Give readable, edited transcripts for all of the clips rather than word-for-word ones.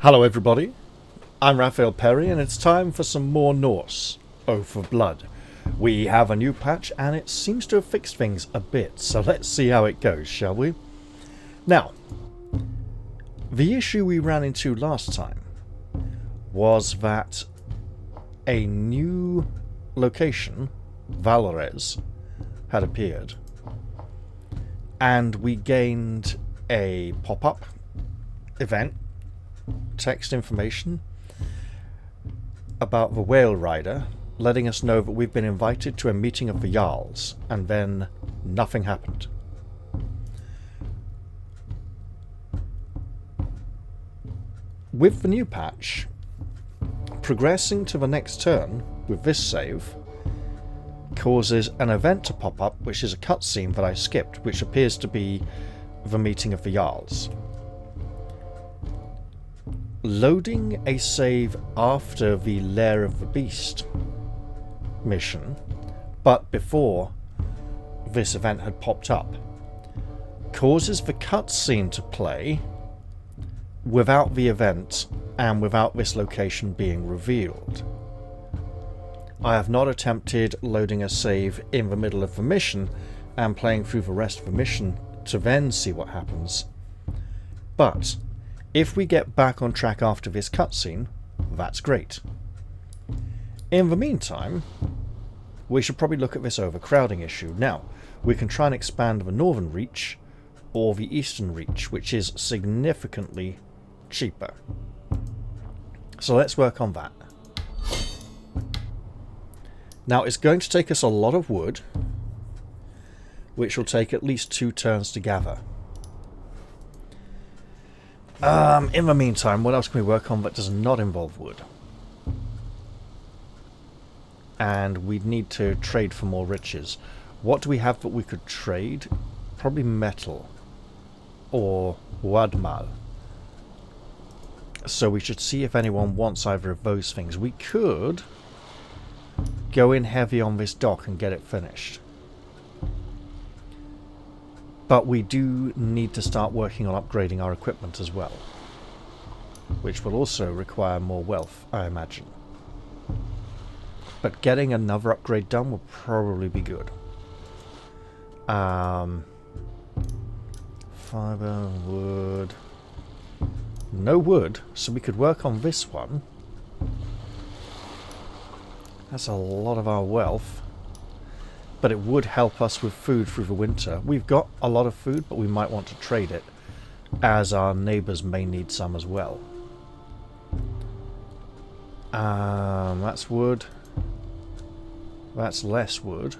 Hello everybody, I'm Raphael Perry and it's time for some more Norse. Oath of Blood. We have a new patch and it seems to have fixed things a bit, so let's see how it goes, shall we? Now, the issue we ran into last time was that a new location, Valores, had appeared and we gained a pop-up event text information about the whale rider, letting us know that we've been invited to a meeting of the Jarls, and then nothing happened. With the new patch, progressing to the next turn with this save causes an event to pop up, which is a cutscene that I skipped, which appears to be the meeting of the Jarls. Loading a save after the Lair of the Beast mission, but before this event had popped up, causes the cutscene to play without the event and without this location being revealed. I have not attempted loading a save in the middle of the mission and playing through the rest of the mission to then see what happens, but if we get back on track after this cutscene, that's great. In the meantime, we should probably look at this overcrowding issue. Now, we can try and expand the northern reach or the eastern reach, which is significantly cheaper. So let's work on that. Now, it's going to take us a lot of wood, which will take at least 2 turns to gather. In the meantime, what else can we work on that does not involve wood? And we'd need to trade for more riches. What do we have that we could trade? Probably metal. Or wadmal. So we should see if anyone wants either of those things. We could go in heavy on this dock and get it finished. But we do need to start working on upgrading our equipment as well, which will also require more wealth, I imagine. But getting another upgrade done will probably be good. Fiber, wood. No wood, so we could work on this one. That's a lot of our wealth. But it would help us with food through the winter. We've got a lot of food, but we might want to trade it, as our neighbours may need some as well. That's wood. That's less wood.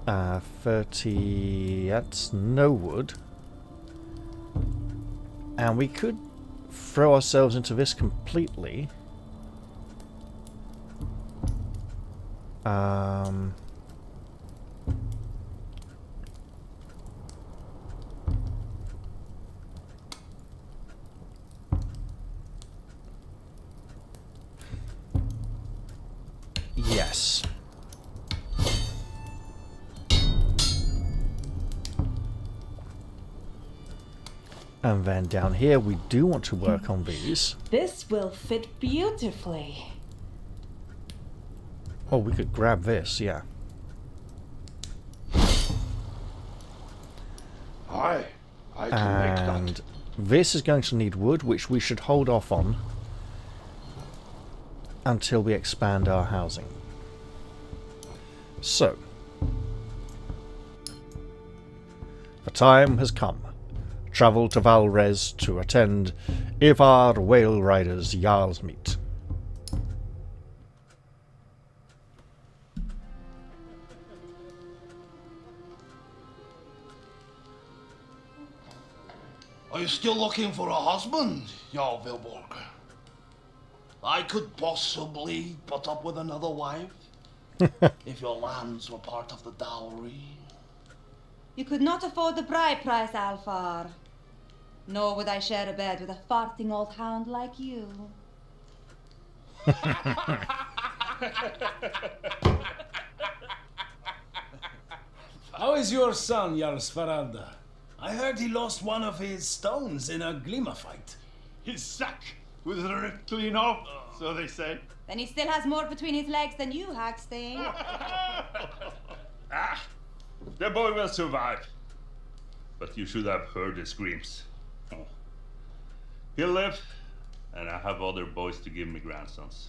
30... that's no wood. And we could throw ourselves into this completely. Yes. And then down here we do want to work on these. This will fit beautifully. Oh, we could grab this, yeah. I can make that. And this is going to need wood, which we should hold off on until we expand our housing. So, the time has come. Travel to Valres to attend Ivar Whale Rider's Jarl's Meet. Are you still looking for a husband, Jarl Vilborg? I could possibly put up with another wife if your lands were part of the dowry. You could not afford the bride price, Alfar. Nor would I share a bed with a farting old hound like you. How is your son, Jarl Svaralda? I heard he lost one of his stones in a glimmer fight. His sack was ripped clean off, so they say. Then he still has more between his legs than you, Hagstein. The boy will survive. But you should have heard the screams. Oh. He'll live, and I have other boys to give me grandsons.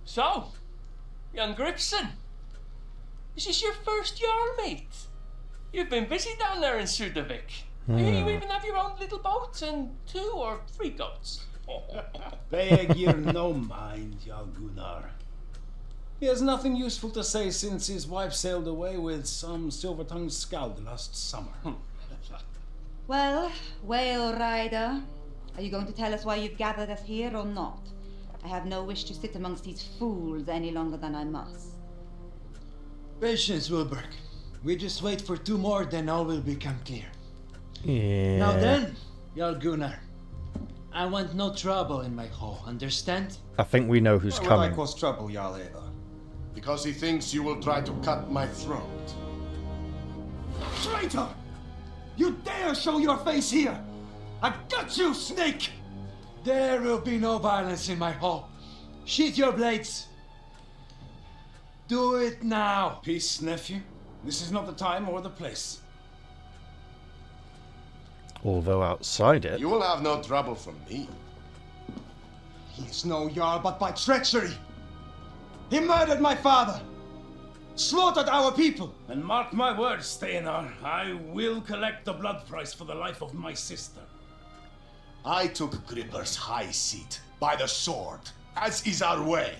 So, young Gripson, this is your first Jarl, mate. You've been busy down there in Sudavik. I hear you even have your own little boat and 2 or 3 goats. Beg your no mind, Jarl Gunnar. He has nothing useful to say since his wife sailed away with some silver-tongued skald last summer. Well, Whale Rider, are you going to tell us why you've gathered us here or not? I have no wish to sit amongst these fools any longer than I must. Patience, Wilbur. We just wait for 2 more, then all will become clear. Yeah. Now then, Jarl Gunnar, I want no trouble in my hall, understand? I think we know who's Why would I coming. cause trouble, Jarl Egil? Because he thinks you will try to cut my throat. Traitor! You dare show your face here! I got you, snake! There will be no violence in my hall. Sheath your blades. Do it now. Peace, nephew. This is not the time or the place. Although outside it, You will have no trouble from me. He is no Jarl but by treachery! He murdered my father! Slaughtered our people! And mark my words, Steinarr, I will collect the blood price for the life of my sister. I took Gripper's high seat by the sword, as is our way.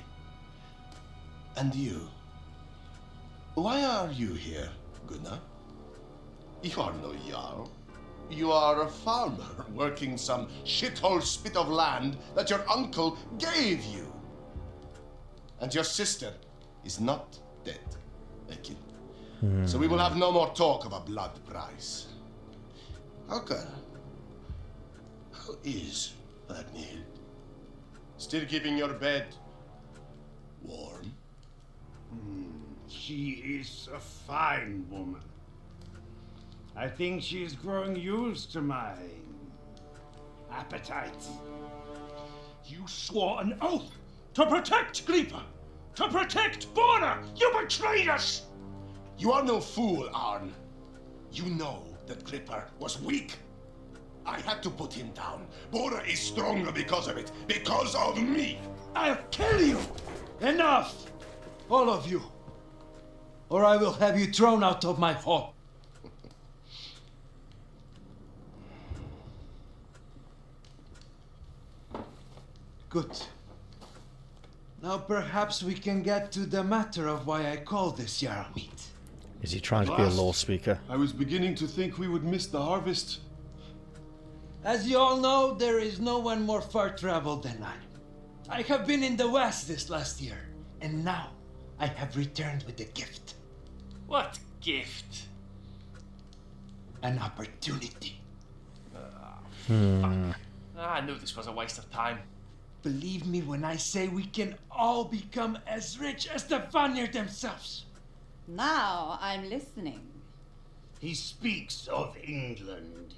And you? Why are you here, Gunnar? You are no Jarl. You are a farmer working some shithole spit of land that your uncle gave you. And your sister is not dead, Egil. So we will have no more talk of a blood price. Okay. How is Ragnhild? Still keeping your bed warm? She is a fine woman. I think she is growing used to my appetite. You swore an oath to protect Gripa, to protect Bora. You betrayed us. You are no fool, Arn. You know that Gripper was weak. I had to put him down. Bora is stronger because of it. Because of me. I'll kill you. Enough, all of you, or I will have you thrown out of my hall. Good. Now perhaps we can get to the matter of why I call this Jarl meet. is he trying to be a law speaker? I was beginning to think we would miss the harvest. As you all know, there is no one more far-traveled than I. I have been in the West this last year, and now I have returned with a gift. What gift? An opportunity. I knew this was a waste of time. Believe me when I say we can all become as rich as the Vanir themselves. Now I'm listening. He speaks of England.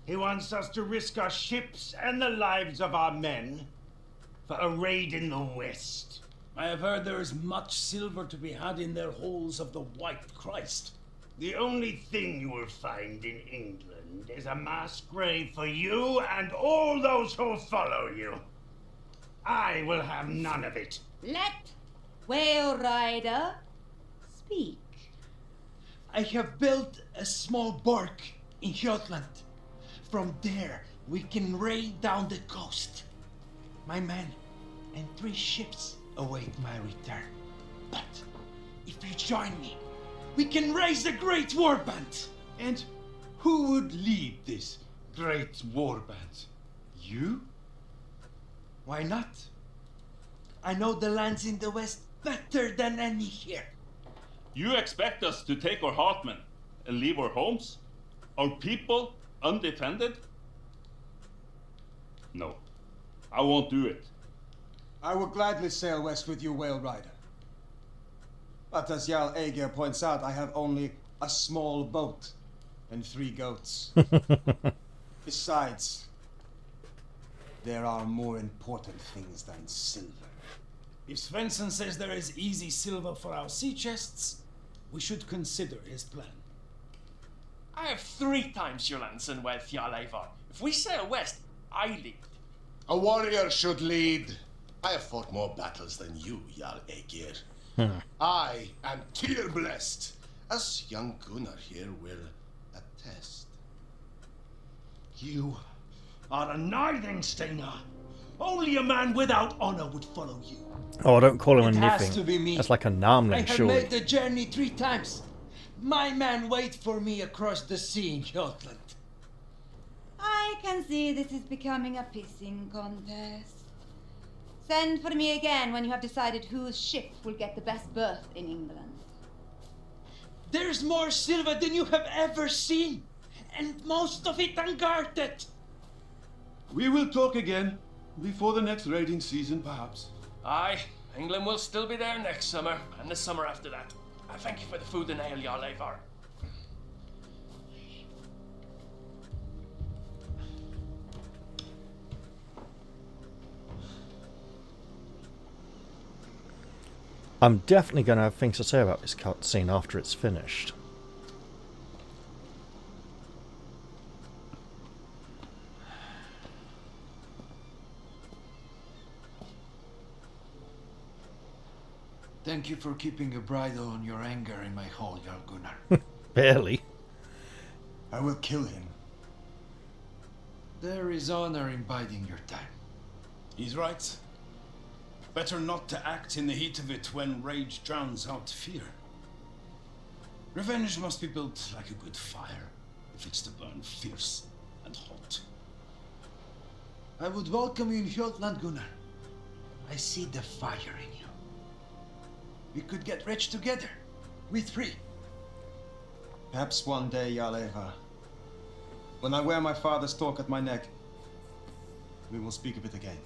He wants us to risk our ships and the lives of our men for a raid in the West. I have heard there is much silver to be had in their halls of the White Christ. The only thing you will find in England is a mass grave for you and all those who follow you. I will have none of it. Let Whale Rider speak. I have built a small bark in Jutland. From there, we can raid down the coast. My men and 3 ships await my return. But if you join me, we can raise a great warband. And who would lead this great warband? You? Why not? I know the lands in the West better than any here. You expect us to take our Hartmen and leave our homes? Our people undefended? No, I won't do it. I will gladly sail west with you, Whale Rider. But as Jarl Egil points out, I have only a small boat and 3 goats. Besides, there are more important things than silver. If Svensson says there is easy silver for our sea chests, we should consider his plan. I have 3 times your lands and wealth, Jarl Egil. If we sail west, I lead. A warrior should lead. I have fought more battles than you, Jarl Egil. I am tear blessed, as young Gunnar here will attest. You are a nithing, Steinarr. Only a man without honor would follow you. Oh, don't call him a It has to niffing. be me. That's like a I namling, have surely. made the journey 3 times. My men wait for me across the sea in Jutland. I can see this is becoming a pissing contest. Send for me again when you have decided whose ship will get the best berth in England. There's more silver than you have ever seen, and most of it unguarded. We will talk again before the next raiding season, perhaps. Aye, England will still be there next summer, and the summer after that. I thank you for the food and ale, Jarl Egil. I'm definitely going to have things to say about this cutscene after it's finished. Thank you for keeping a bridle on your anger in my hall, Jarl Gunnar. Barely. I will kill him. There is honor in biding your time. He's right. Better not to act in the heat of it when rage drowns out fear. Revenge must be built like a good fire, if it's to burn fierce and hot. I would welcome you in Jutland, Gunnar. I see the fire in you. We could get rich together. We 3. Perhaps one day, Jarl Egil, when I wear my father's stork at my neck, we will speak of it again.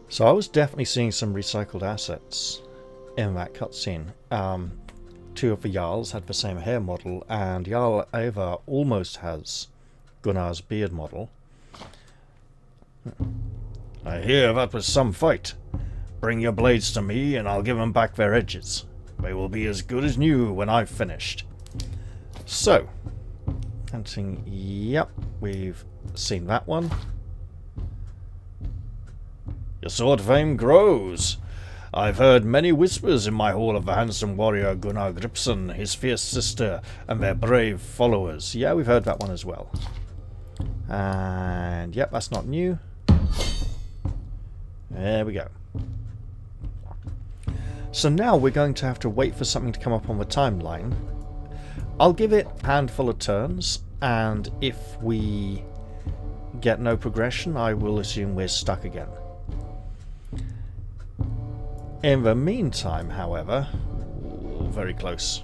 So I was definitely seeing some recycled assets in that cutscene. 2 of the Jarls had the same hair model, and Jarl Egil almost has Gunnar's beard model. I hear that was some fight. Bring your blades to me and I'll give them back their edges. They will be as good as new when I've finished. So, hunting, yep, we've seen that one. Your sword fame grows. I've heard many whispers in my hall of the handsome warrior Gunnar Gripsson, his fierce sister, and their brave followers. Yeah, we've heard that one as well. And, yep, that's not new. There we go. So now we're going to have to wait for something to come up on the timeline. I'll give it a handful of turns, and if we get no progression, I will assume we're stuck again. In the meantime, however, very close,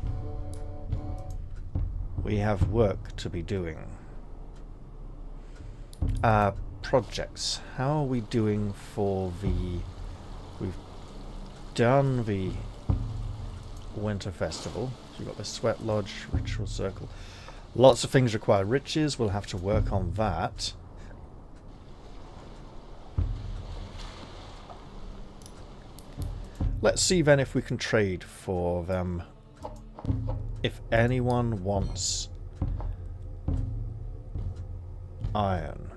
we have work to be doing. Projects. How are we doing for the... We've done the Winter Festival. So we've got the Sweat Lodge, Ritual Circle. Lots of things require riches. We'll have to work on that. Let's see then if we can trade for them. If anyone wants iron.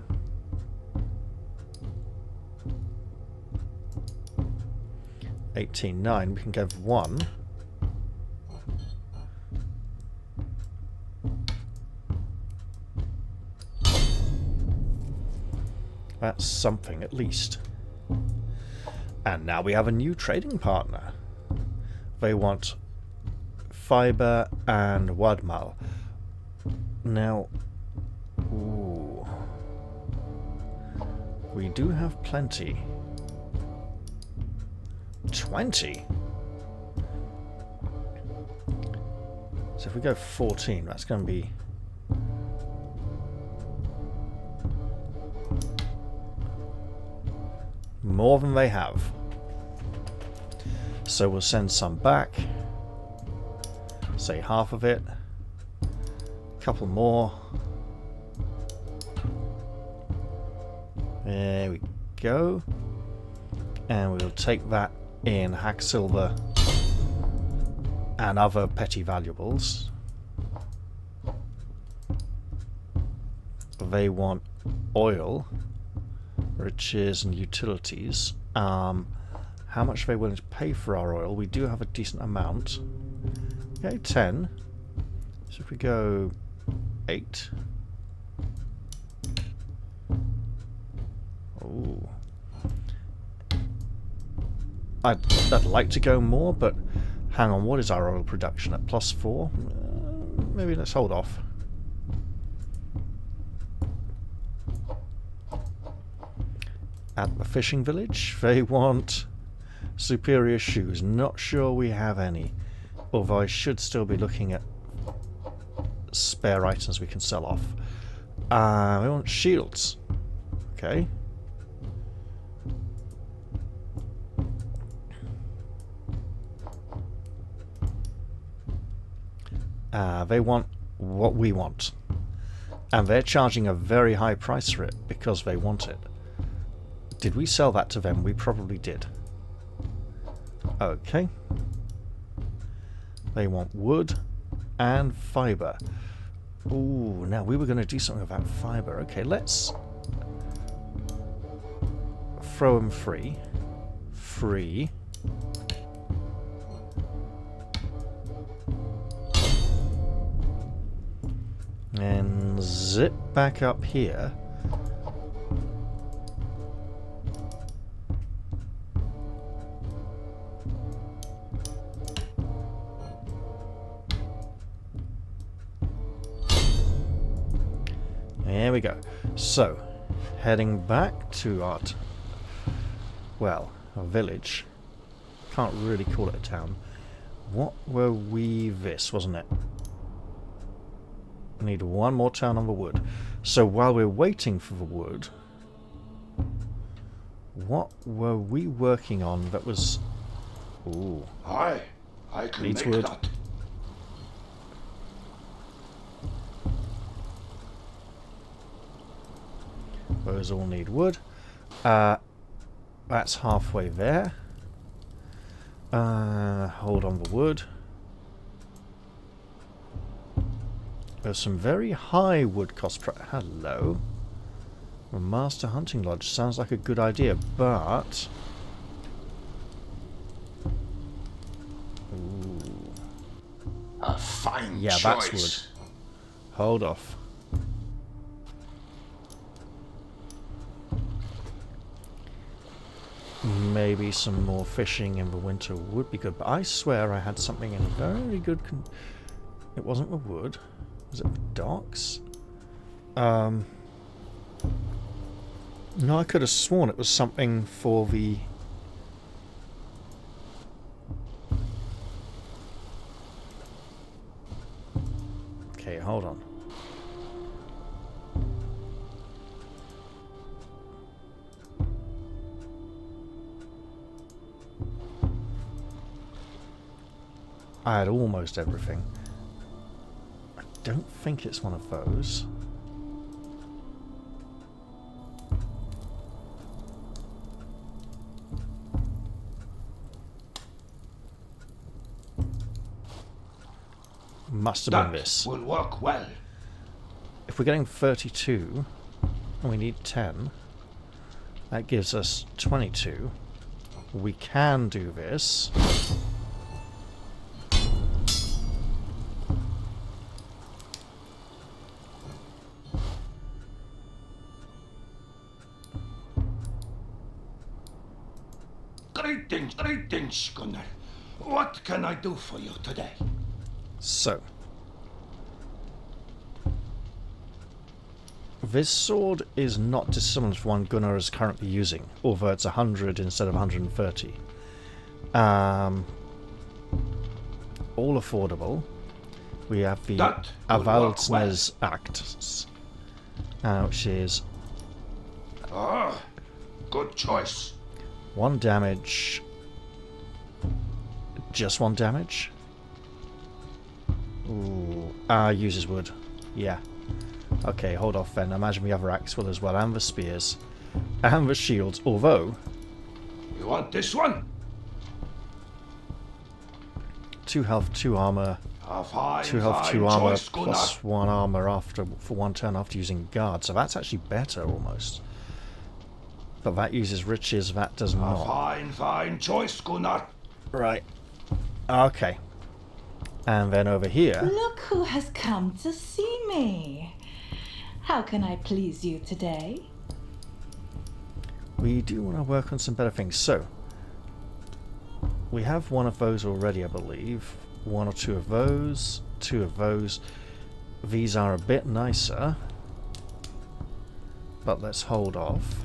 $18.9, we can give 1. That's something at least. And now we have a new trading partner. They want fiber and wadmal. Now, ooh, we do have plenty. 20. So if we go 14, that's going to be more than they have. So we'll send some back. Say half of it. A couple more. There we go. And we'll take that in hack silver and other petty valuables. They want oil, riches and utilities. How much are they willing to pay for our oil? We do have a decent amount. Okay, 10. So if we go 8. Ooh. I'd like to go more, but hang on, what is our oil production at? +4? Maybe let's hold off. At the fishing village, they want superior shoes. Not sure we have any. Although I should still be looking at spare items we can sell off. We want shields. Okay. They want what we want. And they're charging a very high price for it because they want it. Did we sell that to them? We probably did. Okay. They want wood and fibre. Ooh, now we were going to do something about fibre. Okay, let's throw them free. Free. And zip back up here. There we go. So, heading back to our, well, a village. Can't really call it a town. What were we? This, wasn't it? Need one more town on the wood. So while we're waiting for the wood, what were we working on that was... Ooh. I can Needs make wood. that. Those all need wood. That's halfway there. Hold on the wood. There's some very high wood cost. Hello. A master hunting lodge sounds like a good idea, but... Ooh. A fine yeah, choice. that's wood. Hold off. Maybe some more fishing in the winter would be good, but I swear I had something in very good it wasn't the wood. Was it the docks? No, I could have sworn it was something for the... Okay, hold on. I had almost everything. I don't think it's one of those. Must have been this. Will work well. If we're getting 32 and we need 10, that gives us 22. We can do this. Greetings, Gunnar. What can I do for you today? So, this sword is not dissimilar to one Gunnar is currently using, although it's 100 instead of 130. All affordable. We have the Avaldsnes Acts, which is... Ah, good choice. 1 damage. Just 1 damage? Ooh. Uses wood. Yeah. Okay, hold off then. Imagine we have our axe will as well, and the spears. And the shields, although... You want this one? 2 health, 2 armor. A fine, 2 health, fine 2 armor, choice, Gunnar. plus 1 armor after for 1 turn after using guard. So that's actually better almost. But that uses riches, that does A not. fine, fine choice, Gunnar. Right. Okay. And then over here... Look who has come to see me. How can I please you today? We do want to work on some better things. So, we have 1 of those already, I believe. 1 or 2 of those. 2 of those. These are a bit nicer. But let's hold off.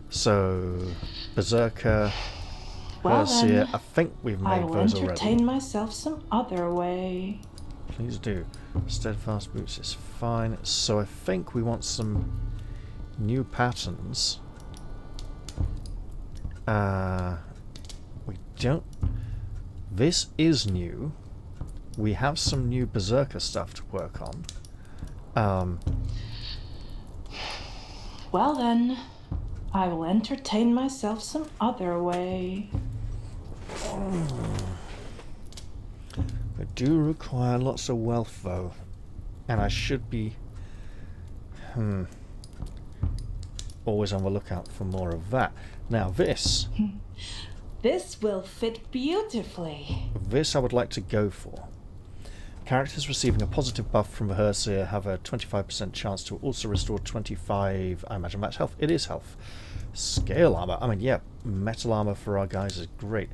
So, Berserker, Well Herseer, then, I think we've I made will those entertain already. myself some other way. Please do. Steadfast Boots is fine. So I think we want some new patterns. We don't... This is new. We have some new Berserker stuff to work on. Well then, I will entertain myself some other way. I do require lots of wealth though. And I should be... always on the lookout for more of that. Now this... This will fit beautifully. This I would like to go for. Characters receiving a positive buff from the Herseer have a 25% chance to also restore 25, I imagine that's health. It is health. Scale armor. I mean, yeah, metal armor for our guys is great.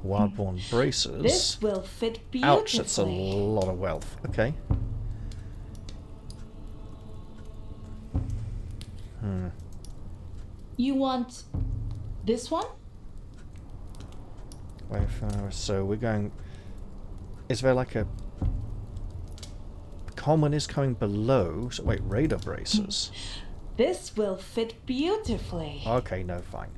Wildborn braces. This will fit beautifully. Ouch, that's a lot of wealth. Okay. You want this one? Wayfarer. So we're going... Is there like a... Common is coming below. So wait, radar braces. This will fit beautifully. Okay, no, fine.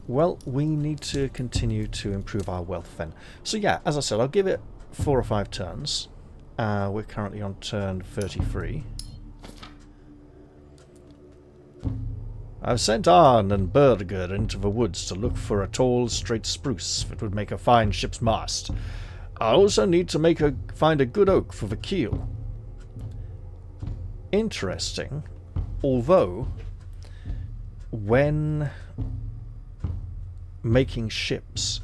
Well, we need to continue to improve our wealth then. So yeah, as I said, I'll give it 4 or 5 turns. We're currently on turn 33. I've sent Arn and Berger into the woods to look for a tall, straight spruce that would make a fine ship's mast. I also need to find a good oak for the keel. Interesting, although when making ships,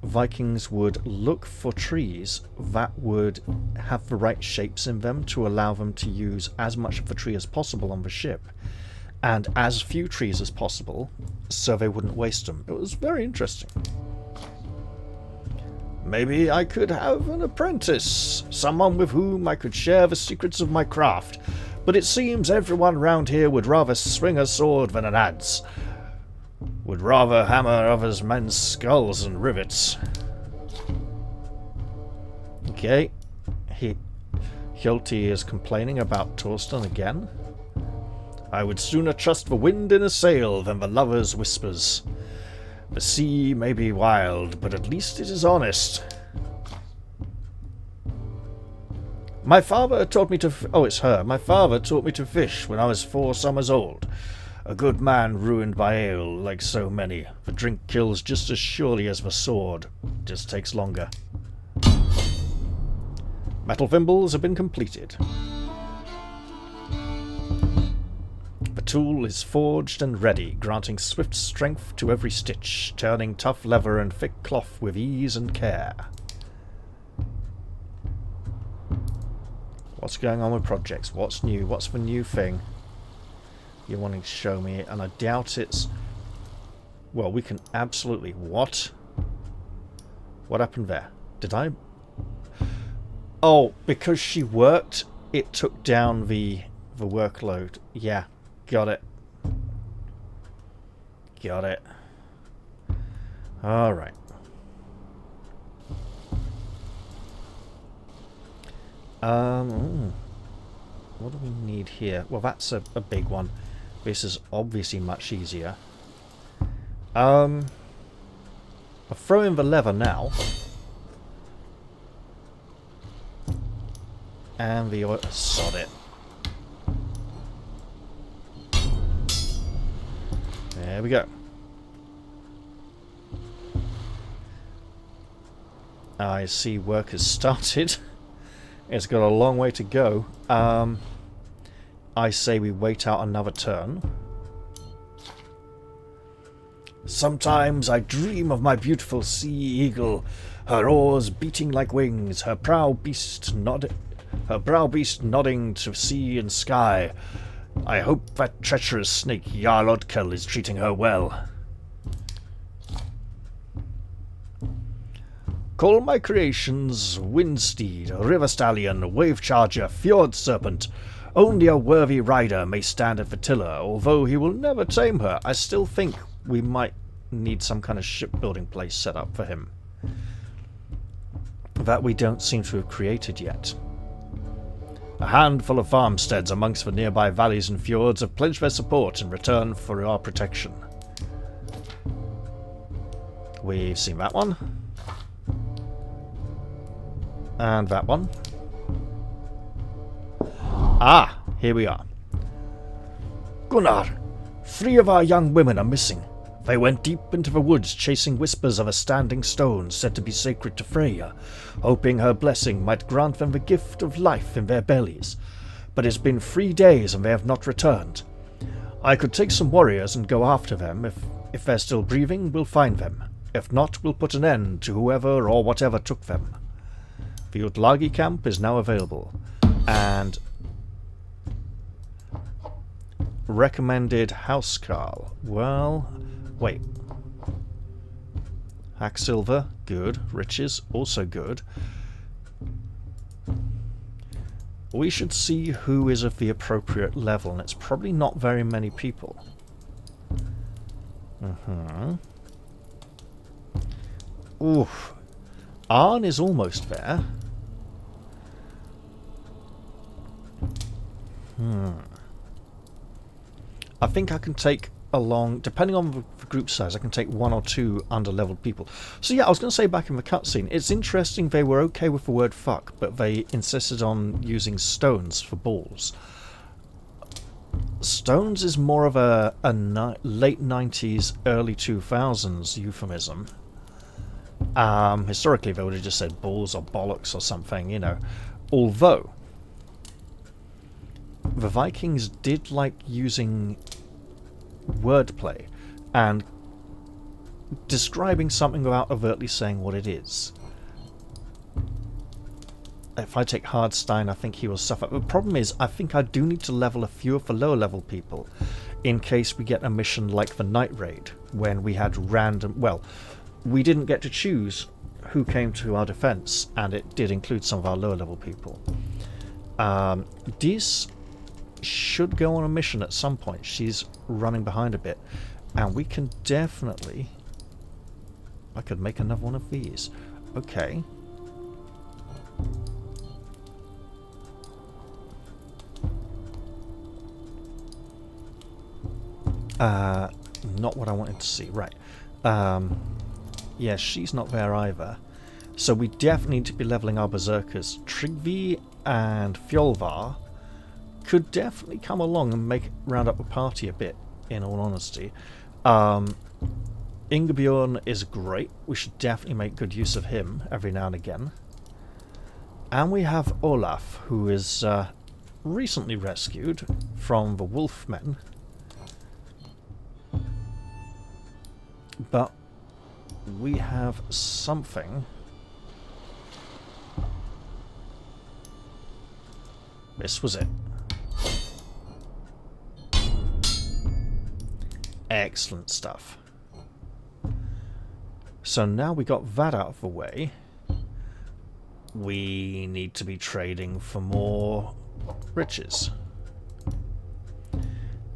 Vikings would look for trees that would have the right shapes in them to allow them to use as much of the tree as possible on the ship, and as few trees as possible, so they wouldn't waste them. It was very interesting. Maybe I could have an apprentice, someone with whom I could share the secrets of my craft, but it seems everyone round here would rather swing a sword than an adze. Would rather hammer others' men's skulls and rivets. Okay. Hjalti is complaining about Torsten again. I would sooner trust the wind in a sail than the lover's whispers. The sea may be wild, but at least it is honest. My father taught me to... Oh, it's her. My father taught me to fish when I was 4 summers old. A good man ruined by ale, like so many. The drink kills just as surely as the sword. Just takes longer. Metal thimbles have been completed. The tool is forged and ready, granting swift strength to every stitch, turning tough leather and thick cloth with ease and care. What's going on with projects? What's new? What's the new thing you're wanting to show me? And I doubt it's... Well, we can absolutely... What? What happened there? Did I... Oh, because she worked, it took down the workload. Yeah, got it. Got it. Alright. What do we need here? Well, that's a big one. This is obviously much easier. I'll throw in the lever now. And the oil. Sod it. There we go. I see work has started. It's got a long way to go. I say we wait out another turn. Sometimes I dream of my beautiful sea eagle, her oars beating like wings, her brow beast nodding to sea and sky. I hope that treacherous snake Jarl Egil is treating her well. Call my creations Windsteed, River Stallion, Wave Charger, Fjord Serpent. Only a worthy rider may stand at the tiller, although he will never tame her. I still think we might need some kind of shipbuilding place set up for him. That we don't seem to have created yet. A handful of farmsteads amongst the nearby valleys and fjords have pledged their support in return for our protection. We've seen that one. And that one. Ah, here we are. Gunnar, 3 of our young women are missing. They went deep into the woods chasing whispers of a standing stone said to be sacred to Freya, hoping her blessing might grant them the gift of life in their bellies. But it's been 3 days and they have not returned. I could take some warriors and go after them. If they're still breathing, we'll find them. If not, we'll put an end to whoever or whatever took them. The Utlagi camp is now available, and recommended housecarl. Well, wait. Hack silver, good. Riches, also good. We should see who is of the appropriate level, and it's probably not very many people. Oof. Arn is almost there. I think I can take along, depending on the group size, I can take 1 or 2 under-leveled people. So yeah, I was going to say back in the cutscene, it's interesting they were okay with the word fuck, but they insisted on using stones for balls. Stones is more of a late 90s, early 2000s euphemism. Historically, they would have just said balls or bollocks or something, you know. Although, the Vikings did like using wordplay and describing something without overtly saying what it is. If I take Hardstein, I think he will suffer. The problem is, I think I do need to level a few of the lower level people in case we get a mission like the Night Raid, when we had random... Well, we didn't get to choose who came to our defense, and it did include some of our lower level people. This should go on a mission at some point. She's running behind a bit, and we can definitely... I could make another one of these. Okay. Not what I wanted to see. Right. Yeah, she's not there either. So we definitely need to be leveling our berserkers. Trigvi and Fjolvar could definitely come along and round up the party a bit, in all honesty. Ingebjorn is great. We should definitely make good use of him every now and again. And we have Olaf, who is recently rescued from the Wolfmen. But we have something. This was it. Excellent stuff. So now we got that out of the way, we need to be trading for more riches.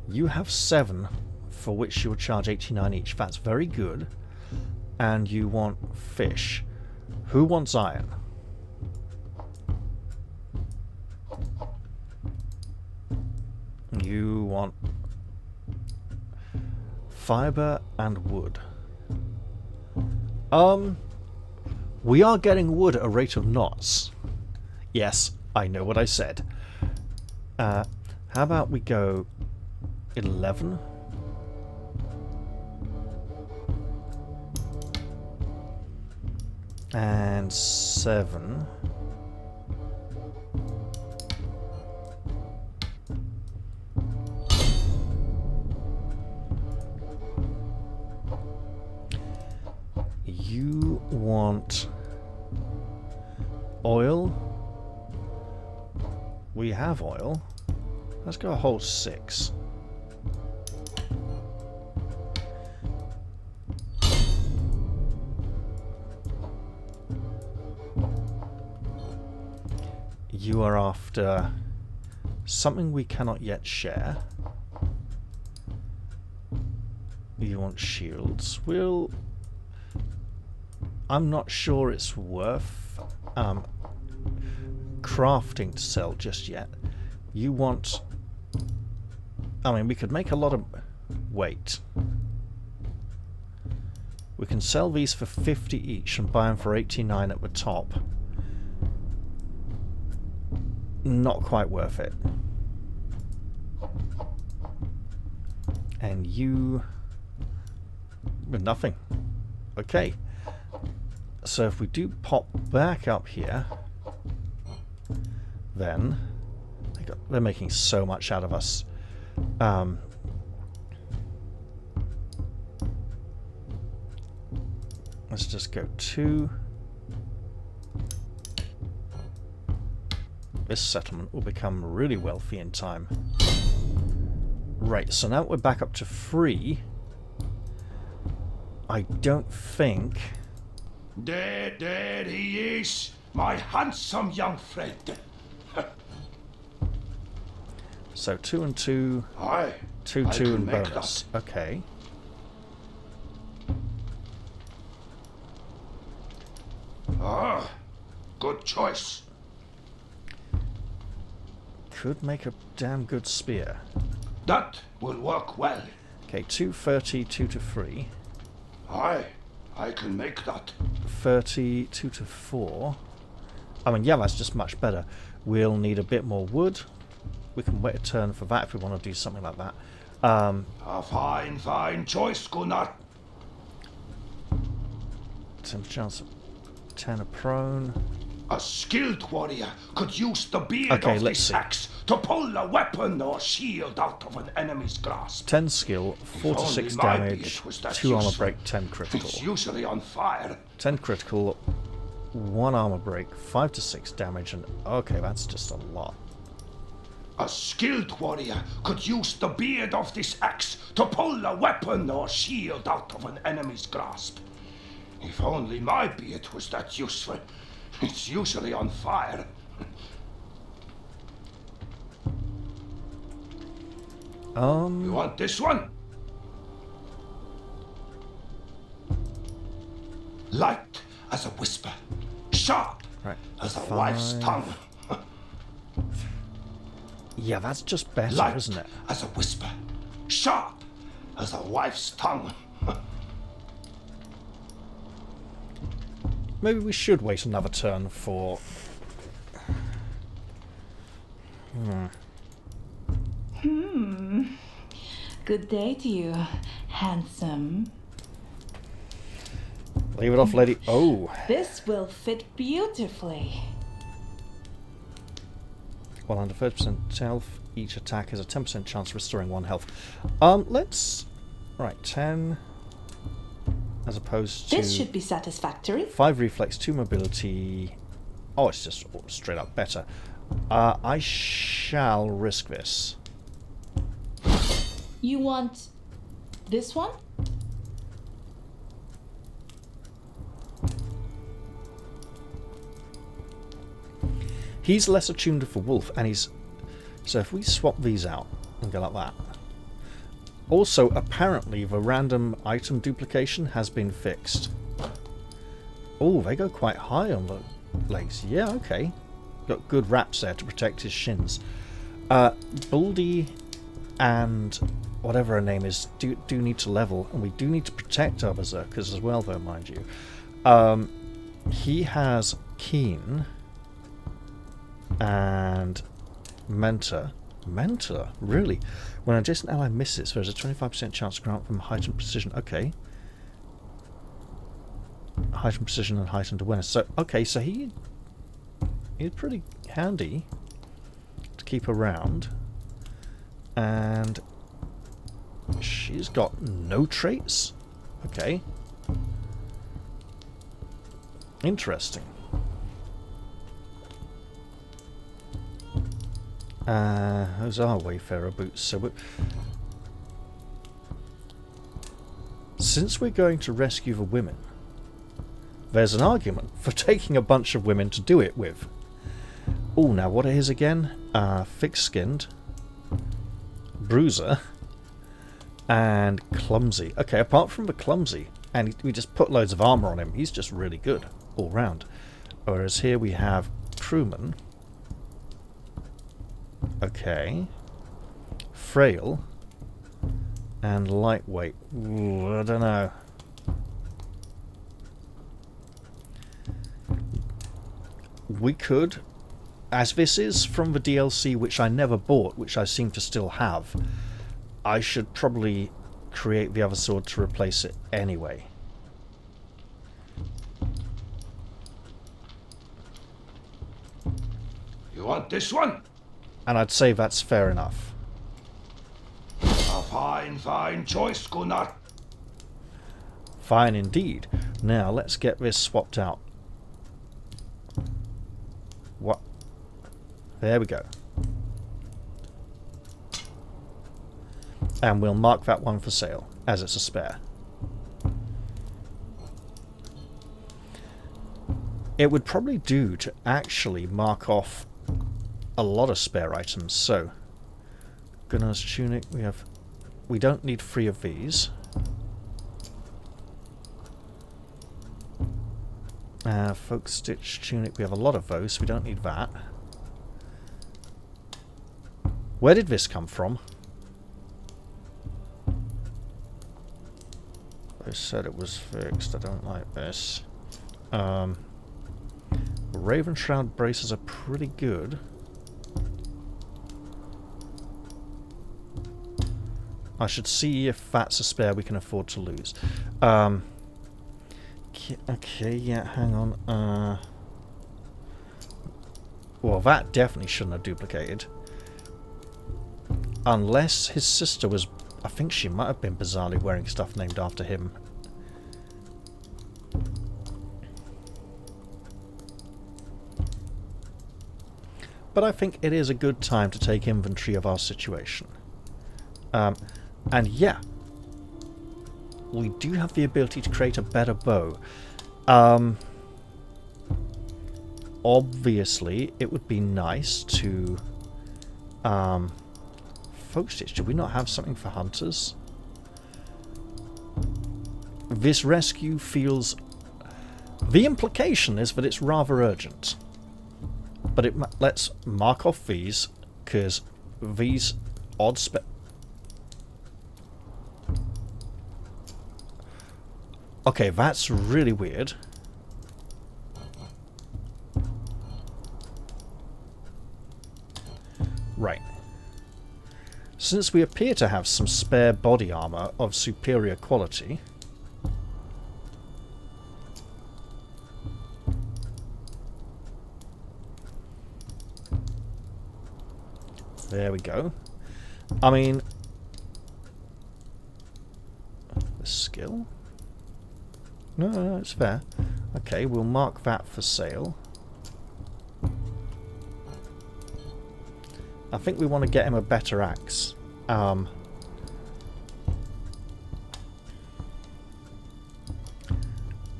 You have 7, for which you will charge 89 each. That's very good. And you want fish. Who wants iron? You want fiber and wood. We are getting wood at a rate of knots. Yes, I know what I said. How about we go 11? And 7. You want oil? We have oil. Let's go a whole 6. You are after something we cannot yet share. You want shields. I'm not sure it's worth crafting to sell just yet. You want... I mean, we could make a lot of... Wait. We can sell these for 50 each and buy them for 89 at the top. Not quite worth it. And you... Nothing. Okay. So if we do pop back up here, then they're making so much out of us. Let's just go 2. This settlement will become really wealthy in time. Right, so now we're back up to 3. I don't think... There he is, my handsome young friend. So 2 and 2, Aye, 2, 2 and make bonus. Okay. Ah, good choice. Could make a damn good spear. That will work well. Okay, 230, 2 to 3. Aye, I can make that. 30, 2 to 4. I mean, yeah, that's just much better. We'll need a bit more wood. We can wait a turn for that if we want to do something like that. A fine choice, Gunnar. 10 chance of 10 a prone. A skilled warrior could use the beard Okay, of let's this see. axe to pull a weapon or shield out of an enemy's grasp. 10 skill, 4 to If 6 only my damage, beard was that 2 armor useful. break, 10 critical. It's usually on fire. 10 critical, 1 armor break, 5 to 6 damage, and okay, that's just a lot. A skilled warrior could use the beard of this axe to pull a weapon or shield out of an enemy's grasp. If only my beard was that useful. It's usually on fire. You want this one? Light as a whisper, sharp Right, as a 5. wife's tongue. Yeah, that's just better, Light isn't it? as a whisper, sharp as a wife's tongue. Maybe we should wait another turn for... Good day to you, handsome. Leave it off, lady. Oh, This will fit beautifully. while under 30% health, each attack has a 10% chance of restoring 1 health. Let's... Right, 10... As opposed to... This should be satisfactory. 5 reflex, 2 mobility... Oh, it's just straight up better. I shall risk this. You want this one? He's less attuned for wolf, and he's... So if we swap these out and go like that... Also, apparently, the random item duplication has been fixed. Oh, they go quite high on the legs. Yeah, okay. Got good wraps there to protect his shins. Baldy and whatever her name is do need to level, and we do need to protect our berserkers as well, though, mind you. He has Keen and Mentor. Mentor? Really? When an adjacent ally misses, there's a 25% chance to grant from heightened precision. Okay. Heightened precision and heightened awareness. So, okay, so he's pretty handy to keep around. And she's got no traits? Okay. Interesting. Those are Wayfarer boots. So since we're going to rescue the women, there's an argument for taking a bunch of women to do it with. Oh, now what it is again? Thick-skinned, bruiser, and clumsy. Okay, apart from the clumsy, and we just put loads of armor on him, he's just really good all round. Whereas here we have crewman. Okay. Frail. And lightweight. Ooh, I don't know. We could, as this is from the DLC, which I never bought, which I seem to still have, I should probably create the other sword to replace it anyway. You want this one? And I'd say that's fair enough. A fine, fine choice, Gunnar. Fine indeed. Now, let's get this swapped out. What? There we go. And we'll mark that one for sale, as it's a spare. It would probably do to actually mark off a lot of spare items. So, Gunnar's tunic, we don't need 3 of these. Folk stitch tunic, we have a lot of those, so we don't need that. Where did this come from? They said it was fixed. I don't like this. Raven Shroud braces are pretty good. I should see if that's a spare we can afford to lose. Okay, yeah, hang on. Well, that definitely shouldn't have duplicated. Unless his sister was... I think she might have been bizarrely wearing stuff named after him. But I think it is a good time to take inventory of our situation. And yeah, we do have the ability to create a better bow. Obviously, it would be nice to... folk stitch, do we not have something for hunters? This rescue feels... The implication is that it's rather urgent. But let's mark off these, because these odd Okay, that's really weird. Right. Since we appear to have some spare body armor of superior quality... There we go. I mean... The skill? No, it's fair. Okay, we'll mark that for sale. I think we want to get him a better axe.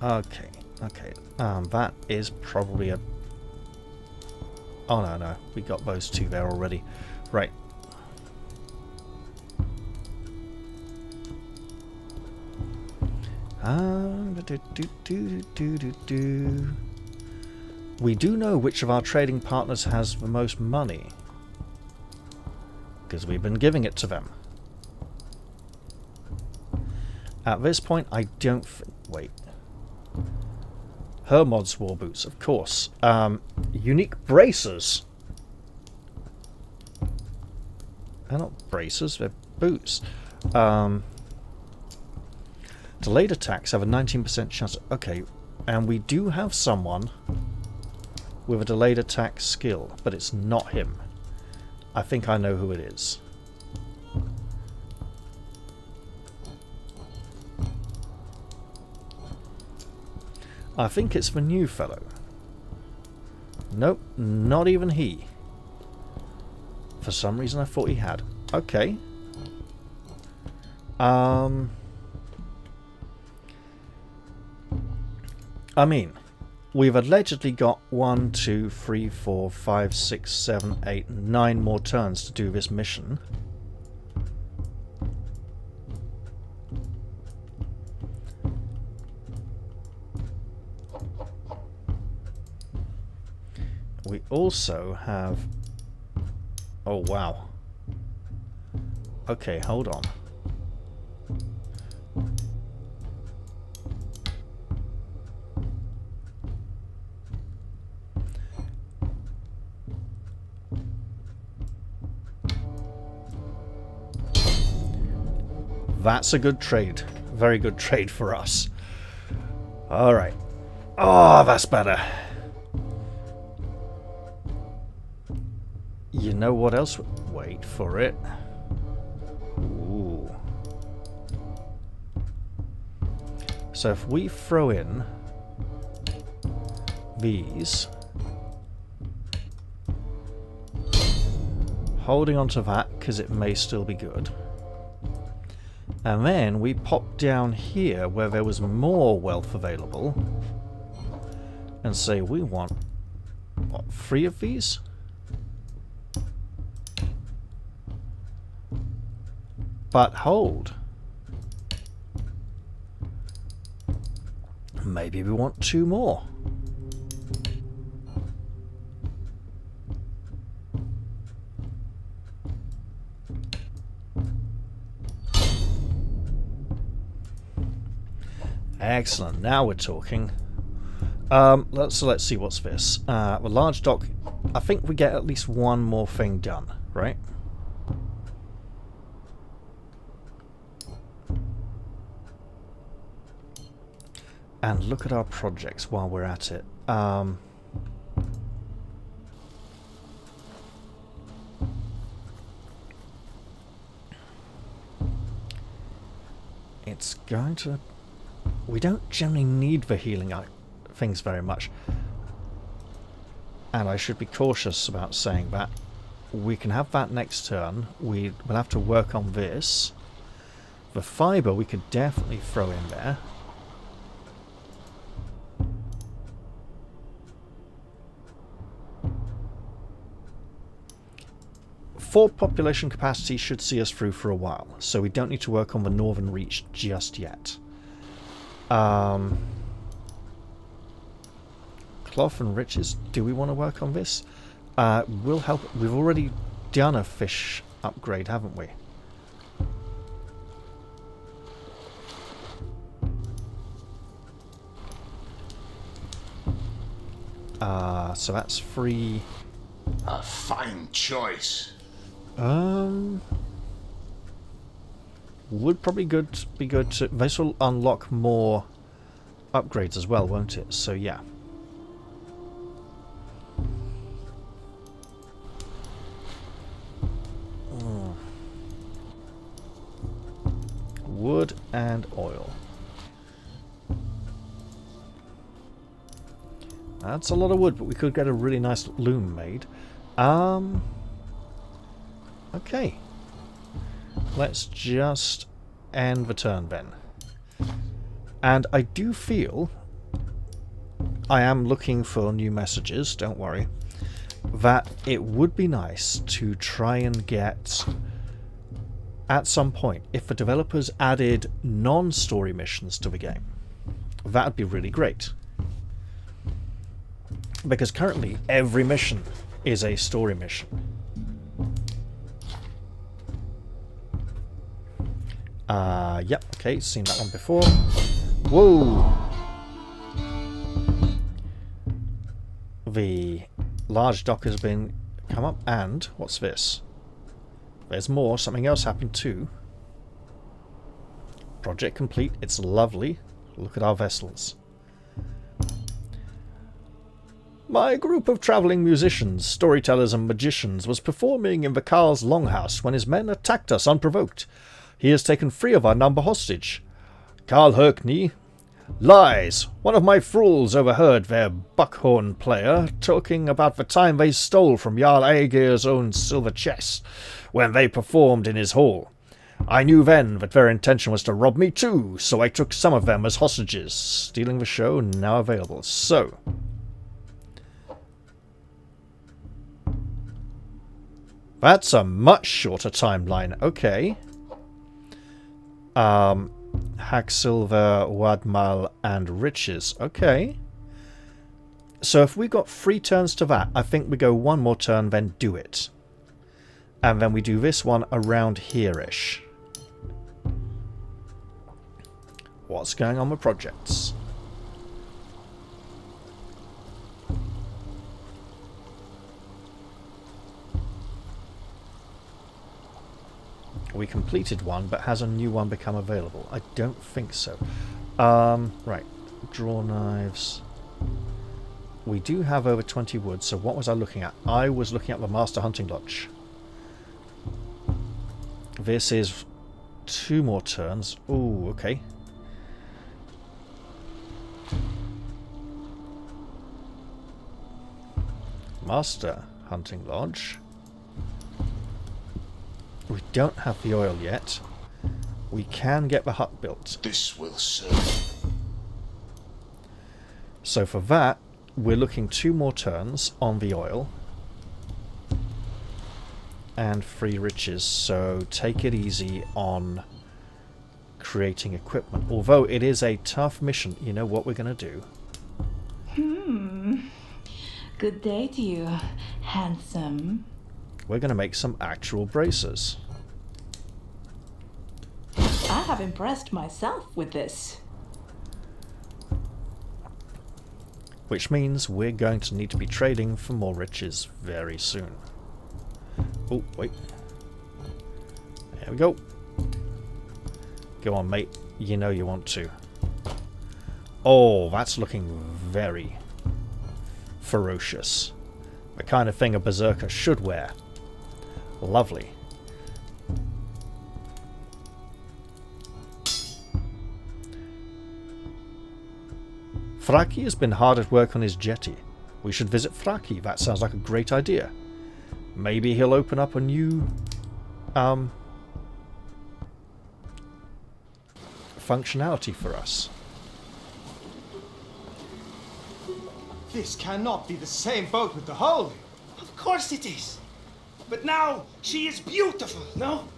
Okay. That is probably a... Oh, no. We got those 2 there already. Right. We do know which of our trading partners has the most money. because we've been giving it to them. At this point, I don't... Wait. Hermod's war boots, of course. Unique bracers. They're not bracers, they're boots. Delayed attacks have a 19% chance. Okay, and we do have someone with a delayed attack skill, but it's not him. I think I know who it is. I think it's the new fellow. Nope, not even he. For some reason I thought he had. Okay. I mean, we've allegedly got 1, 2, 3, 4, 5, 6, 7, 8, 9 more turns to do this mission. We also have... Oh, wow. Okay, hold on. That's a good trade. Very good trade for us. Alright. Oh, that's better. You know what else? Wait for it. Ooh. So if we throw in these, holding on to that because it may still be good, and then we pop down here where there was more wealth available and say we want, what, 3 of these? But hold. Maybe we want 2 more. Excellent. Now we're talking. Let's see what's this. The large dock. I think we get at least 1 more thing done, right? And look at our projects while we're at it. It's going to... We don't generally need the healing things very much. And I should be cautious about saying that. We can have that next turn. We'll have to work on this. The fibre we could definitely throw in there. Full population capacity should see us through for a while, so we don't need to work on the northern reach just yet. Cloth and riches, do we want to work on this? We'll help. We've already done a fish upgrade, haven't we? So that's free. A fine choice. Would probably be good to... This will unlock more upgrades as well, won't it? So yeah. Wood and oil. That's a lot of wood, but we could get a really nice loom made. Okay. Let's just end the turn then. And I do feel... I am looking for new messages, don't worry. That it would be nice to try and get... At some point, if the developers added non-story missions to the game, that would be really great. Because currently, every mission is a story mission. Yep, okay, seen that one before. Whoa! The large dock has been come up, and what's this? There's more. Something else happened too. Project complete. It's lovely. Look at our vessels. My group of travelling musicians, storytellers and magicians was performing in the Carl's longhouse when his men attacked us unprovoked. He has taken 3 of our number hostage. Carl Herkney. Lies! One of my thralls overheard their buckhorn player talking about the time they stole from Jarl Egil's own silver chest when they performed in his hall. I knew then that their intention was to rob me too, so I took some of them as hostages. Stealing the show now available. So, that's a much shorter timeline. Okay. Hacksilver, Wadmal, and Riches. Okay. So if we got 3 turns to that, I think we go 1 more turn, then do it. And then we do this one around here-ish. What's going on with projects? We completed one, but has a new one become available? I don't think so. Right. Draw knives. We do have over 20 wood, so what was I looking at? I was looking at the Master Hunting Lodge. This is 2 more turns. Ooh, okay. Master Hunting Lodge. We don't have the oil yet. We can get the hut built. This will serve. So for that, we're looking 2 more turns on the oil. And 3 riches, so take it easy on creating equipment. Although it is a tough mission, you know what we're going to do? Good day to you, handsome. We're going to make some actual bracers. I have impressed myself with this. Which means we're going to need to be trading for more riches very soon. Oh, wait. There we go. Go on, mate. You know you want to. Oh, that's looking very ferocious. The kind of thing a berserker should wear. Lovely. Fraki has been hard at work on his jetty. We should visit Fraki. That sounds like a great idea. Maybe he'll open up a new functionality for us. This cannot be the same boat with the hole. Of course it is. But now she is beautiful, no?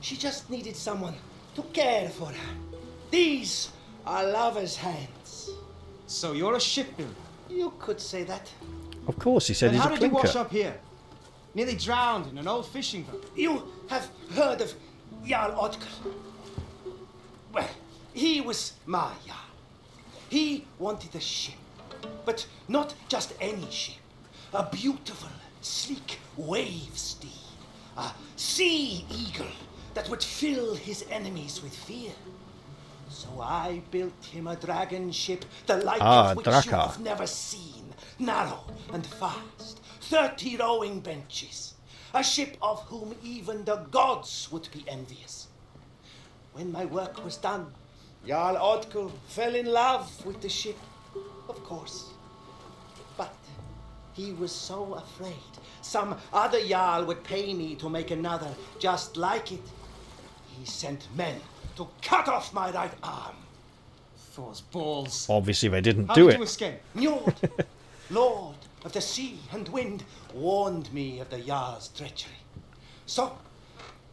She just needed someone to care for her. These are lovers' hands. So you're a shipbuilder? You could say that. Of course, he said he's a How did you wash clinker. up here? Nearly drowned in an old fishing boat. You have heard of Jarl Egil? Well, he was my Jarl. He wanted a ship, but not just any ship. A beautiful, sleek wave steed. A sea eagle that would fill his enemies with fear. So I built him a dragon ship, the like of which you have never seen. Narrow and fast, 30 rowing benches. A ship of whom even the gods would be envious. When my work was done, Jarl Egil fell in love with the ship, of course. But he was so afraid some other Jarl would pay me to make another just like it. He sent men to cut off my right arm. Thor's balls. Obviously they didn't How do did it. you escape? Njord, Lord of the sea and wind, warned me of the Jarl's treachery. So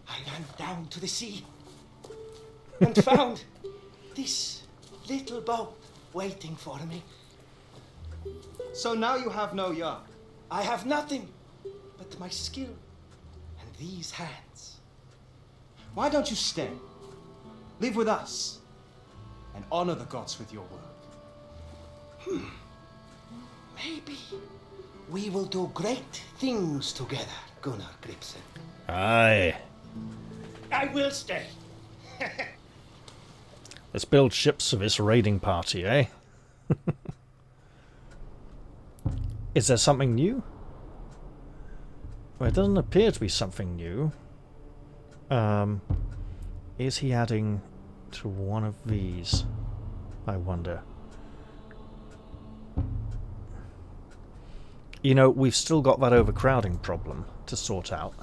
I ran down to the sea and found this little boat waiting for me. So now you have no Jarl? I have nothing but my skill and these hands. Why don't you stay? Live with us, and honor the gods with your word. Maybe we will do great things together, Gunnar Gripsson. Aye. I will stay. Let's build ships for this raiding party, eh? Is there something new? Well, it doesn't appear to be something new. Is he adding to one of these? I wonder. You know, we've still got that overcrowding problem to sort out.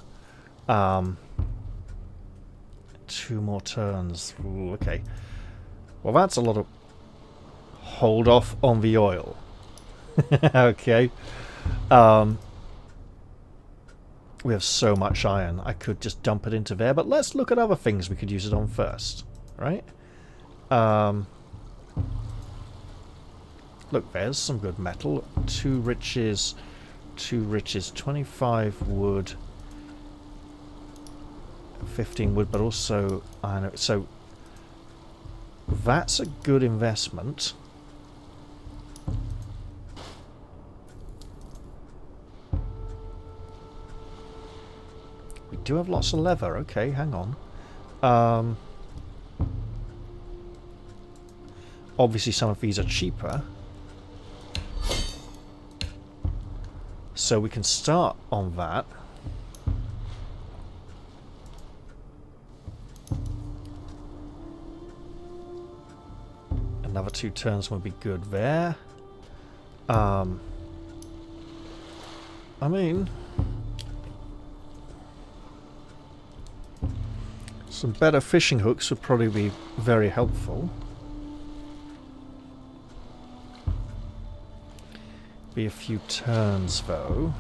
2 more turns. Ooh, okay. Well, that's a lot of... Hold off on the oil. Okay. We have so much iron. I could just dump it into there, but let's look at other things we could use it on first. Right? Look, there's some good metal. 2 riches, 25 wood, 15 wood, but also iron. So that's a good investment. We do have lots of leather. Okay, hang on. Obviously some of these are cheaper. So we can start on that. Another 2 turns would be good there. I mean... some better fishing hooks would probably be very helpful. Be a few turns though.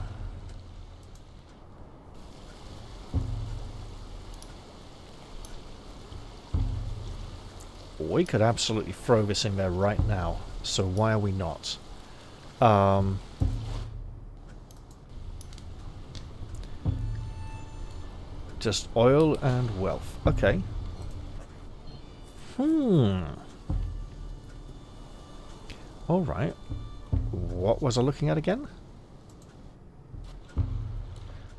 We could absolutely throw this in there right now, so why are we not? Just oil and wealth. Okay. Alright. What was I looking at again?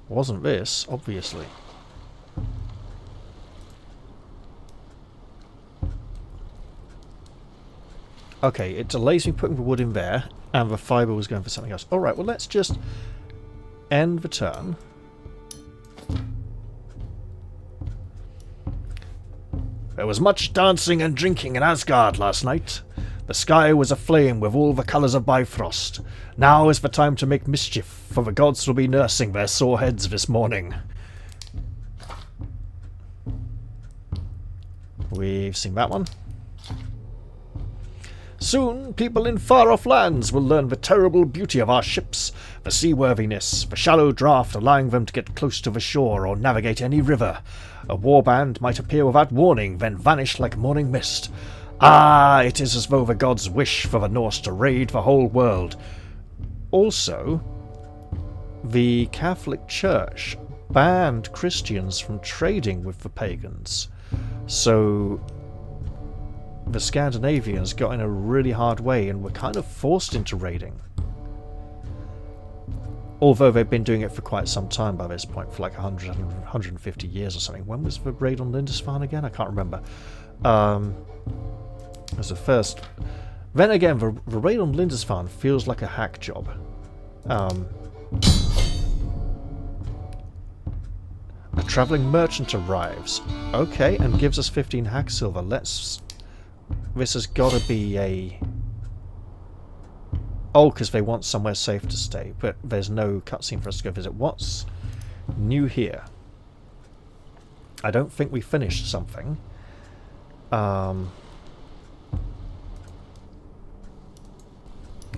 Wasn't this, obviously. Okay, it delays me putting the wood in there, and the fibre was going for something else. Alright, well let's just end the turn. There was much dancing and drinking in Asgard last night. The sky was aflame with all the colours of Bifrost. Now is the time to make mischief, for the gods will be nursing their sore heads this morning. We've seen that one. Soon, people in far-off lands will learn the terrible beauty of our ships, the seaworthiness, the shallow draught allowing them to get close to the shore or navigate any river. A warband might appear without warning, then vanish like morning mist. Ah, it is as though the gods wish for the Norse to raid the whole world. Also, the Catholic Church banned Christians from trading with the pagans. So the Scandinavians got in a really hard way and were kind of forced into raiding. Although they've been doing it for quite some time by this point, for like 100, 150 years or something. When was the raid on Lindisfarne again? I can't remember. It was the first. Then again, the raid on Lindisfarne feels like a hack job. A travelling merchant arrives. Okay, and gives us 15 hack silver. Let's... This has got to be a... Oh, because they want somewhere safe to stay. But there's no cutscene for us to go visit. What's new here? I don't think we finished something.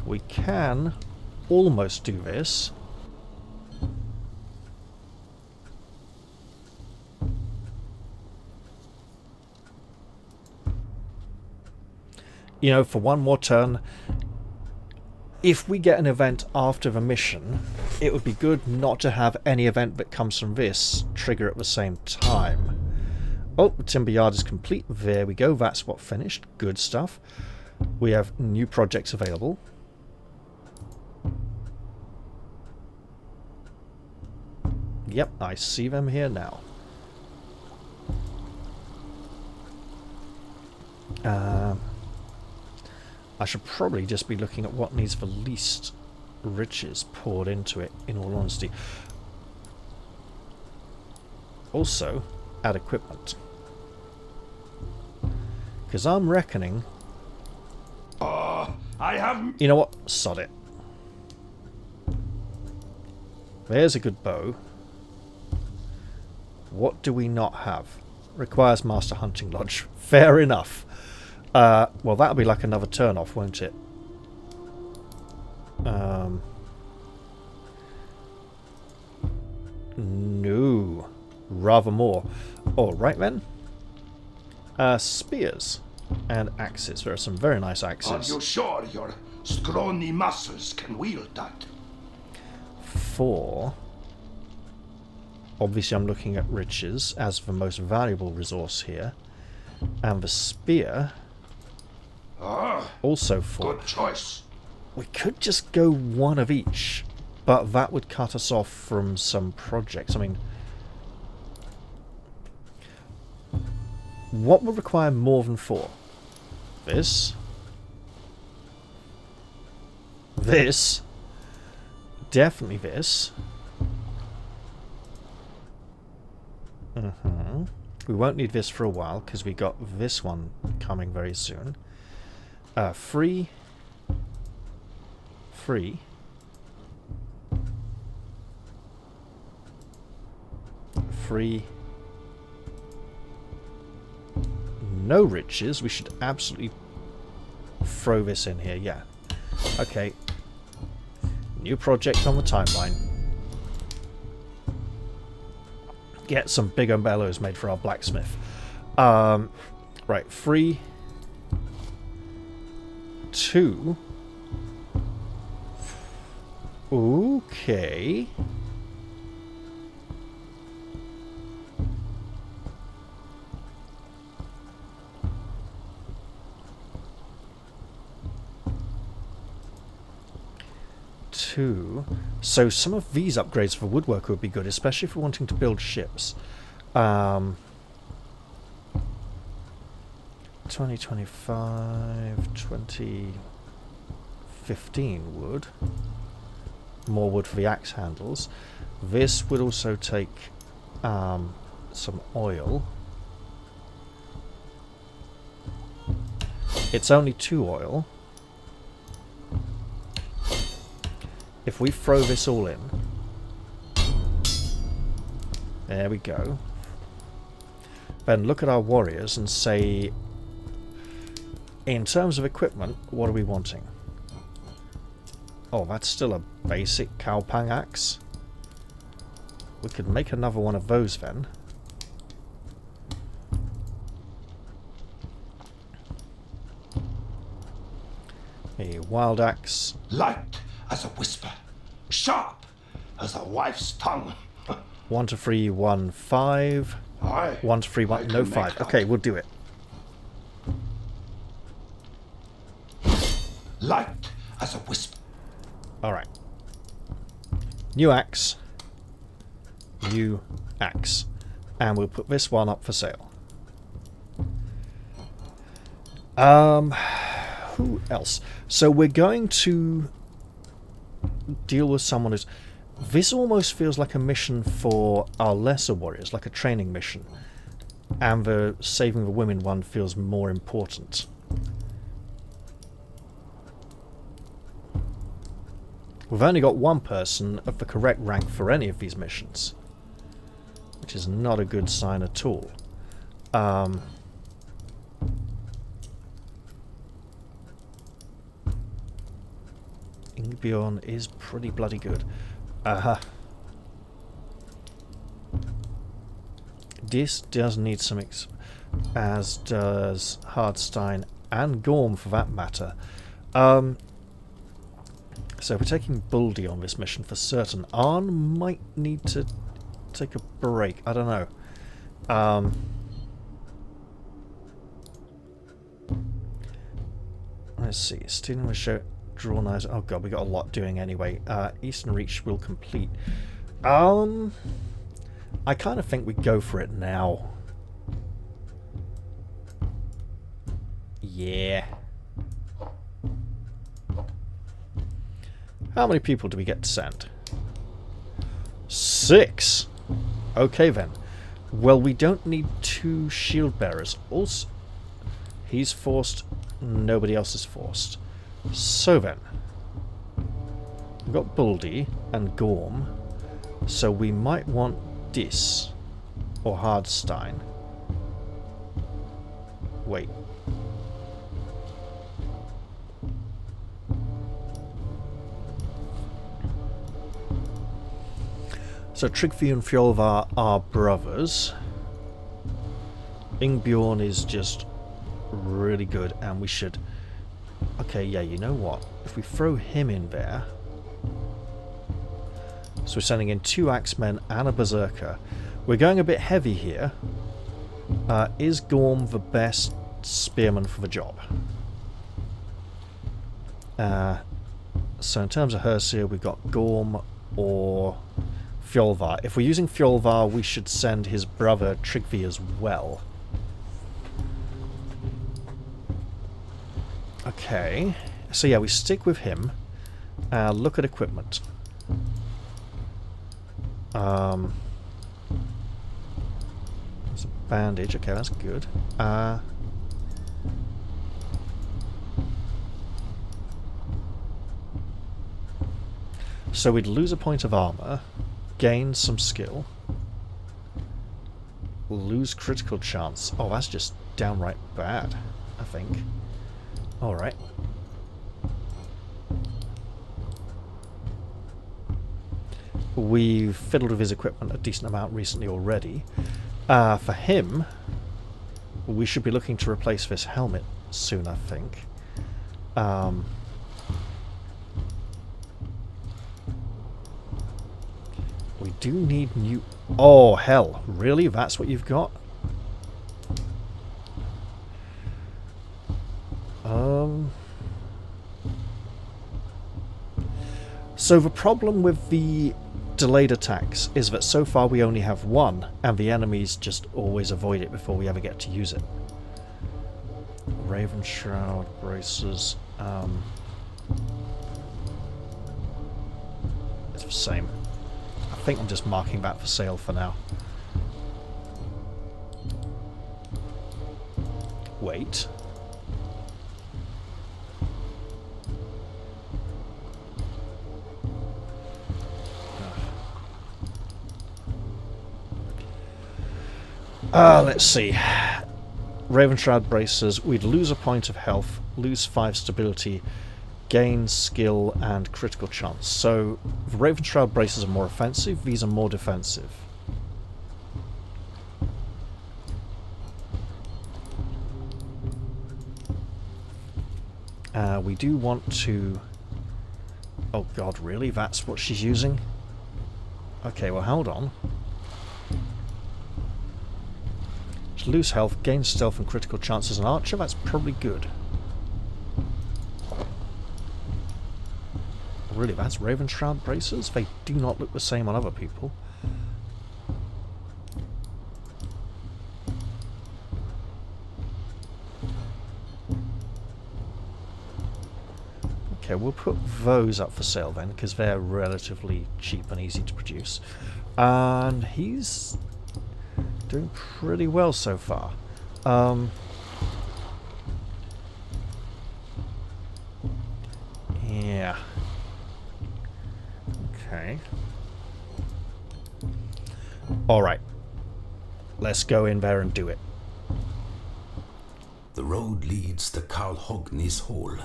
We can almost do this. You know, for one more turn, if we get an event after the mission, it would be good not to have any event that comes from this trigger at the same time. Oh, the timber yard is complete. There we go. That's what finished. Good stuff. We have new projects available. Yep, I see them here now. I should probably just be looking at what needs the least riches poured into it, in all honesty. Also, add equipment. Because I'm reckoning... I have... You know what? Sod it. There's a good bow. What do we not have? Requires Master Hunting Lodge. Fair enough. Well, that'll be like another turn off, won't it? No. Rather more. Alright then. Spears and axes. There are some very nice axes. Are you sure your scrawny muscles can wield that? 4. Obviously I'm looking at riches as the most valuable resource here. And the spear... also 4. Good choice. We could just go one of each, but that would cut us off from some projects. I mean... what would require more than 4? This. This. Definitely this. We won't need this for a while because we got this one coming very soon. Free. Free. Free. No riches. We should absolutely throw this in here. Yeah. Okay. New project on the timeline. Get some bigger bellows made for our blacksmith. Right. 3. 2. Okay. So some of these upgrades for woodworker would be good, especially if we're wanting to build ships. 2025, 2015 wood. More wood for the axe handles. This would also take some oil. It's only 2 oil. If we throw this all in, there we go. Then look at our warriors and say, in terms of equipment, what are we wanting? Oh, that's still a basic cowpang axe. We could make another one of those then. A wild axe. Light as a whisper, sharp as a wife's tongue. 1 to 3, 1, 5. Aye, 1 to 3, 1, no 5. Okay, we'll do it. Light as a whisper. Alright. New axe. New axe. And we'll put this one up for sale. Who else? So we're going to deal with someone who's... This almost feels like a mission for our lesser warriors, like a training mission. And the saving the women one feels more important. We've only got one person of the correct rank for any of these missions, which is not a good sign at all. Ingbjorn is pretty bloody good. This does need some as does Hardstein and Gorm for that matter. So we're taking Baldy on this mission for certain. Arn might need to take a break. I don't know. Let's see. Stealing the show. Draw knives. Oh god, we got a lot doing anyway. Eastern Reach will complete. I kind of think we go for it now. Yeah. How many people do we get to send? 6. Okay then. Well, we don't need 2 shield bearers. Also, he's forced. Nobody else is forced. So then, we've got Baldy and Gorm. So we might want Dis or Hardstein. Wait. So Tryggvi and Fjolvar are brothers. Ingbjorn is just really good, and we should... Okay, yeah, you know what? If we throw him in there... So we're sending in 2 Axemen and a Berserker. We're going a bit heavy here. Is Gorm the best spearman for the job? So in terms of Hersia, we've got Gorm or Fjolvar. If we're using Fjolvar, we should send his brother Tryggvi as well. Okay, so yeah, we stick with him. Look at equipment. There's a bandage. Okay, that's good. So we'd lose a point of armor, gain some skill, lose critical chance. Oh, that's just downright bad, I think. Alright. We've fiddled with his equipment a decent amount recently already. For him, we should be looking to replace this helmet soon, I think. We do need new... Oh, hell. Really? That's what you've got? So the problem with the delayed attacks is that so far we only have 1, and the enemies just always avoid it before we ever get to use it. Raven Shroud, braces, it's the same. I think I'm just marking that for sale for now. Wait. Let's see. Raven Shroud braces, we'd lose a point of health, lose 5 stability, gain skill and critical chance. So the Raven Shroud braces are more offensive, these are more defensive. We do want to... Oh god, really? That's what she's using? Okay, well hold on. Lose health, gain stealth and critical chance as an archer, that's probably good. Really, that's Raven Shroud braces? They do not look the same on other people. Okay, we'll put those up for sale then, because they're relatively cheap and easy to produce. And he's... doing pretty well so far. Yeah. Okay. Alright. Let's go in there and do it. The road leads to Karl Hogni's hall,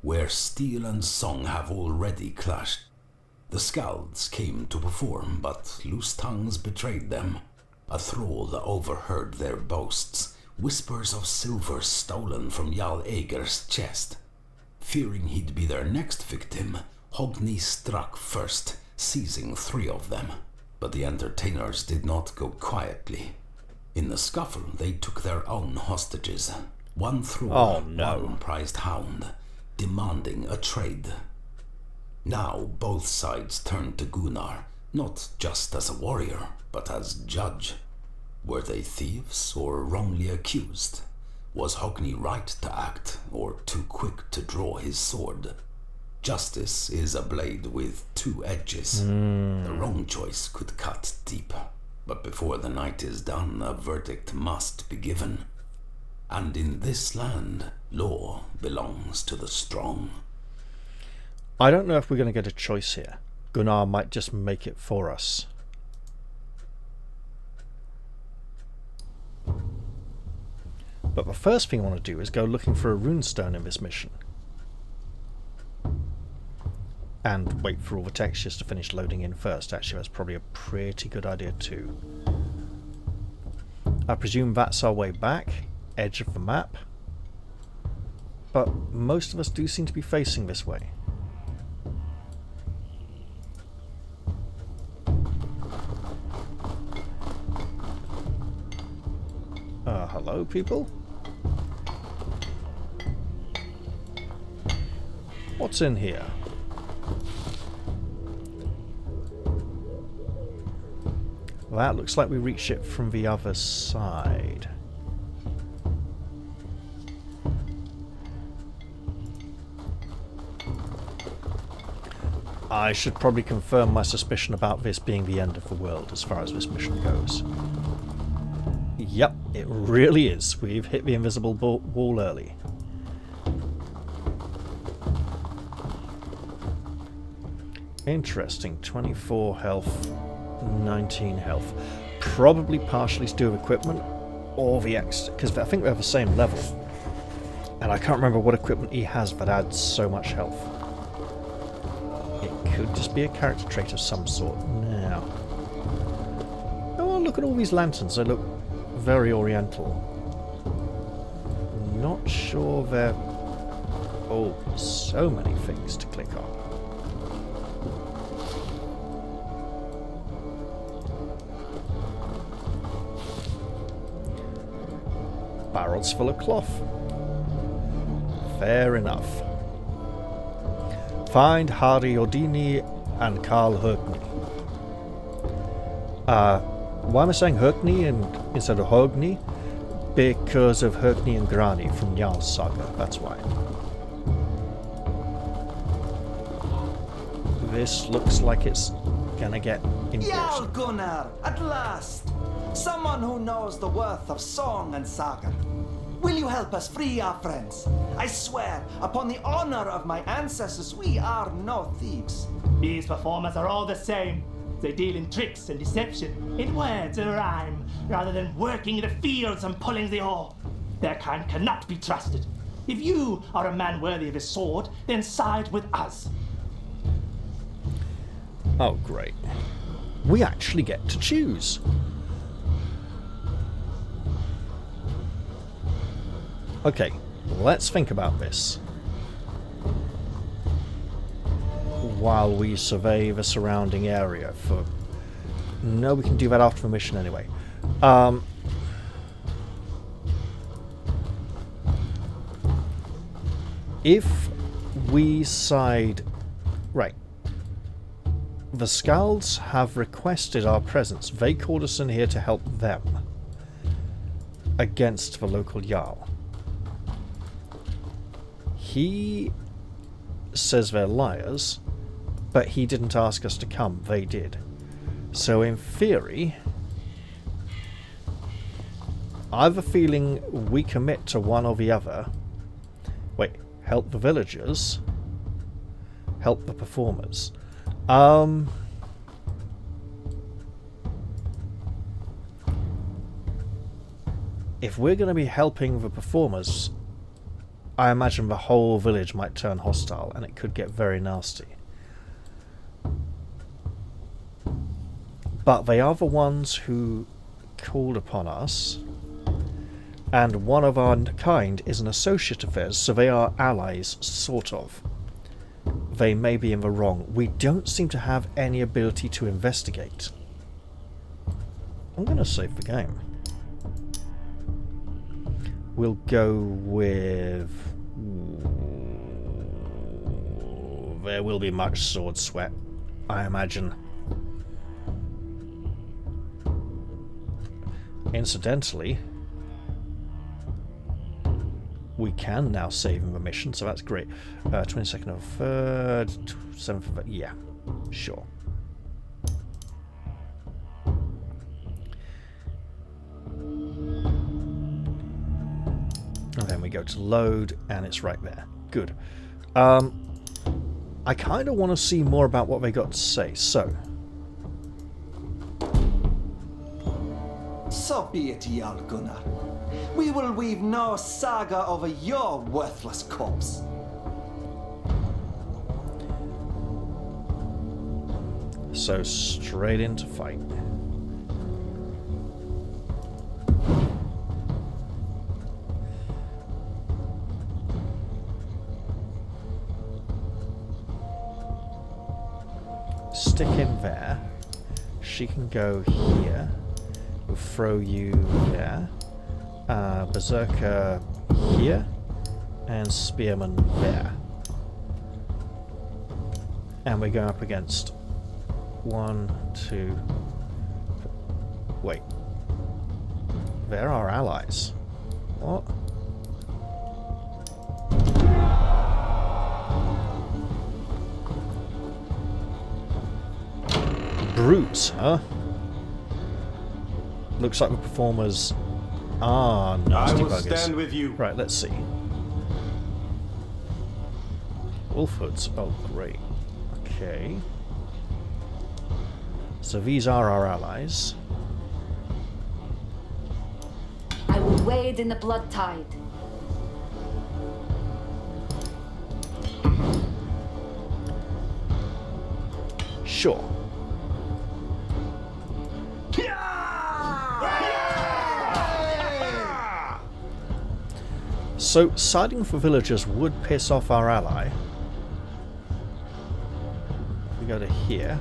where steel and song have already clashed. The Skalds came to perform, but loose tongues betrayed them. A thrall overheard their boasts, whispers of silver stolen from Jarl Egil's chest. Fearing he'd be their next victim, Hogni struck first, seizing 3 of them. But the entertainers did not go quietly. In the scuffle, they took their own hostages. 1 thrall, 1 prized hound. demanding a trade. Now both sides turned to Gunnar, not just as a warrior, but as judge. Were they thieves or wrongly accused? Was Hogni right to act, or too quick to draw his sword? Justice is a blade with two edges. The wrong choice could cut deep. But before the night is done, a verdict must be given. And in this land, law belongs to the strong. I don't know if we're going to get a choice here. Gunnar might just make it for us. But the first thing I want to do is go looking for a runestone in this mission. And wait for all the textures to finish loading in first. Actually, that's probably a pretty good idea too. I presume that's our way back, edge of the map. But most of us do seem to be facing this way. Hello, people? What's in here? That looks like we reached it from the other side. I should probably confirm my suspicion about this being the end of the world as far as this mission goes. Yep, it really is. We've hit the invisible wall early. Interesting. 24 health, 19 health. Probably partially to do with equipment or the extra, because I think we have the same level. And I can't remember what equipment he has that adds so much health. It could just be a character trait of some sort. Now, oh, look at all these lanterns. They look very oriental. Not sure they're... Oh, so many things to click on. Barrels full of cloth. Fair enough. Find Hari Odini and Karl Hogni. Why am I saying Hogni instead of Hogni? Because of Hogni and Grani from Jarl's saga, that's why. This looks like it's gonna get important. Jarl Gunnar, at last! Someone who knows the worth of song and saga. Will you help us free our friends? I swear, upon the honor of my ancestors, we are no thieves. These performers are all the same. They deal in tricks and deception, in words and rhyme, rather than working in the fields and pulling the oar. Their kind cannot be trusted. If you are a man worthy of his sword, then side with us. Oh, great. We actually get to choose. Okay, let's think about this while we survey the surrounding area for... No, we can do that after the mission anyway. If we side... Right. The Skalds have requested our presence. They called us in here to help them against the local Jarl. He says they're liars, but he didn't ask us to come. They did. So in theory, I have a feeling we commit to one or the other. Wait, help the villagers, help the performers. If we're going to be helping the performers, I imagine the whole village might turn hostile, and it could get very nasty. But they are the ones who called upon us, and one of our kind is an associate of theirs, so they are allies, sort of. They may be in the wrong. We don't seem to have any ability to investigate. I'm going to save the game. We'll go with... There will be much sword sweat, I imagine. Incidentally, we can now save in the mission, so that's great. 22nd of 3rd, 7th of... yeah, sure. And then we go to load, and it's right there. Good. I kind of want to see more about what they got to say, so... So be it, Jarl Gunnar. We will weave no saga over your worthless corpse. So straight into fight. Stick him there. She can go here. We'll throw you there. Berserker here. And Spearman there. And we go up against 1, 2... Wait. They're our allies. What? Brutes, huh? Looks like the performers are nasty I will buggers. stand with you. Right, let's see. Wolfhoods. Oh, great. Okay. So these are our allies. I will wade in the blood tide. Sure. So, siding for villagers would piss off our ally. We go to here.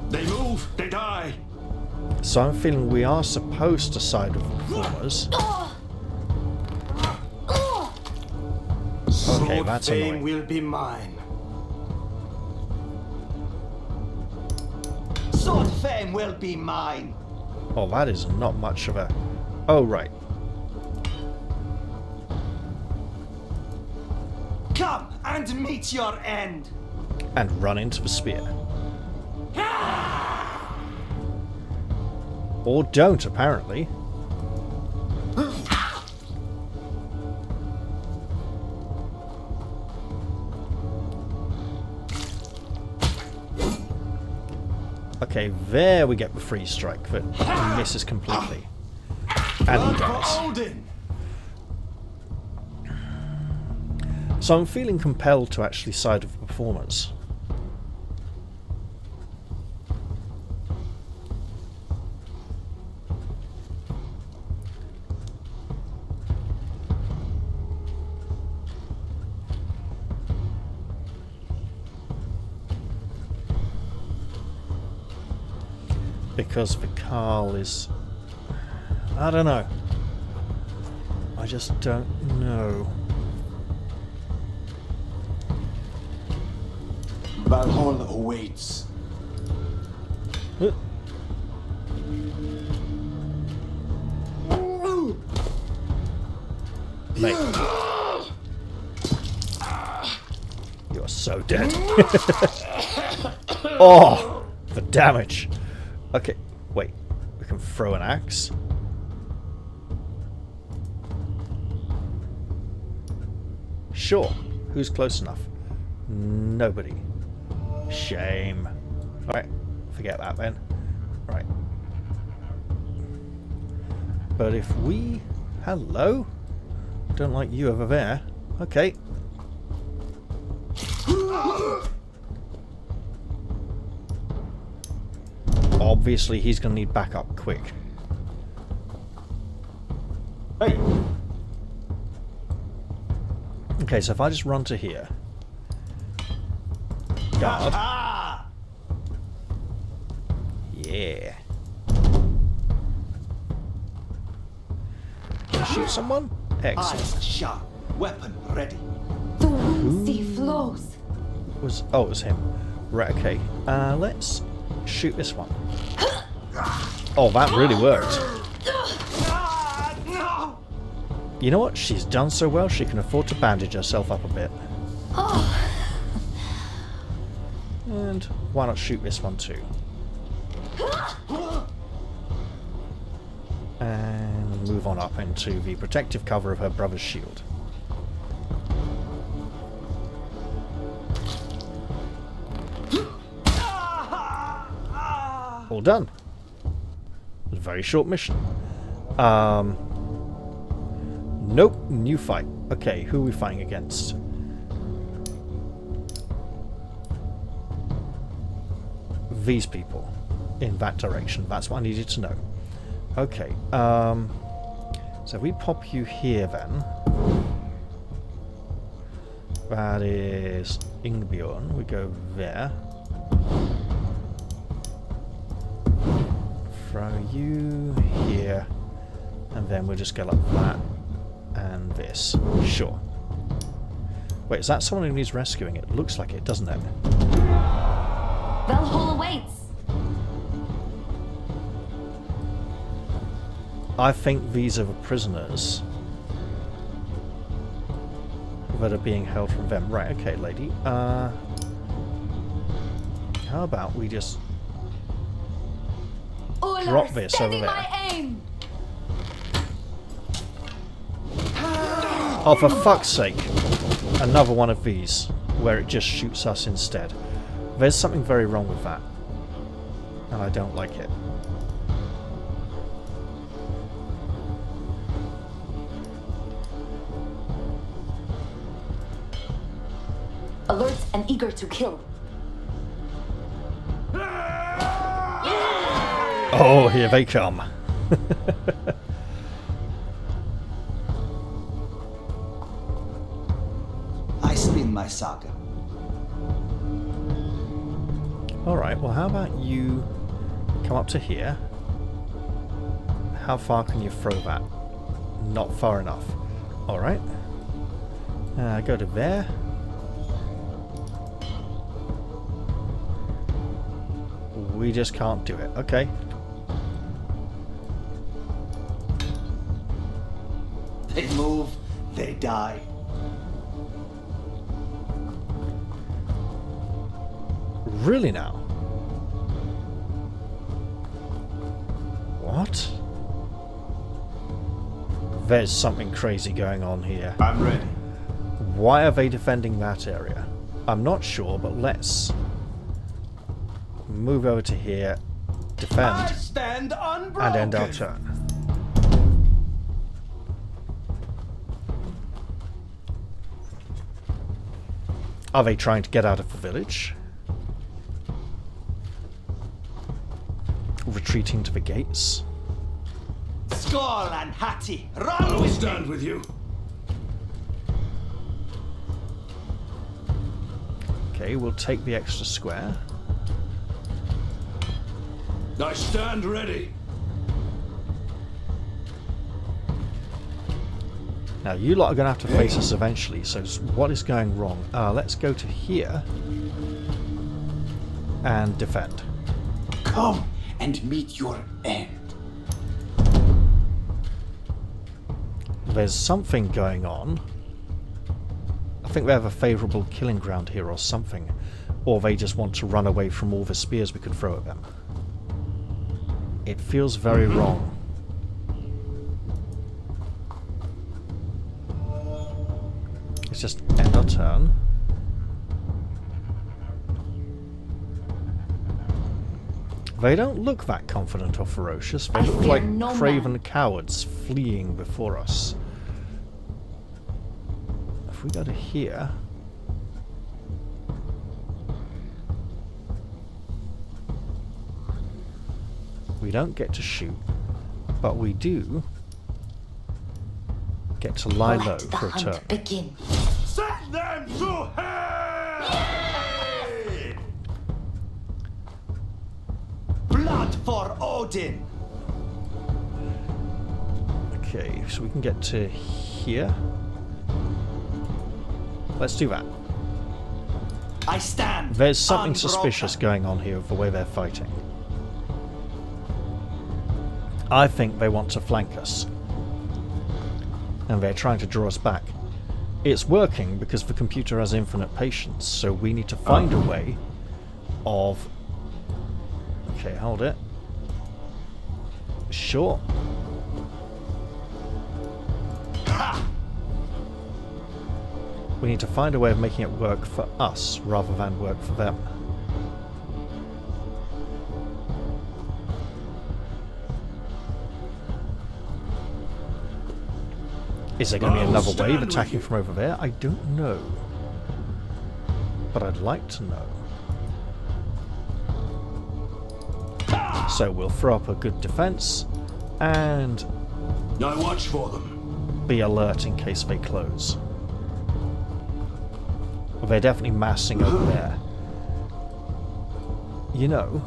They move, they die. So I'm feeling we are supposed to side with the performers. Okay, that's fame annoying. will be mine. Sword fame will be mine. Oh, that is not much of a... Oh, right. Come and meet your end. And run into the spear. Or don't, apparently. Okay, there we get the freeze strike that he misses completely. And he dies. So I'm feeling compelled to actually side with the performers. Because the Carl is... I don't know. I just don't know. Valhalla awaits. Mate. You're so dead. Oh, the damage. Okay, wait. We can throw an axe. Sure. Who's close enough? Nobody. Shame. Alright, forget that then. Right. But if we... Hello? Don't like you over there. Okay. Obviously he's going to need backup quick. Hey. Okay, so if I just run to here. Guard. Yeah. Shoot someone? Excellent. Eyes sharp, weapon ready. The whimsy flows. It was him. Right, okay. Let's shoot this one. Oh, that really worked. You know what? She's done so well, she can afford to bandage herself up a bit. And why not shoot this one too? And move on up into the protective cover of her brother's shield. All done. A very short mission. Nope, new fight. Okay, who are we fighting against? These people. In that direction. That's what I needed to know. Okay, so we pop you here then. That is Ingbjorn. We go there. Throw you here. And then we'll just go like that. And this. Sure. Wait, is that someone who needs rescuing? It looks like it, doesn't it? Valhalla awaits. I think these are the prisoners that are being held from them. Right, okay, lady. How about we just drop this over there? Oh, for fuck's sake. Another one of these, where it just shoots us instead. There's something very wrong with that. And I don't like it. Alert and eager to kill. Oh, here they come. I spin my saga. Alright, well how about you come up to here. How far can you throw that? Not far enough. Alright. Go to there. We just can't do it. Okay. They move, they die. Really now? What? There's something crazy going on here. I'm ready. Why are they defending that area? I'm not sure, but let's move over to here, defend, stand and end our turn. Are they trying to get out of the village? Retreating to the gates? Skull and Hattie, run I'll with stand me. with you. Okay, we'll take the extra square. I stand ready. Now, you lot are going to have to face us eventually, so what is going wrong? Let's go to here and defend. Come and meet your end. There's something going on. I think they have a favourable killing ground here or something. Or they just want to run away from all the spears we could throw at them. It feels very wrong. Let's just end our turn. They don't look that confident or ferocious. They look like craven cowards fleeing before us. If we go to here... we don't get to shoot, but we do get to lie low for a turn. Begin. Set them to hell! Blood for Odin. Okay, so we can get to here. Let's do that. I stand. There's something unbroken. suspicious going on here with the way they're fighting. I think they want to flank us. And they're trying to draw us back. It's working because the computer has infinite patience, so we need to find a way of... Okay, hold it. Sure. We need to find a way of making it work for us rather than work for them. Is there going to be another wave attacking from over there? I don't know. But I'd like to know. So we'll throw up a good defense and Now watch for them. Be alert in case they close. Well, they're definitely massing over there. You know,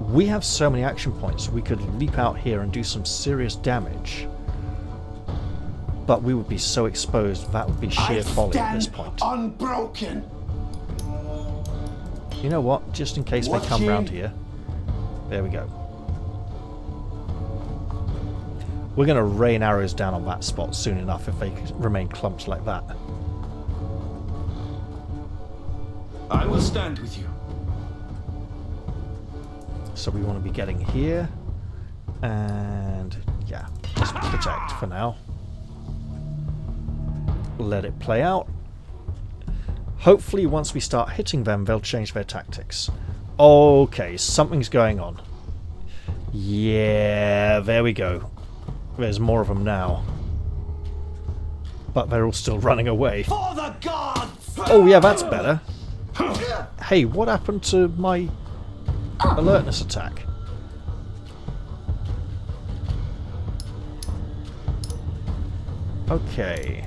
we have so many action points. We could leap out here and do some serious damage. But we would be so exposed, that would be sheer folly at this point. Unbroken. You know what? Just in case they come round here. There we go. We're going to rain arrows down on that spot soon enough if they remain clumped like that. I will stand with you. So we want to be getting here. And yeah, just protect for now. Let it play out. Hopefully once we start hitting them, they'll change their tactics. Okay, something's going on. Yeah, there we go. There's more of them now. But they're all still running away. For the gods! Oh yeah, that's better. Hey, what happened to my alertness attack? Okay.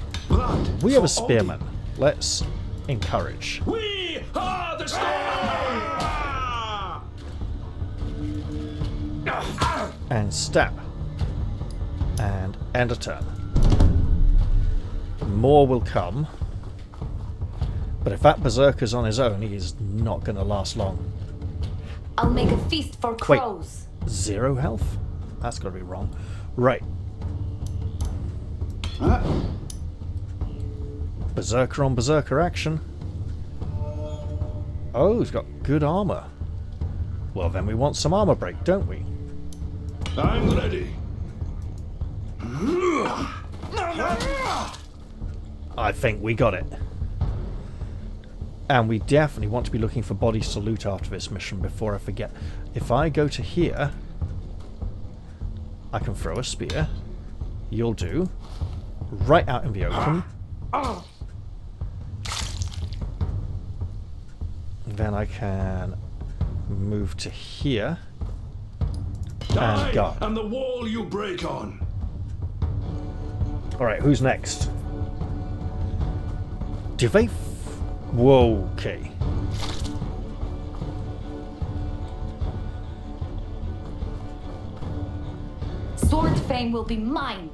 We have a spearman. Let's encourage. We are the storm! And stab. And end a turn. More will come. But if that berserker's on his own, he's not going to last long. I'll make a feast for crows. Wait, 0 health? That's got to be wrong. Right. Berserker on berserker action. Oh, he's got good armor. Well, then we want some armor break, don't we? I'm ready. I think we got it. And we definitely want to be looking for bodies to loot after this mission before I forget. If I go to here, I can throw a spear. You'll do. Right out in the open. Then I can move to here. And guard. And the wall you break on. Alright, who's next? Do they... Whoa, okay. Sword fame will be mine.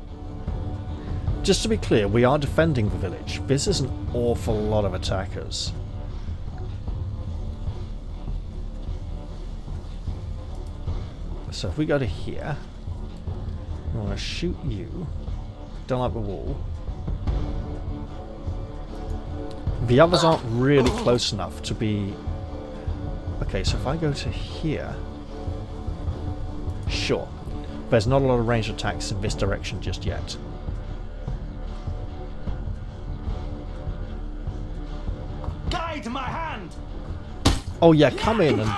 Just to be clear, we are defending the village. This is an awful lot of attackers. So if we go to here, I want to shoot you. Don't like the wall. The others aren't really close enough to be... Okay, so if I go to here... Sure. There's not a lot of ranged attacks in this direction just yet. Guide my hand! Oh yeah, come in and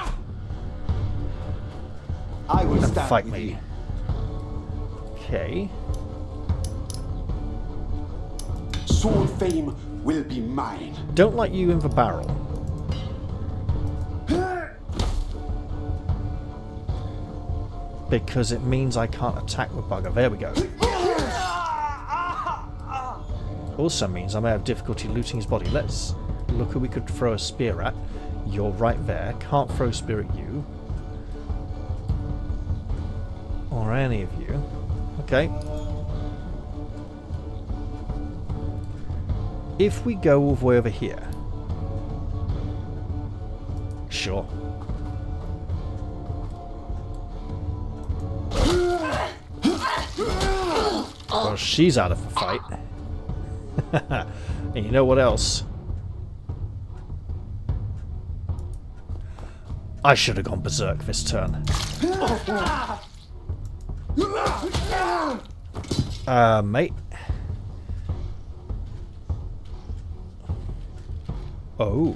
I will stand fight with me. you. Okay. Sword fame will be mine. Don't like you in the barrel. Because it means I can't attack the bugger. There we go. Also means I may have difficulty looting his body. Let's look who we could throw a spear at. You're right there. Can't throw a spear at you. Or any of you. Okay. If we go all the way over here. Sure. Well, she's out of the fight. And you know what else? I should have gone berserk this turn. Mate. Oh.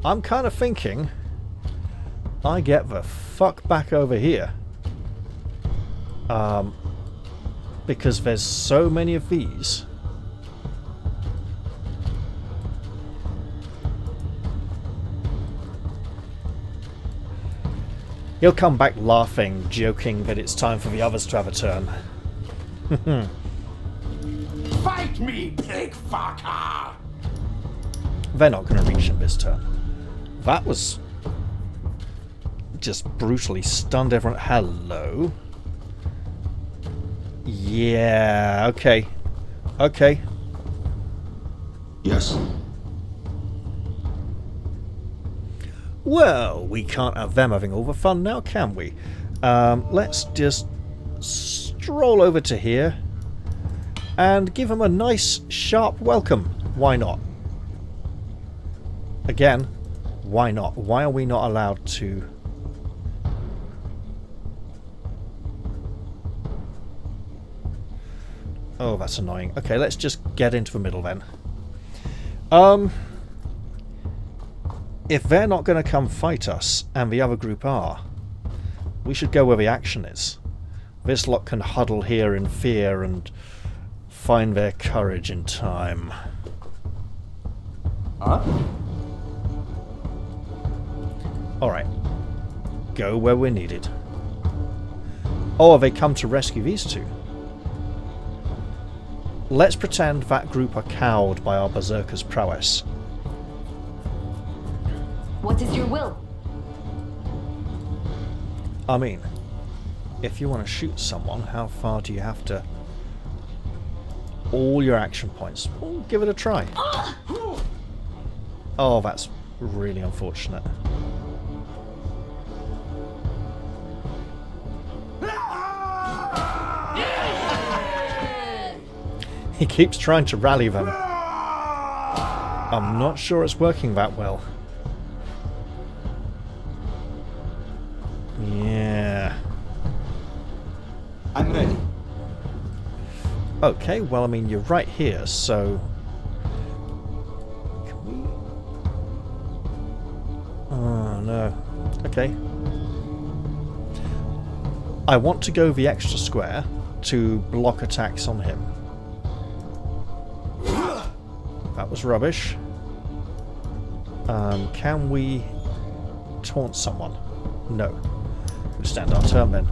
I'm kind of thinking I get the fuck back over here. Because there's so many of these. He'll come back laughing, joking that it's time for the others to have a turn. Fight me, pig fucker! They're not going to reach him this turn. That was just brutally stunned everyone. Hello. Yeah, okay. Okay. Yes. Well, we can't have them having all the fun now, can we? Let's just stroll over to here and give them a nice, sharp welcome. Why not? Again, why not? Why are we not allowed to... Oh, that's annoying. Okay, let's just get into the middle then. If they're not going to come fight us, and the other group are, we should go where the action is. This lot can huddle here in fear and find their courage in time. Huh? Alright. Go where we're needed. Oh, have they come to rescue these two? Let's pretend that group are cowed by our berserker's prowess. What is your will? I mean, if you want to shoot someone, how far do you have to... All your action points. Well, give it a try. Oh, that's really unfortunate. He keeps trying to rally them. I'm not sure it's working that well. Yeah. I'm ready. Okay, well, I mean, you're right here, so... Can we... Oh, no. Okay. I want to go the extra square to block attacks on him. That was rubbish. Can we taunt someone? No. We stand our turn then.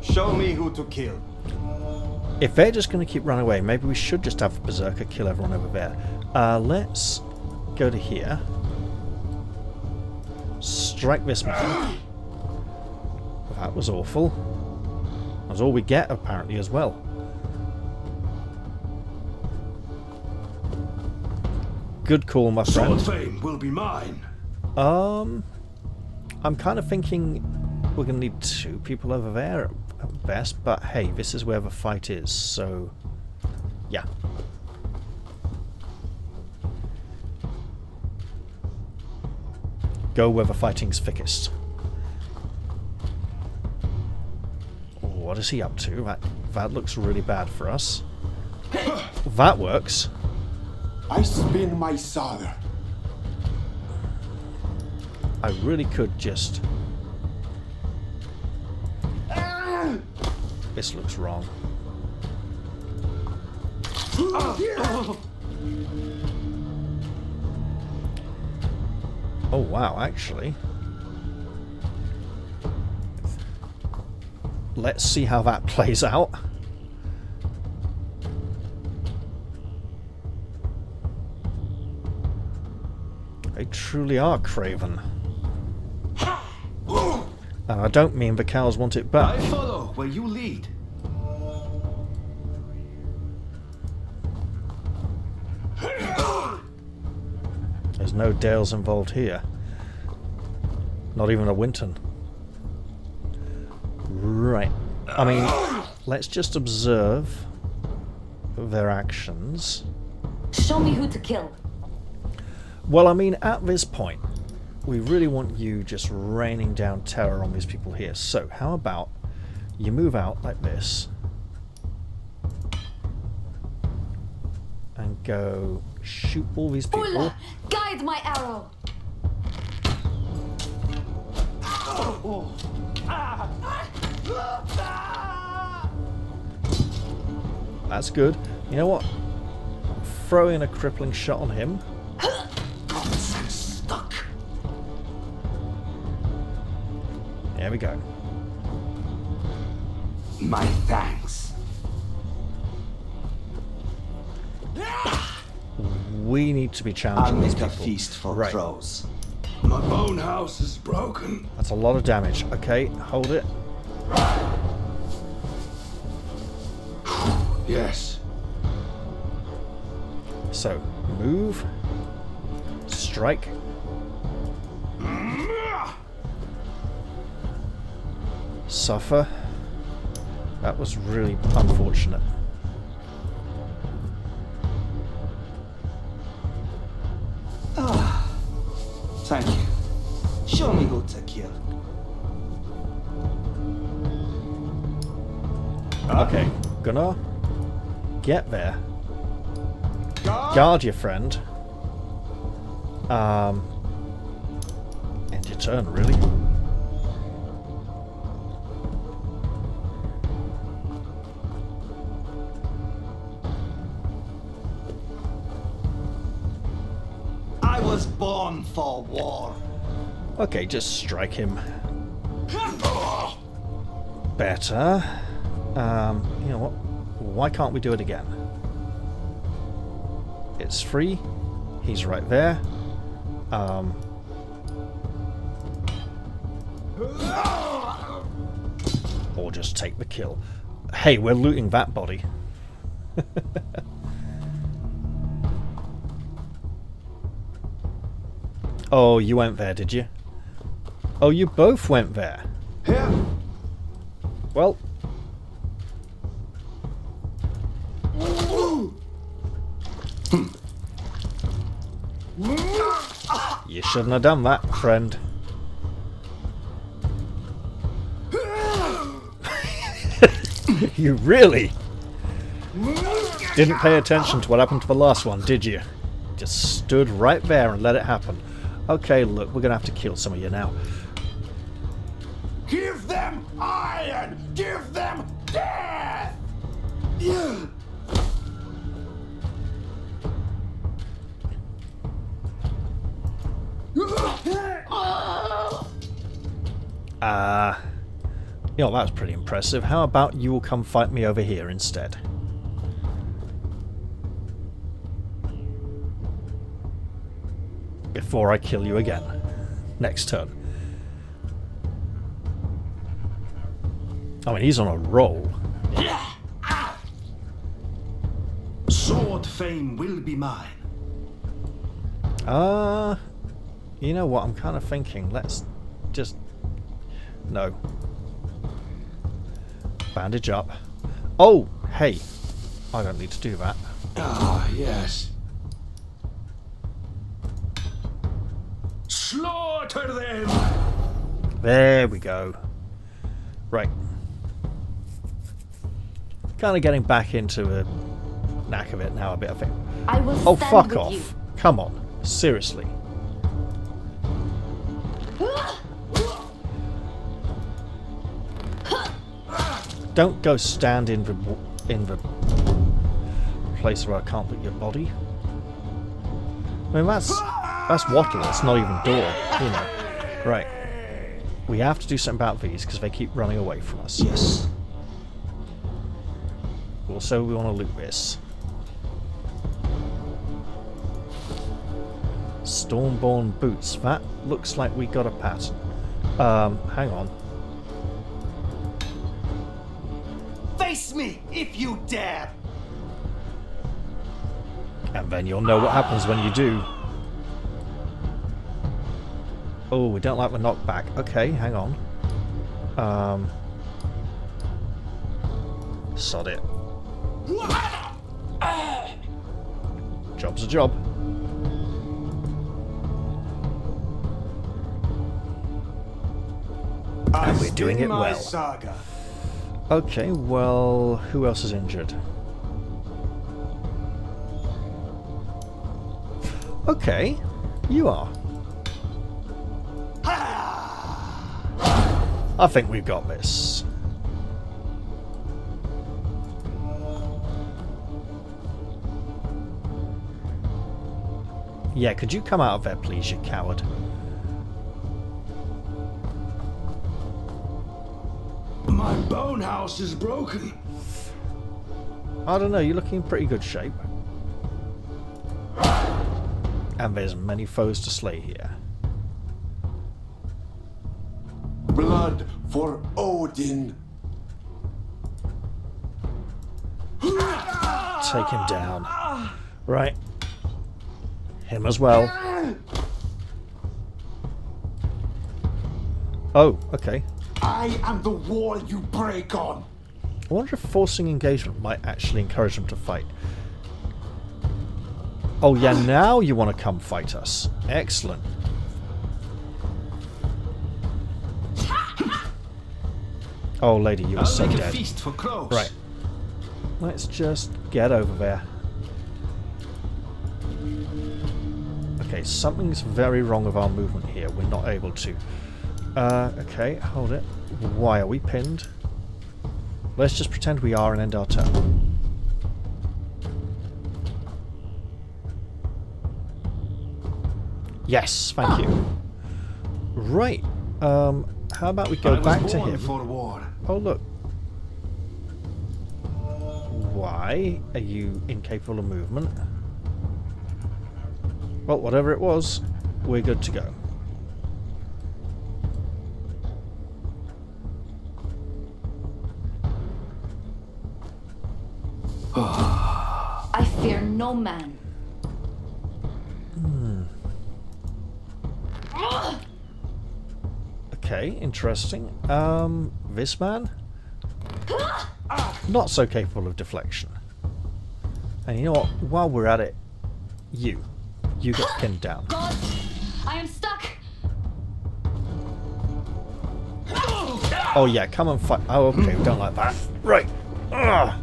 Show me who to kill. If they're just going to keep running away, maybe we should just have the berserker kill everyone over there. Let's go to here. Strike this man. That was awful. That's all we get, apparently, as well. Good call, my friend. Sword fame will be mine. I'm kind of thinking we're going to need two people over there at best, but hey, this is where the fight is, so yeah. Go where the fighting's thickest. What is he up to? That looks really bad for us. That works. I spin my sword. I really could just... This looks wrong. Oh wow, actually. Let's see how that plays out. truly are craven. And I don't mean the cows want it back. I follow where you lead. There's no Dales involved here. Not even a Winton. Right. I mean, let's just observe their actions. Show me who to kill. Well, I mean, at this point, we really want you just raining down terror on these people here. So, how about you move out like this and go shoot all these people. Ulla, guide my arrow. That's good. You know what? Throw in a crippling shot on him. Stuck. There we go. My thanks. We need to be I'll challenging these make a people. feast for Right. crows. My bone house is broken. That's a lot of damage. Okay, hold it. Yes. So, move. Strike. Suffer. That was really unfortunate. Thank you. Show me who to kill. Okay, Gunnar, get there. Guard your friend. End your turn, really. I was born for war. Okay, just strike him. Better. You know what? Why can't we do it again? It's free. He's right there. Or just take the kill. Hey, we're looting that body. Oh, you went there, did you? Oh, you both went there. Here. Well. You shouldn't have done that, friend. You really didn't pay attention to what happened to the last one, did you? Just stood right there and let it happen. Okay, look, we're gonna have to kill some of you now. Give them iron! Give them death! You know, that's pretty impressive. How about you will come fight me over here instead? Before I kill you again. Next turn. I mean, he's on a roll. Sword fame will be mine. You know what? I'm kind of thinking, let's just... No. Bandage up. Oh, hey. I don't need to do that. Ah, yes. Slaughter them! There we go. Right. Kind of getting back into the knack of it now a bit, I think. I will Oh, stand fuck with off. you. Come on. Seriously. Don't go stand in the place where I can't put your body. I mean, that's wattle. It's not even door, you know. Right. We have to do something about these because they keep running away from us. Yes. Also, we want to loot this. Stormborn boots. That looks like we got a pattern. Hang on. Face me if you dare! And then you'll know what happens when you do. Oh, we don't like the knockback. Okay, hang on. Sod it. Job's a job. And we're doing it well. Saga. Okay, well, who else is injured? Okay, you are. I think we've got this. Yeah, could you come out of there, please, you coward? My bone house is broken. I don't know, you're looking in pretty good shape. And there's many foes to slay here. Blood for Odin. Take him down. Right. Him as well. Oh, okay. I am the wall you break on. I wonder if forcing engagement might actually encourage them to fight. Oh yeah, now you want to come fight us. Excellent. Oh lady, you are so I'll make dead. a feast for crows. Right. Let's just get over there. Okay, something's very wrong with our movement here. We're not able to. Okay, hold it. Why are we pinned? Let's just pretend we are and end our turn. Yes, thank you. Right. How about we go back to him? For war. Oh look. Why are you incapable of movement? Well, whatever it was, we're good to go. I fear no man. Okay, interesting. This man? Not so capable of deflection. And you know what? While we're at it, you get pinned down. God, I am stuck. Oh yeah, come and fight. Oh, okay, we don't like that. Right. Ugh.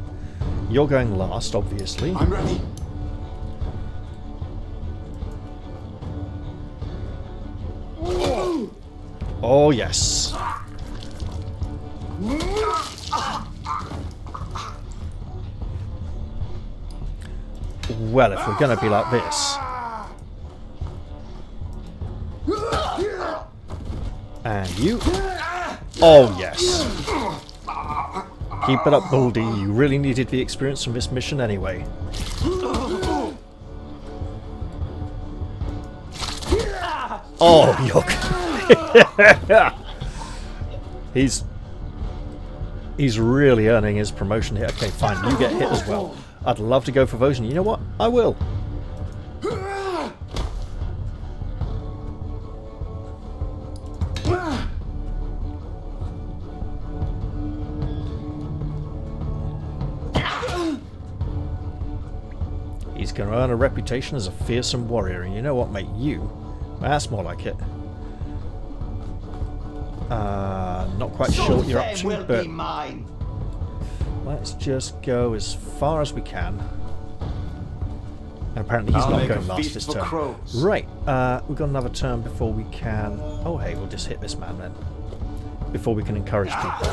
You're going last, obviously. I'm ready. Oh yes. Well, if we're going to be like this. And you. Oh yes. Keep it up, Baldy. You really needed the experience from this mission anyway. Oh, yuck. He's really earning his promotion here. Okay, fine. You get hit as well. I'd love to go for those, and you know what? I will. He's going to earn a reputation as a fearsome warrior, and you know what, mate? That's more like it. Not quite sure what you're up to, but let's just go as far as we can. And apparently he's not going last this turn. Right, we've got another turn before we can... Oh hey, we'll just hit this man then. Before we can encourage people.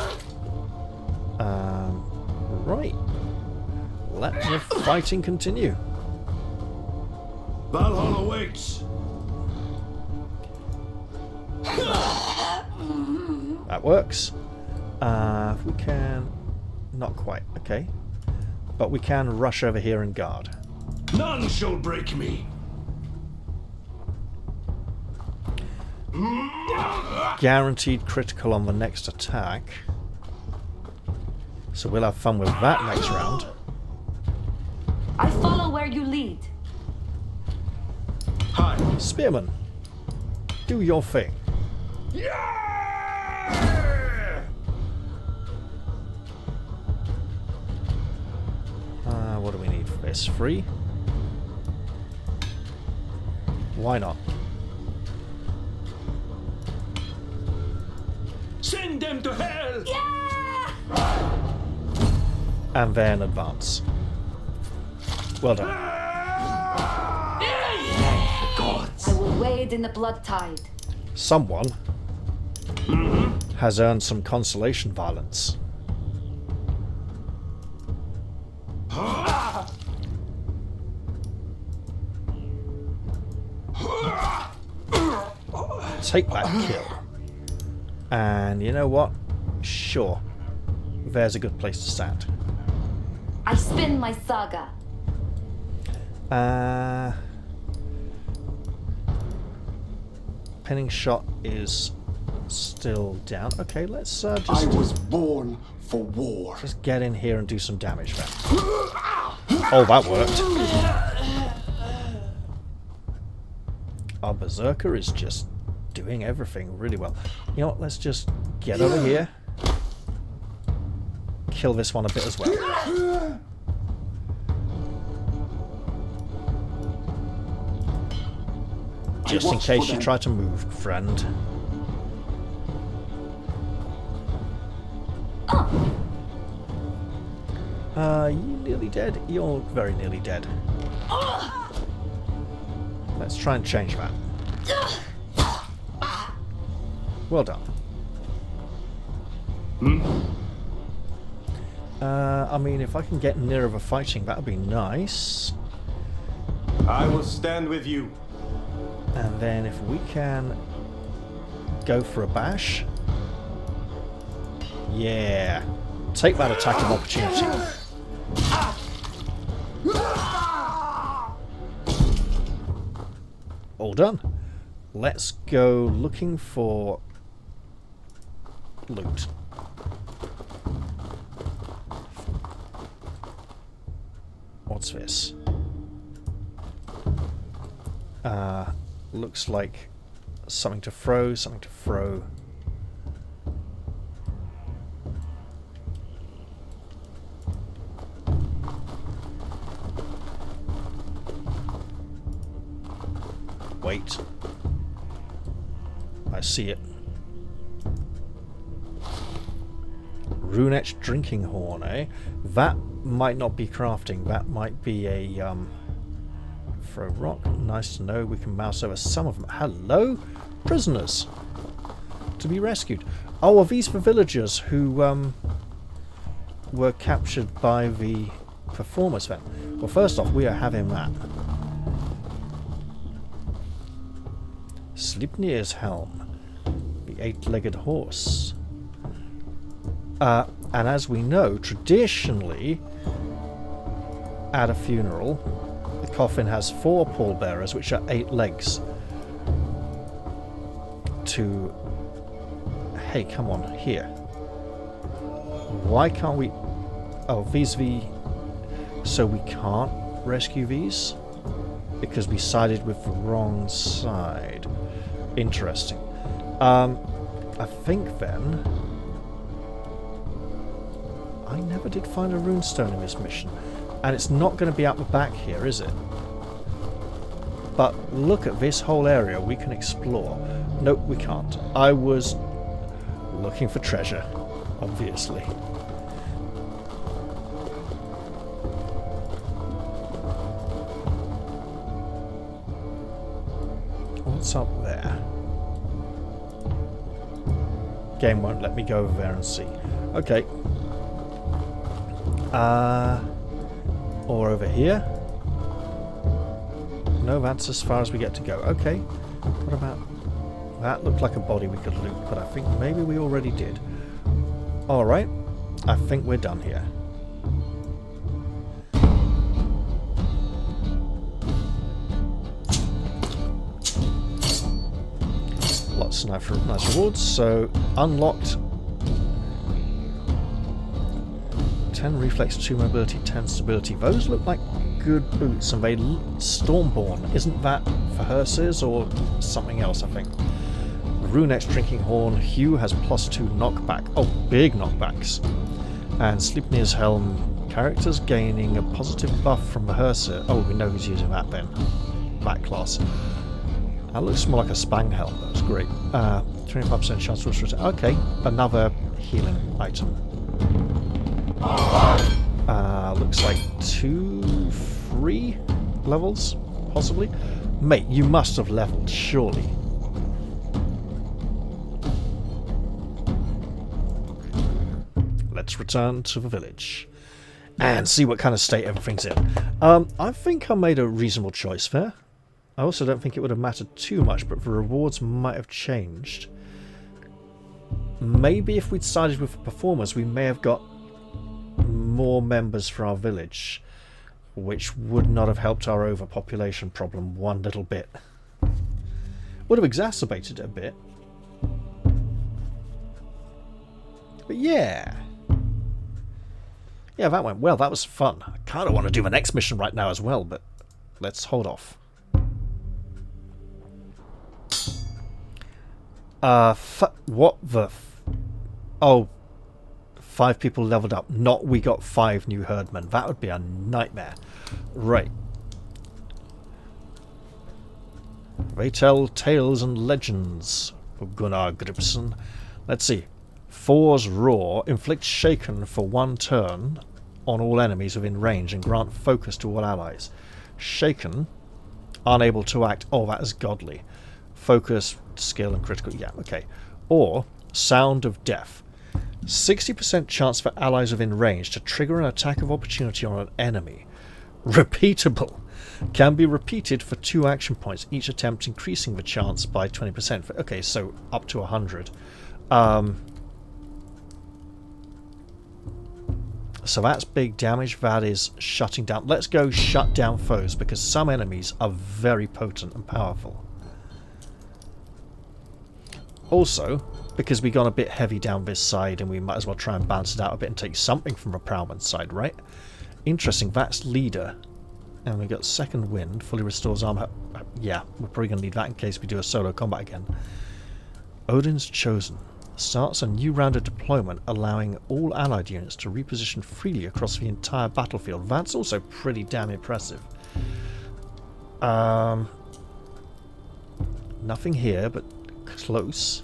Right. Let the fighting continue. Valhalla awaits. That works. We can... Not quite, okay. But we can rush over here and guard. None shall break me. Guaranteed critical on the next attack. So we'll have fun with that next round. I follow where you lead. Hi. Spearman, do your thing. What do we need for this? 3? Why not? Send them to hell! Yeah! And then advance. Well done. I will wade in the blood tide. Someone has earned some consolation violence. Take that kill. And you know what? Sure. There's a good place to stand. I spin my saga. Pinning shot is still down. Okay, let's just... I was born for war. Just get in here and do some damage then. Oh, that worked. Our berserker is just doing everything really well. You know what? Let's just get over here. Kill this one a bit as well. Just in case you try to move, friend. You nearly dead? You're very nearly dead. Let's try and change that. Well done. I mean, if I can get nearer the fighting, that would be nice. I will stand with you. And then if we can go for a bash. Yeah. Take that attack of opportunity. All done. Let's go looking for loot. What's this? Looks like something to throw, something to throw. Wait. I see it. Rune-etched drinking horn, eh? That might not be crafting. That might be a throw rock. Nice to know. We can mouse over some of them. Hello, prisoners to be rescued. Oh, are these the villagers who were captured by the performers then? Well, first off, we are having that. Sleipnir's helm, the 8-legged horse. And as we know, traditionally, at a funeral, the coffin has 4 pallbearers, which are 8 legs. To... Hey, come on, here. Why can't we... Oh, these So we can't rescue these? Because we sided with the wrong side. Interesting. I think then... I never did find a runestone in this mission. And it's not going to be out the back here, is it? But look at this whole area we can explore. Nope, we can't. I was looking for treasure, obviously. What's up there? Game won't let me go over there and see. Okay. Or over here? No, that's as far as we get to go. Okay. What about... That looked like a body we could loot, but I think maybe we already did. Alright. I think we're done here. Nice rewards. So, unlocked 10 reflex, 2 mobility, 10 stability. Those look like good boots, and they Stormborn. Isn't that for hearses or something else, I think? Runex Drinking Horn. Hugh has +2 knockback. Oh, big knockbacks. And Sleipnir's Helm. Characters gaining a positive buff from the hearser. Oh, we know who's using that then. That class. That looks more like a Spang Helm. That's great. 25% chance to return. Okay, another healing item. Looks like 2, 3 levels, possibly. Mate, you must have leveled, surely. Let's return to the village and see what kind of state everything's in. I think I made a reasonable choice there. I also don't think it would have mattered too much, but the rewards might have changed. Maybe if we'd sided with the performers, we may have got more members for our village, which would not have helped our overpopulation problem one little bit. Would have exacerbated it a bit. But yeah. Yeah, that went well. That was fun. I kind of want to do the next mission right now as well, but let's hold off. What the... Oh, 5 people leveled up. Not we got 5 new herdmen. That would be a nightmare. Right. They tell tales and legends of Gunnar Gripsson. Let's see. Thor's Roar inflicts shaken for 1 turn on all enemies within range and grant focus to all allies. Shaken, unable to act. Oh, that is godly. Focus, skill, and critical. Yeah, okay. Or Sound of Death. 60% chance for allies within range to trigger an attack of opportunity on an enemy. Repeatable. Can be repeated for 2 action points, each attempt increasing the chance by 20%. Okay, so up to 100. So that's big damage. That is shutting down. Let's go shut down foes, because some enemies are very potent and powerful. Also, because we've gone a bit heavy down this side, and we might as well try and balance it out a bit and take something from the Prowman's side, right? Interesting, that's leader. And we got second wind, fully restores armor. Yeah, we're probably going to need that in case we do a solo combat again. Odin's Chosen. Starts a new round of deployment, allowing all allied units to reposition freely across the entire battlefield. That's also pretty damn impressive. Nothing here, but close.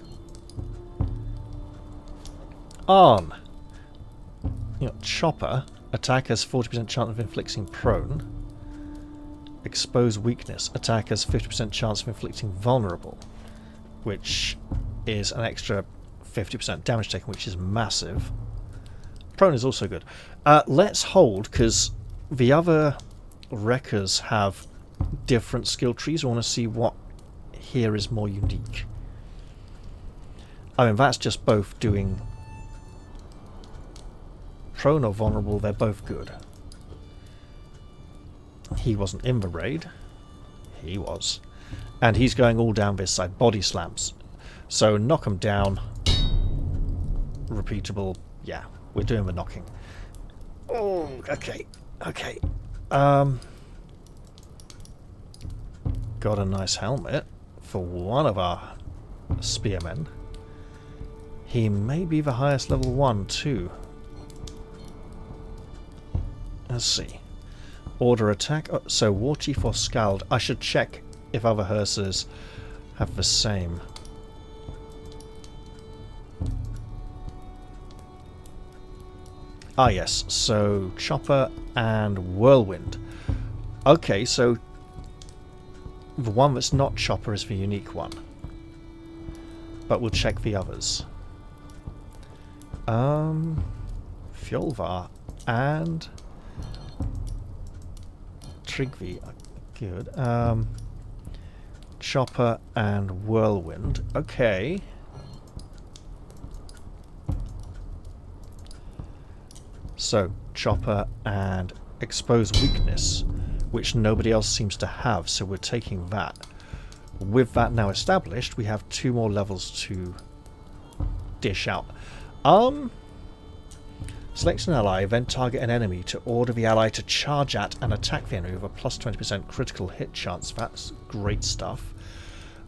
Arn. You got Chopper. Attack has 40% chance of inflicting prone. Expose Weakness. Attack has 50% chance of inflicting vulnerable, which is an extra 50% damage taken, which is massive. Prone is also good. Let's hold, because the other wreckers have different skill trees. I want to see what here is more unique. I mean, that's just both doing prone or vulnerable. They're both good. He wasn't in the raid. He was. And he's going all down this side. Body slams. So knock him down. Repeatable. Yeah, we're doing the knocking. Oh, okay. Okay. Got a nice helmet for one of our spearmen. He may be the highest level 1 too. Let's see. Order attack. Oh, so War Chief or Skald. I should check if other hearsers have the same. Ah yes, so Chopper and Whirlwind. Okay, so the one that's not Chopper is the unique one. But we'll check the others. Fjolvar and Tryggvi. Good. Chopper and Whirlwind. Okay. So, Chopper and Expose Weakness, which nobody else seems to have, so we're taking that. with that now established, we have 2 more levels to dish out. Select an ally, then target an enemy to order the ally to charge at and attack the enemy with a plus 20% critical hit chance. That's great stuff.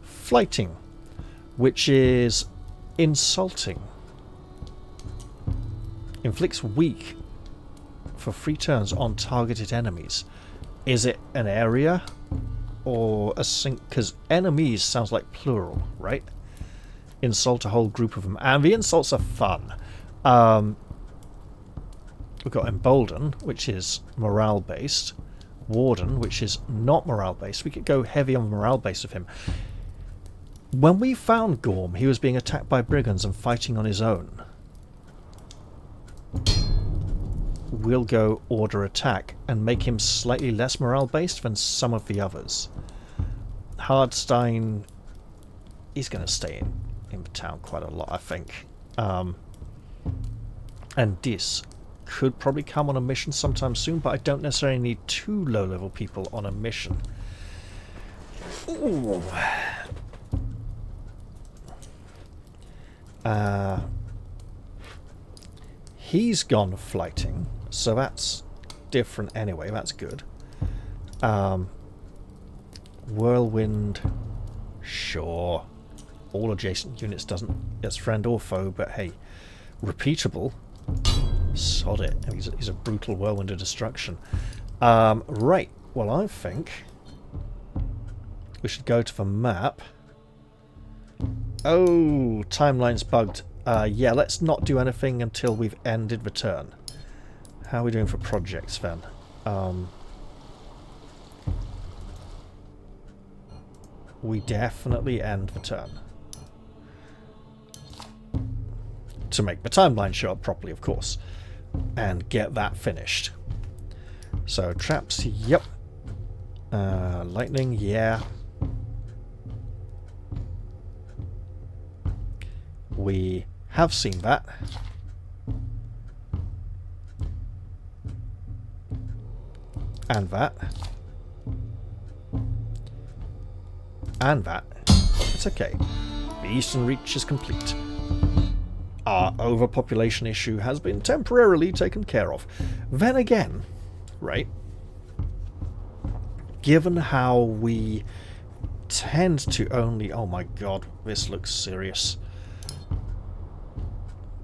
Flighting, which is insulting. Inflicts weak for 3 turns on targeted enemies. Is it an area or a because enemies sounds like plural, right? Insult a whole group of them, and the insults are fun. We've got Embolden, which is morale based. Warden, which is not morale based. We could go heavy on the morale base of him. When we found Gorm, he was being attacked by brigands and fighting on his own. We'll go order attack and make him slightly less morale based than some of the others. Hardstein, he's going to stay in town quite a lot, I think. And Dis could probably come on a mission sometime soon, but I don't necessarily need 2 low-level people on a mission. Ooh. He's gone flighting, so that's different anyway. That's good. Whirlwind, sure. All adjacent units doesn't as friend or foe, but hey, repeatable. Sod it. He's a brutal whirlwind of destruction. Right. Well, I think we should go to the map. Oh, timeline's bugged. Yeah, let's not do anything until we've ended the turn. How are we doing for projects then? We definitely end the turn. To make the timeline show up properly, of course. And get that finished. So, traps, yep. Lightning, yeah. We have seen that. And that. And that. It's okay. The Eastern Reach is complete. Our overpopulation issue has been temporarily taken care of. Then again, right, given how we tend to only... Oh my god, this looks serious.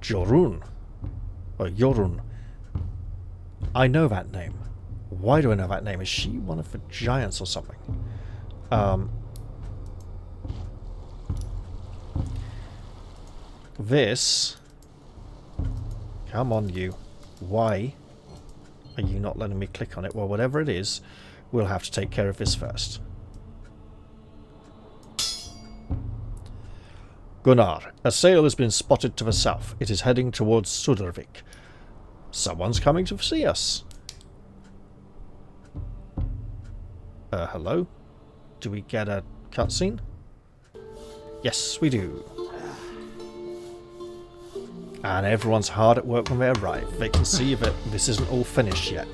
Jorun. Or Jorun. I know that name. Why do I know that name? Is she one of the giants or something? This... Come on, you. Why are you not letting me click on it? Well, whatever it is, we'll have to take care of this first. Gunnar, a sail has been spotted to the south. It is heading towards Sudervik. Someone's coming to see us. Hello? Do we get a cutscene? Yes, we do. And everyone's hard at work when they arrive. They can see that this isn't all finished yet.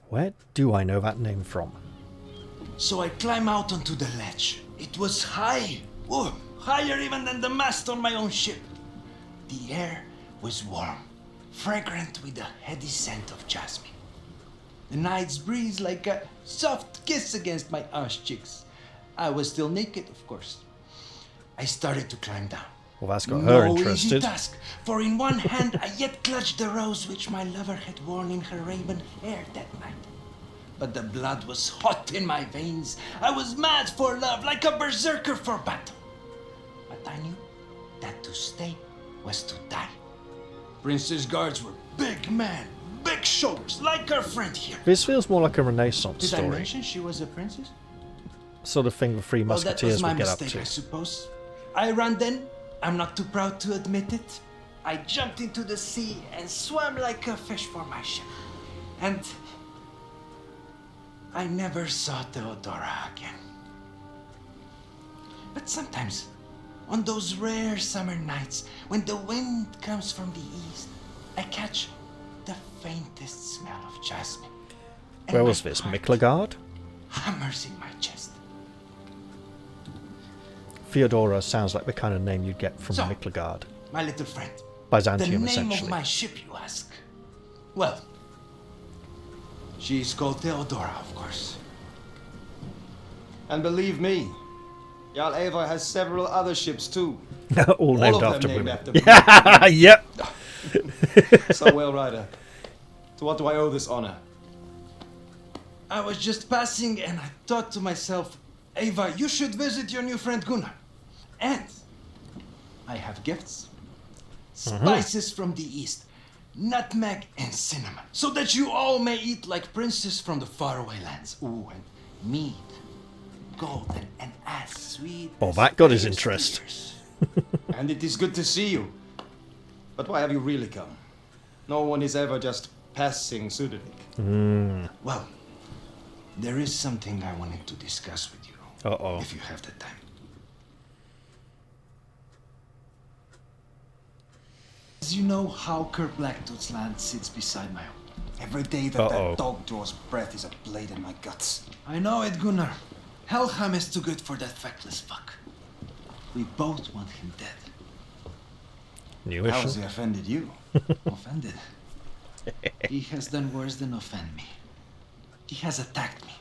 Where do I know that name from? So I climb out onto the ledge. It was high. Whoa, higher even than the mast on my own ship. The air was warm, fragrant with a heady scent of jasmine. The night's breeze like a soft kiss against my ass cheeks. I was still naked, of course. I started to climb down. Well, that's got her No interested. easy task, for in one hand I yet clutched the rose which my lover had worn in her raven hair that night. But the blood was hot in my veins. I was mad for love, like a berserker for battle. But I knew that to stay was to die. Princess guards were big men, big shoulders, like our friend here. This feels more like a Renaissance Did story. I mention she was a princess? Sort of thing the Three Well, that Musketeers was my would get up mistake, I to. suppose. I ran then. I'm not too proud to admit it. I jumped into the sea and swam like a fish for my ship. And I never saw Theodora again. But sometimes On those rare summer nights when the wind comes from the east, I catch the faintest smell of jasmine. And Where was this? Miklagard? hammers in my chest. Theodora sounds like the kind of name you'd get from Miklagard. My little friend. Byzantium, the name essentially. of my ship, you ask? Well, she's called Theodora, of course. And believe me, Jarl Egil has several other ships too. All named of after them women. named after Yep. So well, Ryder. To what do I owe this honor? I was just passing and I thought to myself, Eva, you should visit your new friend Gunnar. And I have gifts. Spices from the east, nutmeg and cinnamon, so that you all may eat like princes from the faraway lands. Ooh, and mead, golden and as sweet. Oh, that got his interest. And it is good to see you. But why have you really come? No one is ever just passing Sudovik. Well, there is something I wanted to discuss with you. Uh-oh. If you have the time. As you know, Hauker Blacktooth's land sits beside my own. Every day that dog draws breath is a blade in my guts. I know it, Gunnar. Helheim is too good for that feckless fuck. We both want him dead. New How issue. has he offended you? Offended? He has done worse than offend me. He has attacked me.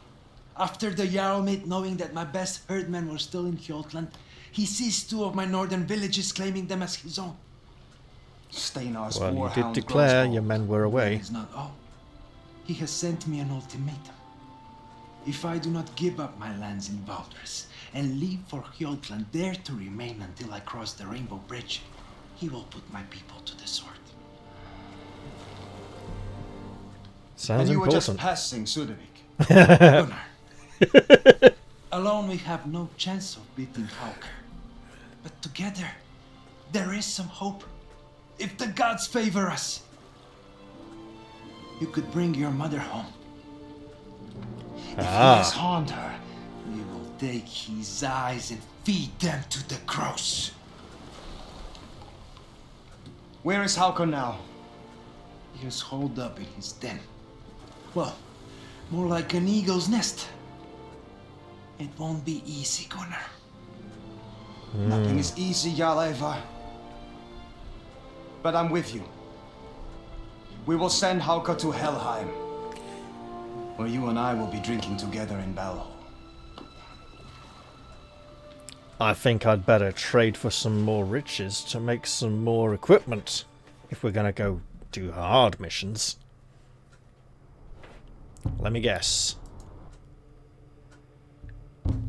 After the Jarl mate knowing that my best herdmen were still in Hjötland, he seized 2 of my northern villages, claiming them as his own. Steinarr's Well, you warhound did declare grows your men were away. That is not all. He has sent me an ultimatum. If I do not give up my lands in Valdres and leave for Hjötland there to remain until I cross the Rainbow Bridge, he will put my people to the sword. Sounds and you important. were just passing Sudovik. Gunnar. Alone we have no chance of beating Hauker. But together, there is some hope. If the gods favor us, you could bring your mother home. If he has harmed her, we will take his eyes and feed them to the crows. Where is Hauker now? He is holed up in his den. Well, more like an eagle's nest. It won't be easy, Gunnar. Nothing is easy, Jarl Egil. But I'm with you. We will send Hauker to Helheim, where you and I will be drinking together in Balhol. I think I'd better trade for some more riches to make some more equipment if we're going to go do hard missions. Let me guess.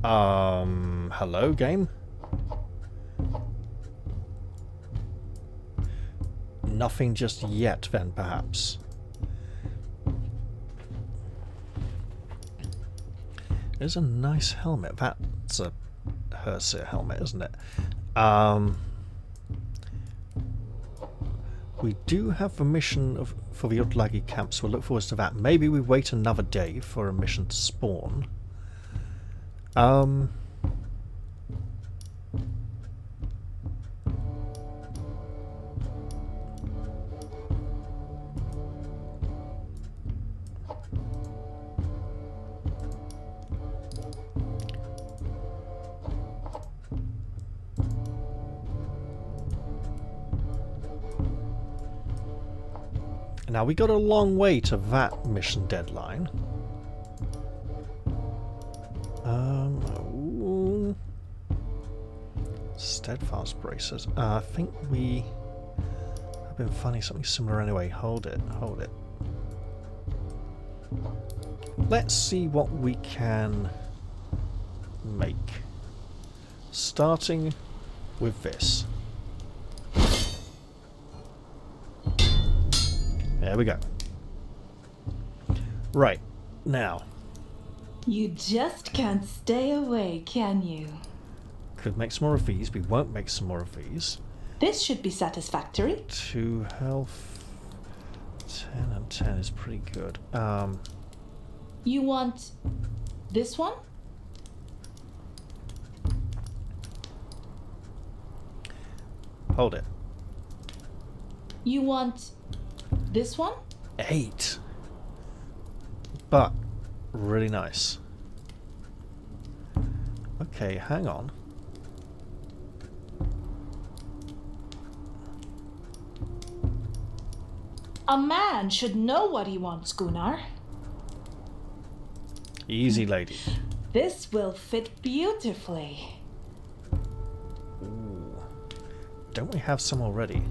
Hello, game? Nothing just yet, then, perhaps. There's a nice helmet. That's a Hersir helmet, isn't it? We do have a mission for the Utlagi camp, so we'll look forward to that. Maybe we wait another day for a mission to spawn. Now, we got a long way to that mission deadline. Ooh. Steadfast braces. I think we have been finding something similar anyway. Hold it, hold it. Let's see what we can make. Starting with this. There we go. Right, now. You just can't stay away, can you? Could make some more of these. We won't make some more of these. This should be satisfactory. 2 health. 10 and 10 is pretty good. You want this one? hold it. You want this one? 8. But really nice. Okay, hang on. A man should know what he wants, Gunnar. Easy, lady. This will fit beautifully. Ooh. Don't we have some already?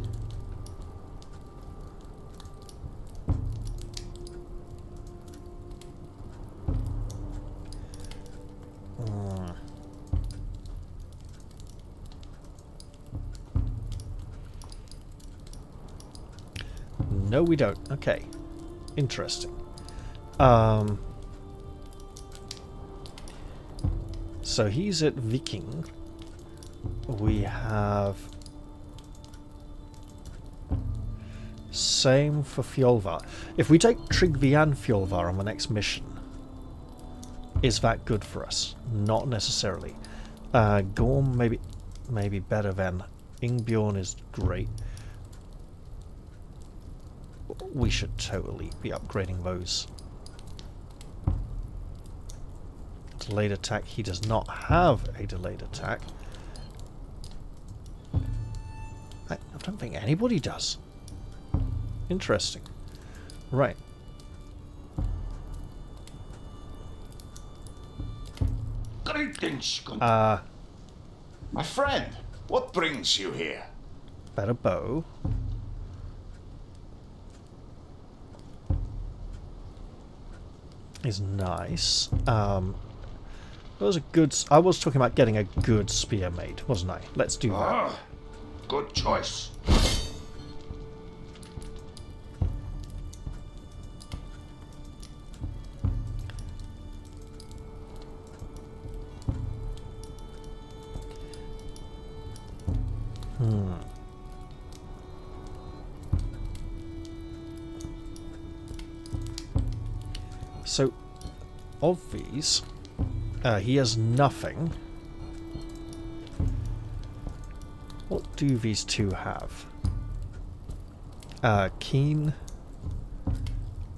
No, we don't. Okay. Interesting. So he's at Viking. We have... Same for Fjolvar. If we take Trygvi and Fjolvar on the next mission, is that good for us? Not necessarily. Gorm maybe better than Ingbjorn is great. We should totally be upgrading those. Delayed attack. He does not have a delayed attack. I don't think anybody does. Interesting. Right. Greetings, Gunnar. My friend, what brings you here? Better bow. Is nice. Was a good. I was talking about getting a good spear made, wasn't I? Let's do that. Good choice. So, of these, he has nothing. What do these two have? Keen,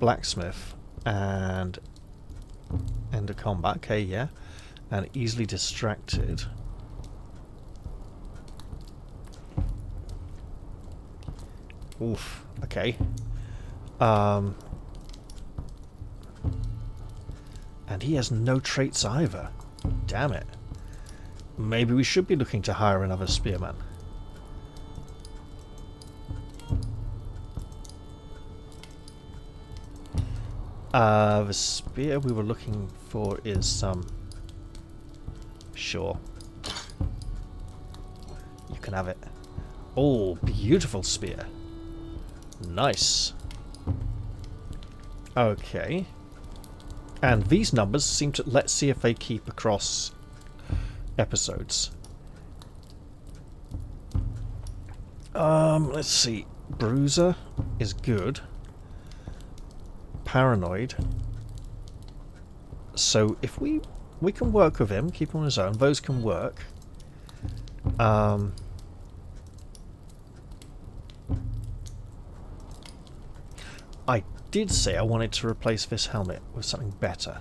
blacksmith, and end of combat. Okay, yeah, and easily distracted. Oof. Okay. And he has no traits either. Damn it. Maybe we should be looking to hire another spearman. The spear we were looking for is sure. You can have it. Oh, beautiful spear. Nice. Okay. And these numbers seem to... Let's see if they keep across episodes. Let's see. Bruiser is good. Paranoid. So if we can work with him, keep him on his own. Those can work. I did say I wanted to replace this helmet with something better.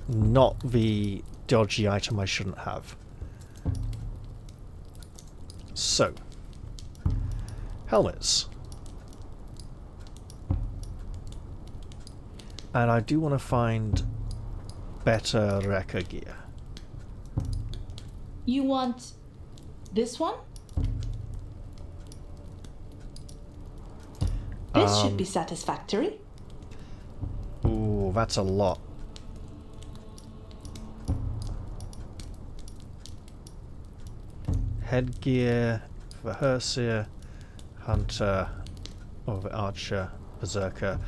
Not the dodgy item I shouldn't have. So, helmets. And I do want to find better Rekka gear. You want this one? This should be satisfactory. Ooh, that's a lot. Headgear for Herseer, Hunter, or the Archer, Berserker.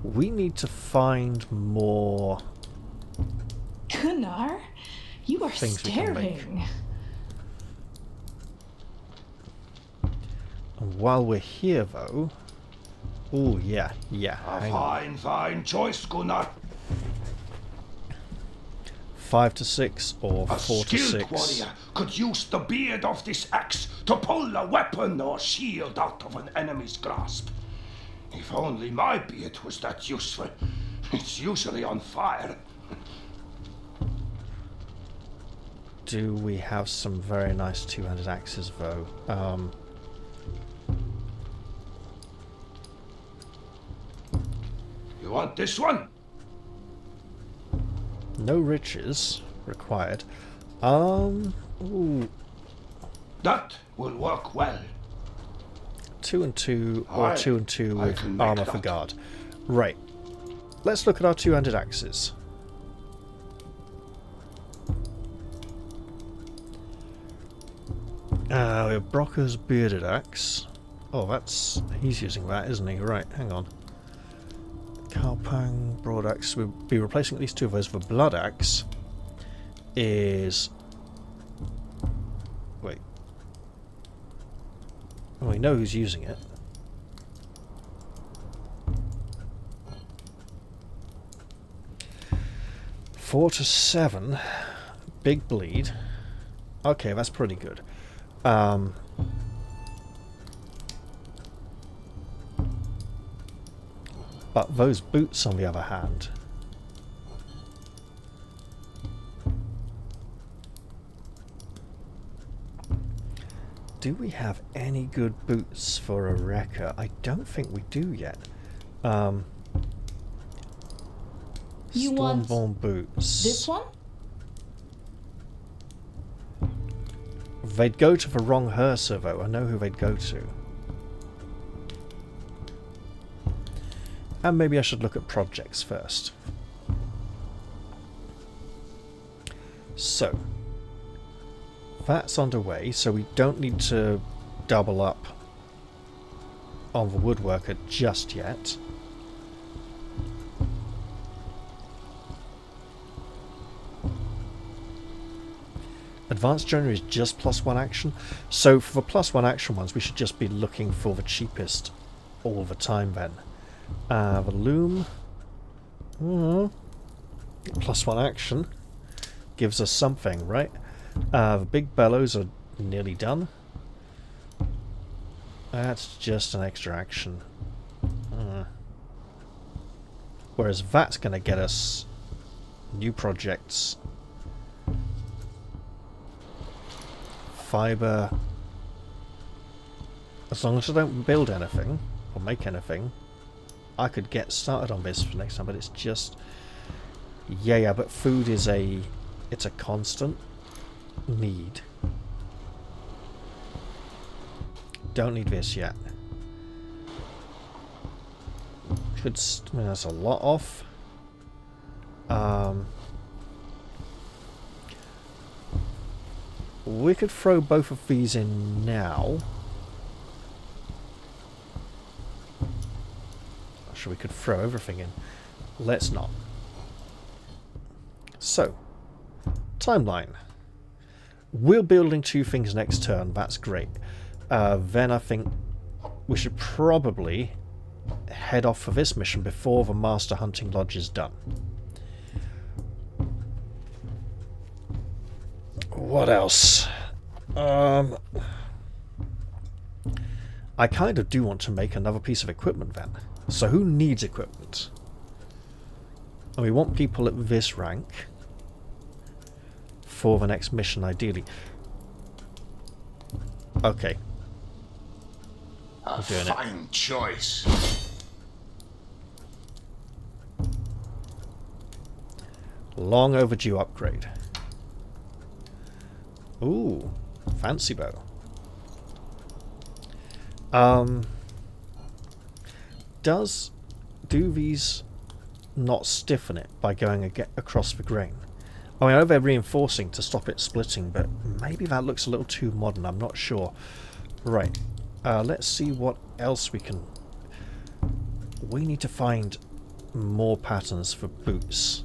We need to find more... Gunnar, you are things we can make. staring. And while we're here, though... Oh, yeah. A fine choice, Gunnar. 5 to 6 or 4 to 6. A skilled warrior could use the beard of this axe to pull a weapon or shield out of an enemy's grasp. If only my beard was that useful. It's usually on fire. Do we have some very nice two-handed axes, though? You want this one? No riches required. Ooh. That will work well. 2 and 2, or 2 and 2 with armor for guard. Right. Let's look at our two-handed axes. We have Brocker's bearded axe. Oh, that's... he's using that, isn't he? Right, hang on. Kalpang broad axe. We'll be replacing at least 2 of those. The blood axe is... wait. Oh, we know who's using it. Four to 7. Big bleed. Okay, that's pretty good. But those boots, on the other hand, do we have any good boots for a wrecker? I don't think we do yet. You want Stormborn boots. this one? They'd go to the wrong hearse, though. I know who they'd go to. And maybe I should look at projects first. So, that's underway, so we don't need to double up on the woodworker just yet. Advanced Joiner is just +1 action, so for the +1 action ones we should just be looking for the cheapest all the time then. The loom, +1 action, gives us something, right? The big bellows are nearly done. That's just an extra action. Whereas that's going to get us new projects. Fiber. As long as I don't build anything or make anything, I could get started on this for next time, but it's just... yeah, but food is it's a constant need. Don't need this yet. Could... I mean, that's a lot off. We could throw both of these in now. Actually, we could throw everything in. Let's not. So, timeline. We're building 2 things next turn. That's great. Then I think we should probably head off for this mission before the Master Hunting Lodge is done. What else? I kind of do want to make another piece of equipment then. So who needs equipment? And we want people at this rank for the next mission, ideally. Okay. A fine choice. Long overdue upgrade. Ooh, fancy bow. Do these not stiffen it by going across the grain? I mean, I know they're reinforcing to stop it splitting, but maybe that looks a little too modern, I'm not sure. Right, let's see what else we can... We need to find more patterns for boots.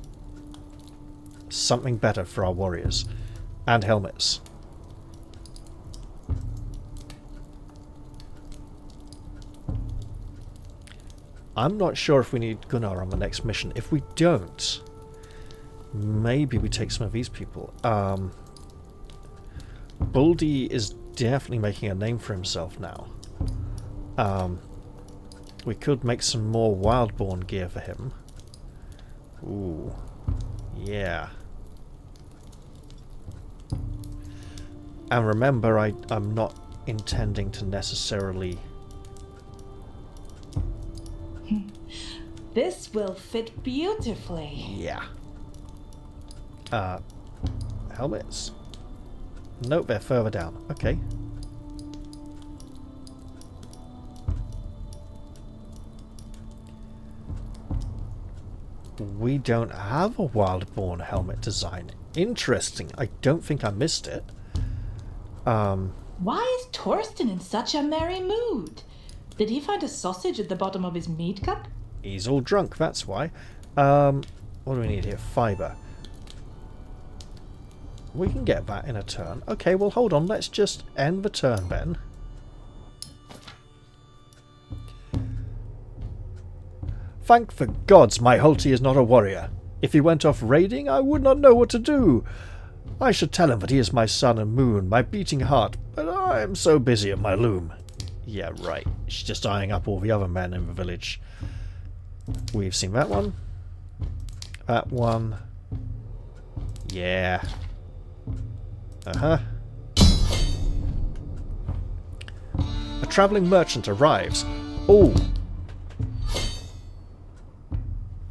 Something better for our warriors. And helmets. I'm not sure if we need Gunnar on the next mission. If we don't, maybe we take some of these people. Baldy is definitely making a name for himself now. We could make some more Wildborn gear for him. Ooh, yeah. And remember, I'm not intending to necessarily... This will fit beautifully. Yeah. Helmets? Nope, they're further down. Okay. We don't have a Wildborn helmet design. Interesting. I don't think I missed it. Why is Torsten in such a merry mood? Did he find a sausage at the bottom of his mead cup? He's all drunk, that's why. What do we need here? Fibre. We can get that in a turn. Okay, well hold on, let's just end the turn, Ben. Thank the gods my Holty is not a warrior. If he went off raiding, I would not know what to do. I should tell him that he is my sun and moon, my beating heart, but I am so busy at my loom. Yeah, right. She's just eyeing up all the other men in the village. We've seen that one. That one. Yeah. Uh-huh. A travelling merchant arrives. Oh.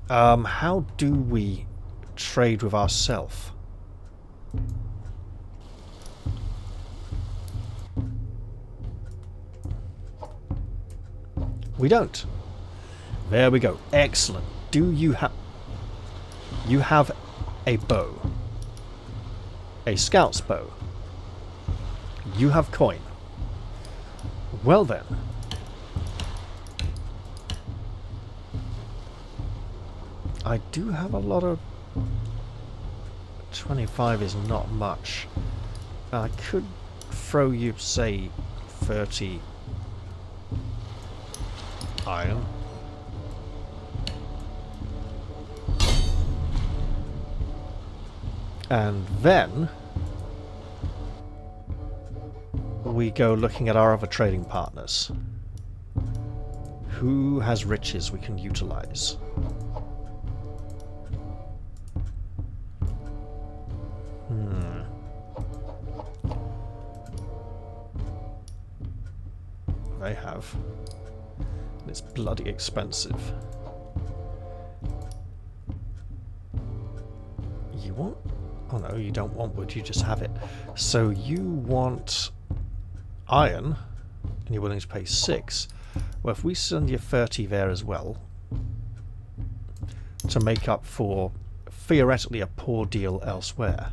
How do we trade with ourselves? We don't. There we go. Excellent. Do you have... You have a bow. A scout's bow. You have coin. Well then. I do have a lot of... 25 is not much. I could throw you, say, 30 iron. And then we go looking at our other trading partners. Who has riches we can utilize? They have. And it's bloody expensive. You want... Oh no, you don't want wood, you just have it. So you want iron, and you're willing to pay 6. Well, if we send you 30 there as well, to make up for theoretically a poor deal elsewhere,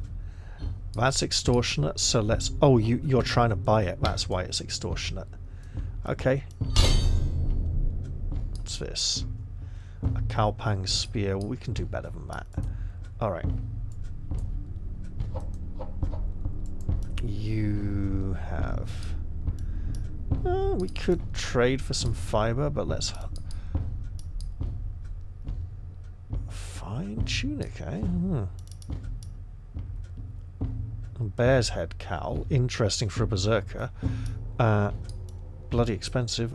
that's extortionate, so let's... Oh, you're trying to buy it, that's why it's extortionate. Okay. What's this? A Cowpang spear. Well, we can do better than that. Alright. You have... we could trade for some fibre, but let's... Fine tunic, eh? Bear's head cowl. Interesting for a berserker. Bloody expensive.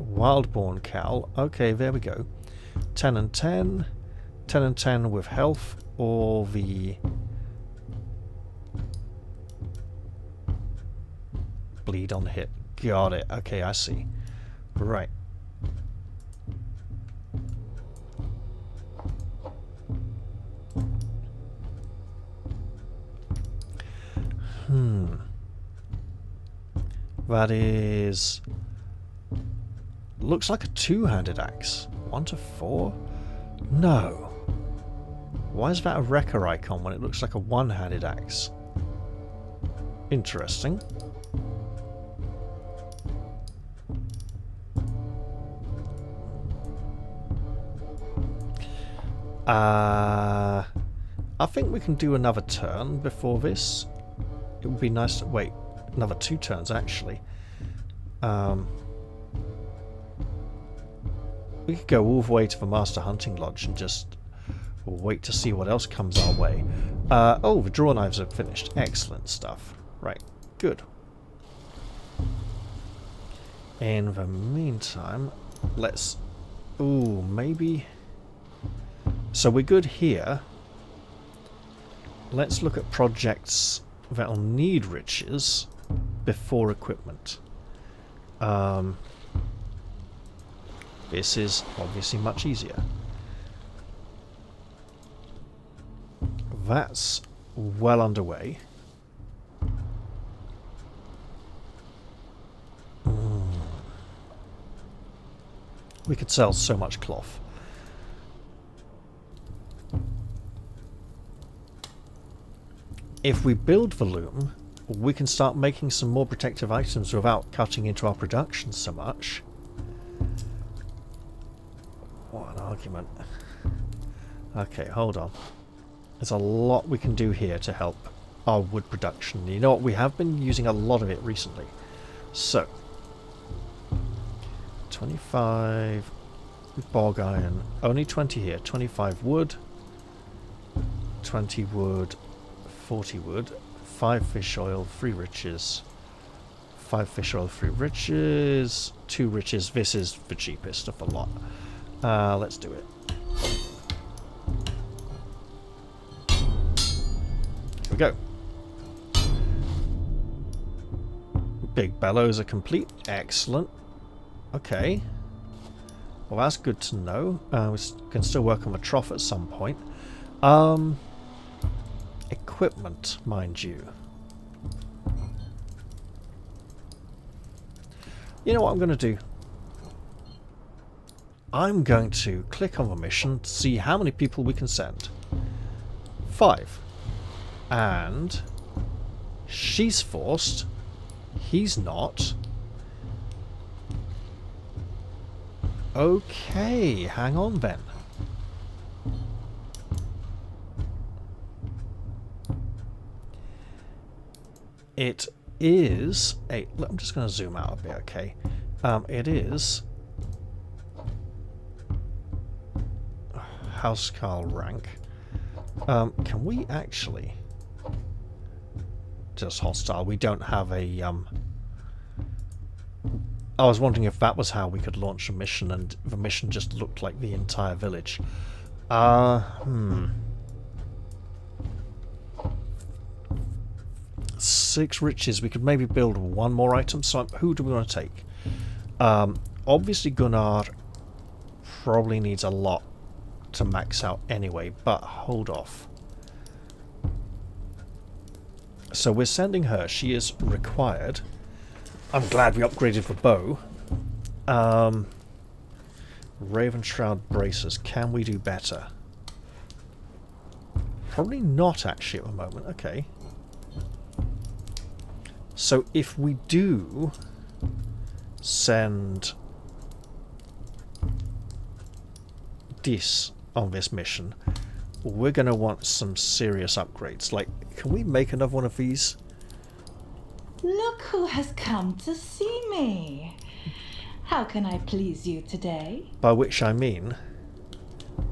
Wildborn cowl. Okay, there we go. 10 and 10. 10 and 10 with health, or the... bleed on hit. Got it. Okay, I see. Right. That is... looks like a two-handed axe. 1 to 4? No. Why is that a wrecker icon when it looks like a one-handed axe? Interesting. I think we can do another turn before this. It would be nice to... wait, another 2 turns actually. We could go all the way to the Master Hunting Lodge and just We'll wait to see what else comes our way. Oh, the draw knives are finished. Excellent stuff. Right, good. In the meantime, let's... Ooh, maybe... So we're good here. Let's look at projects that'll need riches before equipment. This is obviously much easier. That's well underway. We could sell so much cloth. If we build the loom, we can start making some more protective items without cutting into our production so much. What an argument. Okay, hold on. There's a lot we can do here to help our wood production. You know what? We have been using a lot of it recently. So, 25 bog iron. Only 20 here. 25 wood. 20 wood. 40 wood. 5 fish oil. 3 riches. 5 fish oil. 3 riches. 2 riches. This is the cheapest of the lot. Let's do it. Here we go. Big bellows are complete. Excellent. Okay. Well, that's good to know. We can still work on the trough at some point. Equipment, mind you. You know what I'm going to do? I'm going to click on the mission to see how many people we can send. 5. And she's forced. He's not. Okay, hang on then. It is a... I'm just going to zoom out a bit, okay? It is... Housecarl rank. Can we actually... Just hostile. We don't have a... I was wondering if that was how we could launch a mission and the mission just looked like the entire village. 6 riches. We could maybe build 1 more item. So who do we want to take? Obviously Gunnar probably needs a lot to max out anyway, but hold off. So we're sending her. She is required. I'm glad we upgraded the bow. Raven Shroud braces. Can we do better? Probably not actually at the moment. Okay. So if we do send this on this mission, we're going to want some serious upgrades. Like, can we make another one of these? Look who has come to see me. How can I please you today? By which I mean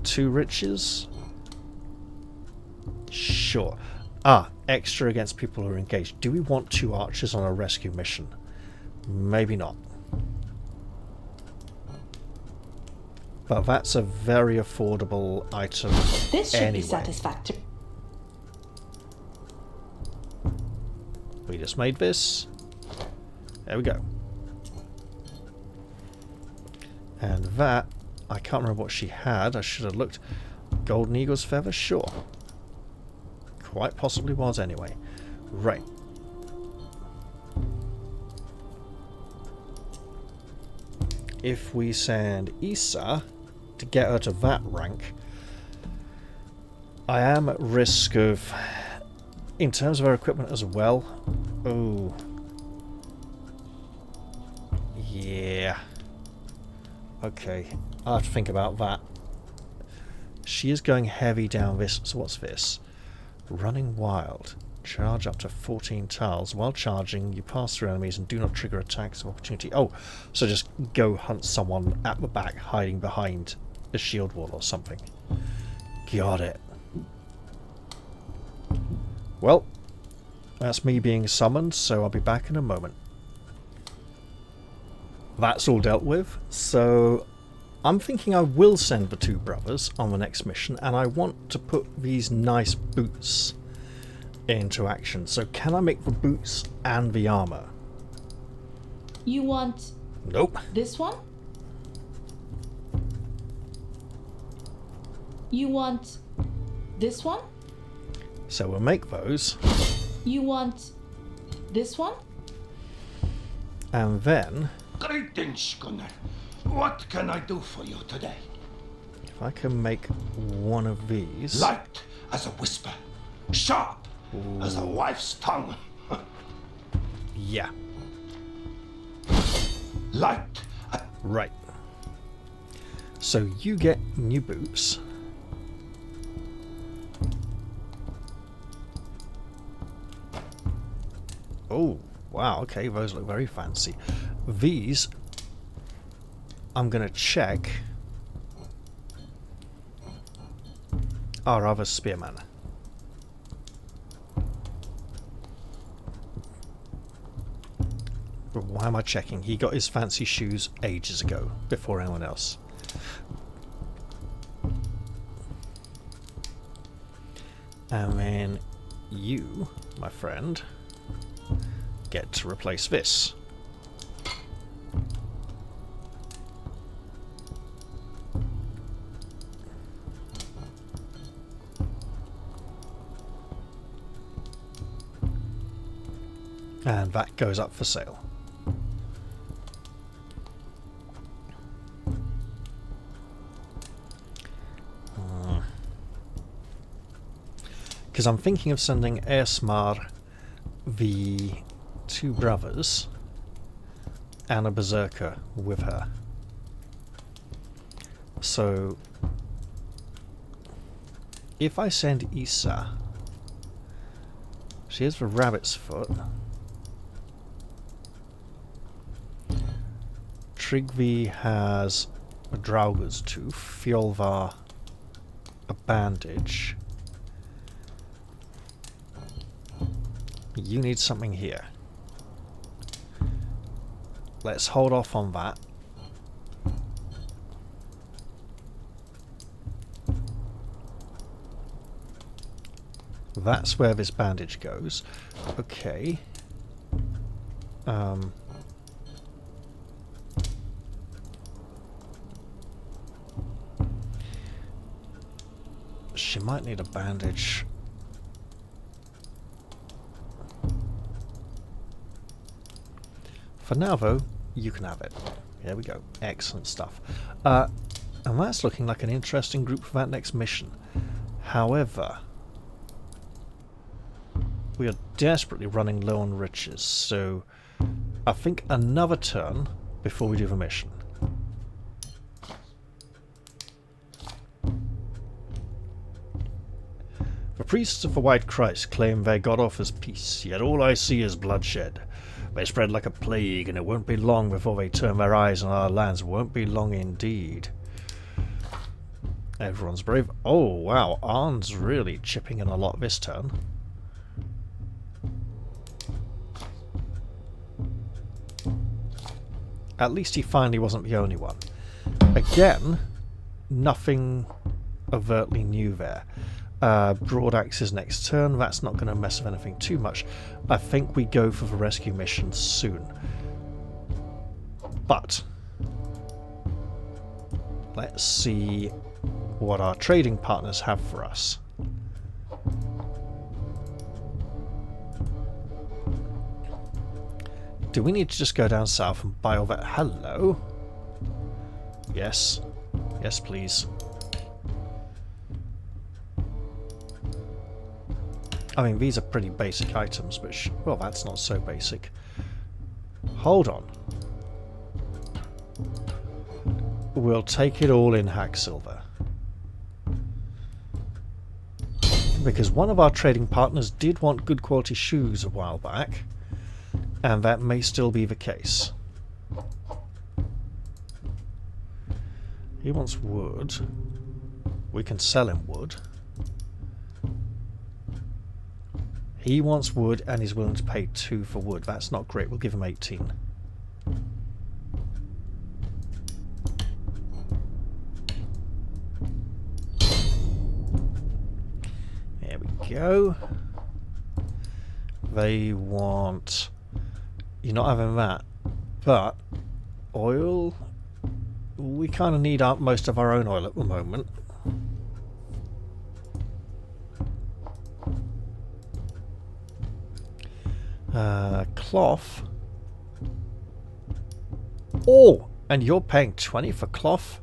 2 riches. Sure. Extra against people who are engaged. Do we want 2 archers on a rescue mission? Maybe not. But that's a very affordable item. This should anyway. be satisfactory. We just made this. There we go. And that, I can't remember what she had. I should have looked. Golden Eagle's feather? Sure. Quite possibly was anyway. Right. If we send Isa to get her to that rank, I am at risk of... In terms of her equipment as well. Oh. Yeah. Okay. I'll have to think about that. She is going heavy down this. So what's this? Running wild. Charge up to 14 tiles. While charging, you pass through enemies and do not trigger attacks of opportunity. Oh, so just go hunt someone at the back hiding behind a shield wall or something. Got it. Well, that's me being summoned, so I'll be back in a moment. That's all dealt with, so I'm thinking I will send the two brothers on the next mission, and I want to put these nice boots into action. So can I make the boots and the armor? You want... Nope. This one? You want... This one? So we'll make those. You want... This one? And then... Greetings, Gunnar. What can I do for you today? If I can make one of these... Light as a whisper. Sharp as a wife's tongue. Yeah. Light. Right. So you get new boots. Oh, wow, okay, those look very fancy. These, I'm going to check, our other spearman. Why am I checking? He got his fancy shoes ages ago, before anyone else. And then you, my friend, get to replace this. And that goes up for sale. Because I'm thinking of sending Ersmar the two brothers and a berserker with her. So if I send Isa, she has the rabbit's foot. Tryggvi has a Draugur's tooth, Fjolvar a bandage. You need something here. Let's hold off on that. That's where this bandage goes. Okay. She might need a bandage. For now, though, you can have it. There we go. Excellent stuff. And that's looking like an interesting group for that next mission. However, we are desperately running low on riches, so I think another turn before we do the mission. The priests of the White Christ claim their God offers peace, yet all I see is bloodshed. They spread like a plague, and it won't be long before they turn their eyes on our lands. Won't be long indeed. Everyone's brave. Oh, wow. Arn's really chipping in a lot this turn. At least he finally wasn't the only one. Again, nothing overtly new there. Broad Axe's next turn. That's not going to mess with anything too much. I think we go for the rescue mission soon. But let's see what our trading partners have for us. Do we need to just go down south and buy all that? Hello? Yes. Yes, please. I mean, these are pretty basic items, but well, that's not so basic. Hold on. We'll take it all in Hacksilver. Because one of our trading partners did want good quality shoes a while back, and that may still be the case. He wants wood. We can sell him wood. He wants wood and he's willing to pay 2 for wood. That's not great. We'll give him 18. There we go. They want... You're not having that. But oil... We kind of need most of our own oil at the moment. Cloth. Oh, and you're paying 20 for cloth,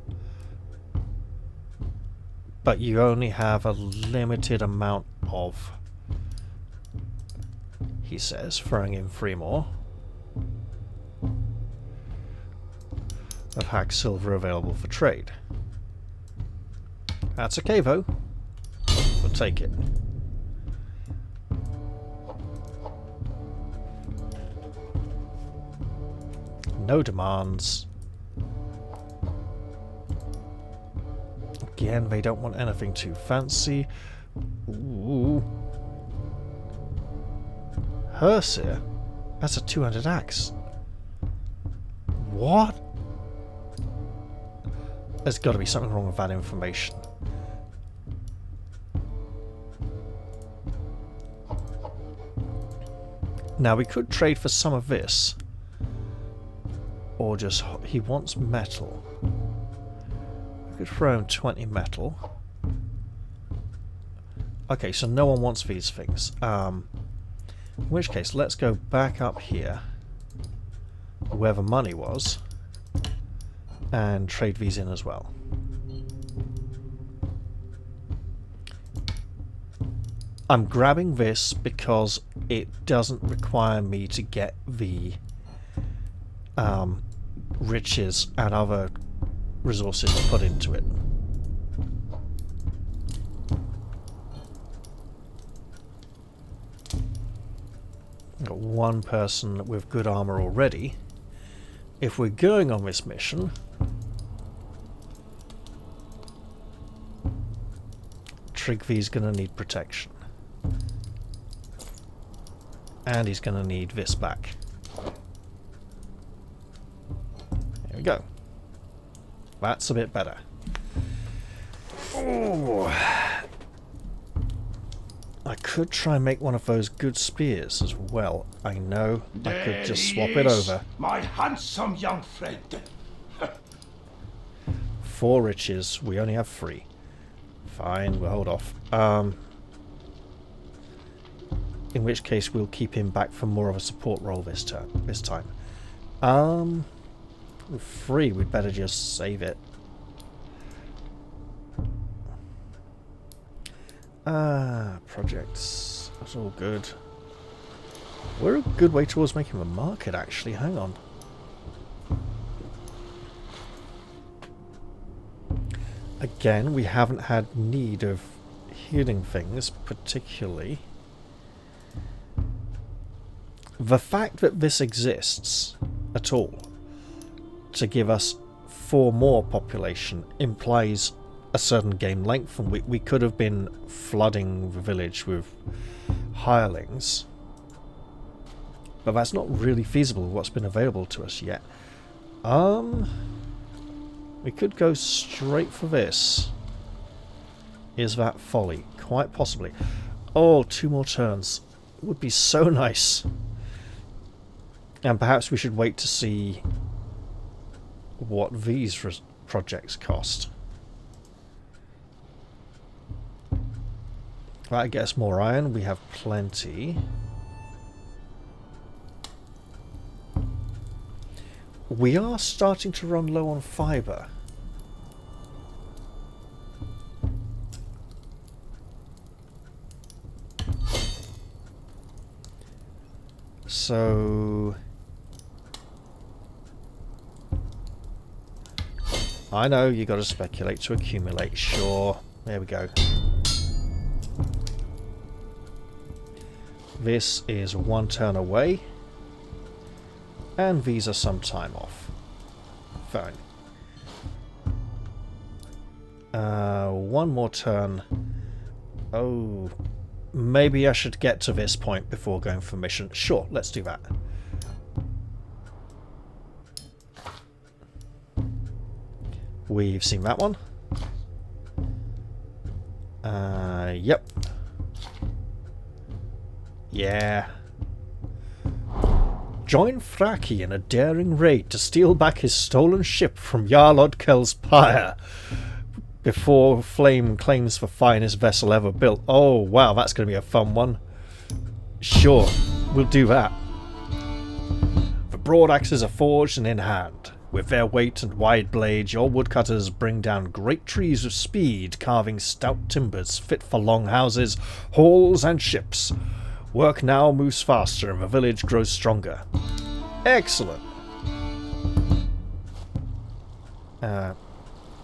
but you only have a limited amount of, he says, throwing in 3 more of hack silver available for trade. That's okay though. We'll take it. No demands. Again, they don't want anything too fancy. Ooh. Hersir? That's a 200 axe. What? There's got to be something wrong with that information. Now we could trade for some of this. Or just... He wants metal. We could throw him 20 metal. Okay, so no one wants these things. In which case, let's go back up here. Where the money was. And trade these in as well. I'm grabbing this because it doesn't require me to get the riches and other resources put into it. Got one person with good armor already. If we're going on this mission, Trigvy's going to need protection. And he's going to need this back. There we go. That's a bit better. Oh. I could try and make one of those good spears as well. I know. I could just swap it over. My handsome young friend. 4 riches. We only have 3. Fine, we'll hold off. In which case we'll keep him back for more of a support role this time. 3, we'd better just save it. Projects. That's all good. We're a good way towards making a market, actually. Hang on. Again, we haven't had need of healing things, particularly. The fact that this exists at all to give us 4 more population implies a certain game length, and we could have been flooding the village with hirelings, but that's not really feasible with what's been available to us yet. We could go straight for this. Is that folly? Quite possibly. Oh, 2 more turns. It would be so nice. And perhaps we should wait to see what these projects cost. Right, get us more iron. We have plenty. We are starting to run low on fibre. So... I know, you got to speculate to accumulate. Sure. There we go. This is 1 turn away. And these are some time off. Fine. One more turn. Oh, maybe I should get to this point before going for mission. Sure, let's do that. We've seen that one. Yep. Yeah. Join Fraki in a daring raid to steal back his stolen ship from Jarl Egil's pyre before Flame claims the finest vessel ever built. Oh, wow, that's going to be a fun one. Sure, we'll do that. The broad axes are forged and in hand. With their weight and wide blades, your woodcutters bring down great trees with speed, carving stout timbers fit for long houses, halls, and ships. Work now moves faster and the village grows stronger. Excellent.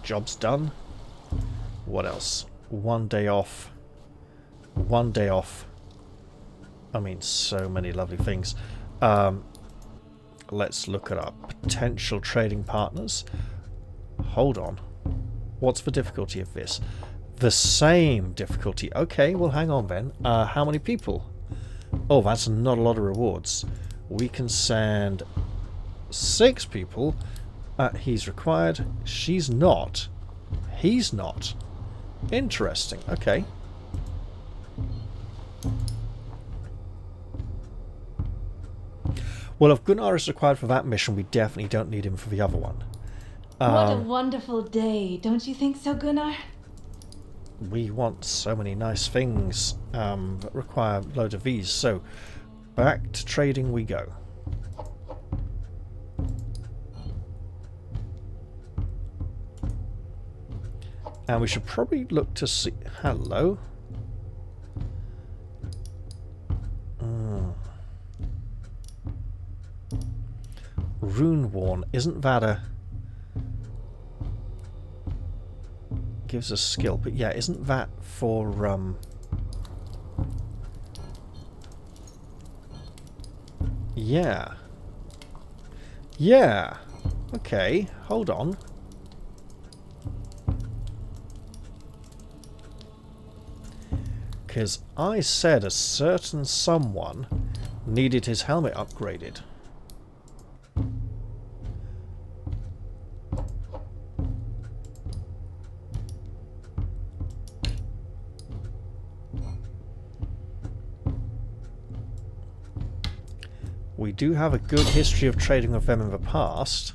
Job's done. What else? 1 day off. 1 day off. I mean, so many lovely things. Let's look at our potential trading partners. Hold on. What's the difficulty of this? The same difficulty. Okay, well, hang on then. How many people? Oh, that's not a lot of rewards. We can send 6 people. He's required. She's not. He's not. Interesting. Okay. Well, if Gunnar is required for that mission, we definitely don't need him for the other one. What a wonderful day. Don't you think so, Gunnar? We want so many nice things that require a load of these. So, back to trading we go. And we should probably look to see... Hello? Rune Worn. Isn't that a... gives us skill, but yeah, isn't that for yeah. Yeah. Okay, hold on. Because I said a certain someone needed his helmet upgraded. We do have a good history of trading with them in the past.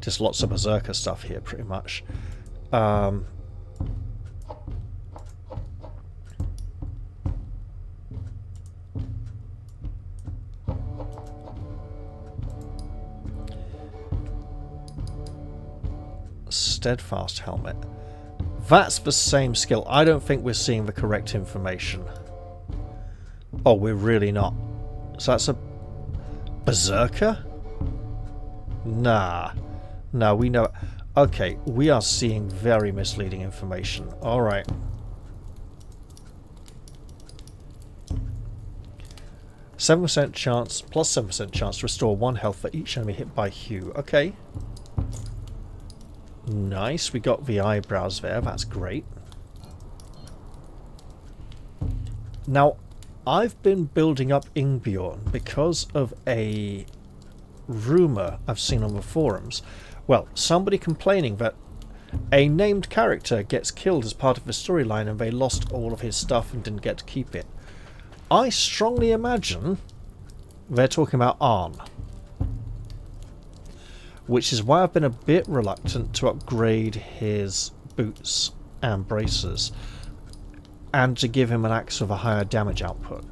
Just lots of berserker stuff here, pretty much. Steadfast helmet. That's the same skill. I don't think we're seeing the correct information. Oh, we're really not. So that's a berserker? Nah. No, we know. Okay, we are seeing very misleading information. Alright. +7% chance to restore 1 health for each enemy hit by Hugh. Okay. Nice, we got the eyebrows there, that's great. Now, I've been building up Ingbjorn because of a rumour I've seen on the forums. Well, somebody complaining that a named character gets killed as part of the storyline and they lost all of his stuff and didn't get to keep it. I strongly imagine they're talking about Arn. Which is why I've been a bit reluctant to upgrade his boots and braces and to give him an axe with a higher damage output.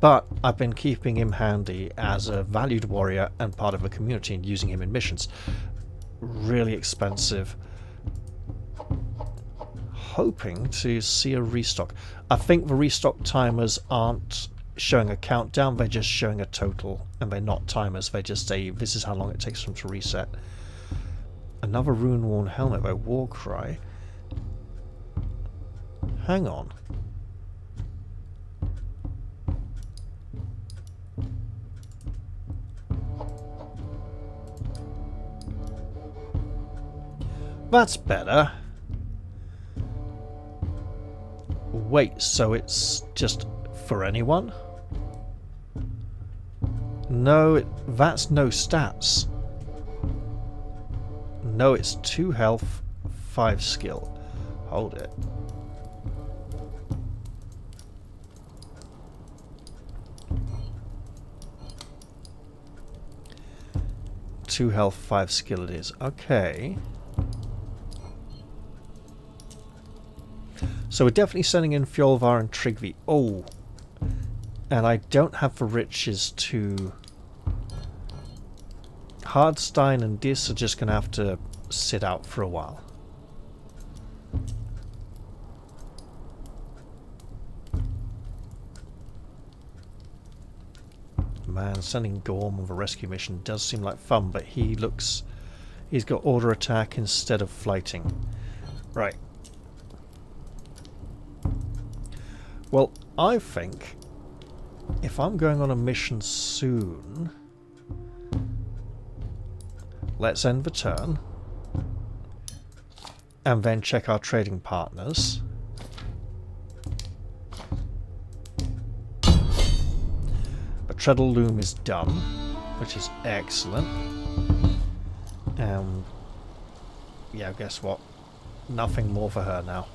But I've been keeping him handy as a valued warrior and part of a community and using him in missions. Really expensive. Hoping to see a restock. I think the restock timers aren't showing a countdown, they're just showing a total, and they're not timers, they just say this is how long it takes them to reset. Another rune-worn helmet by Warcry. Hang on. That's better. Wait, so it's just for anyone? No, that's no stats. No, it's 2 health, 5 skill. Hold it. Two health, 5 skill it is. Okay. So we're definitely sending in Fjolvar and Trigvi. Oh. And I don't have the riches to... Hardstein and Dis are just going to have to sit out for a while. Man, sending Gorm on the rescue mission does seem like fun, but he looks... He's got order attack instead of flighting. Right. Well, I think if I'm going on a mission soon, let's end the turn and then check our trading partners. The treadle loom is done, which is excellent. Yeah, guess what? Nothing more for her now.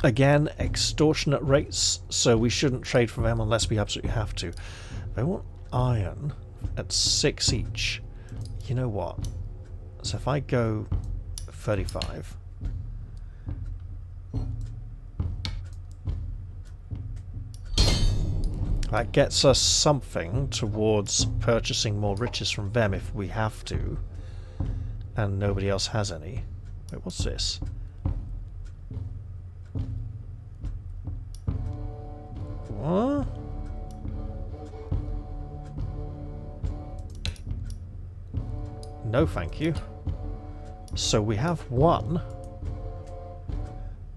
Again, extortionate rates, so we shouldn't trade for them unless we absolutely have to. They want iron at 6 each. You know what? So if I go 35... that gets us something towards purchasing more riches from them if we have to. And nobody else has any. Wait, what's this? What? No, thank you. So we have 1,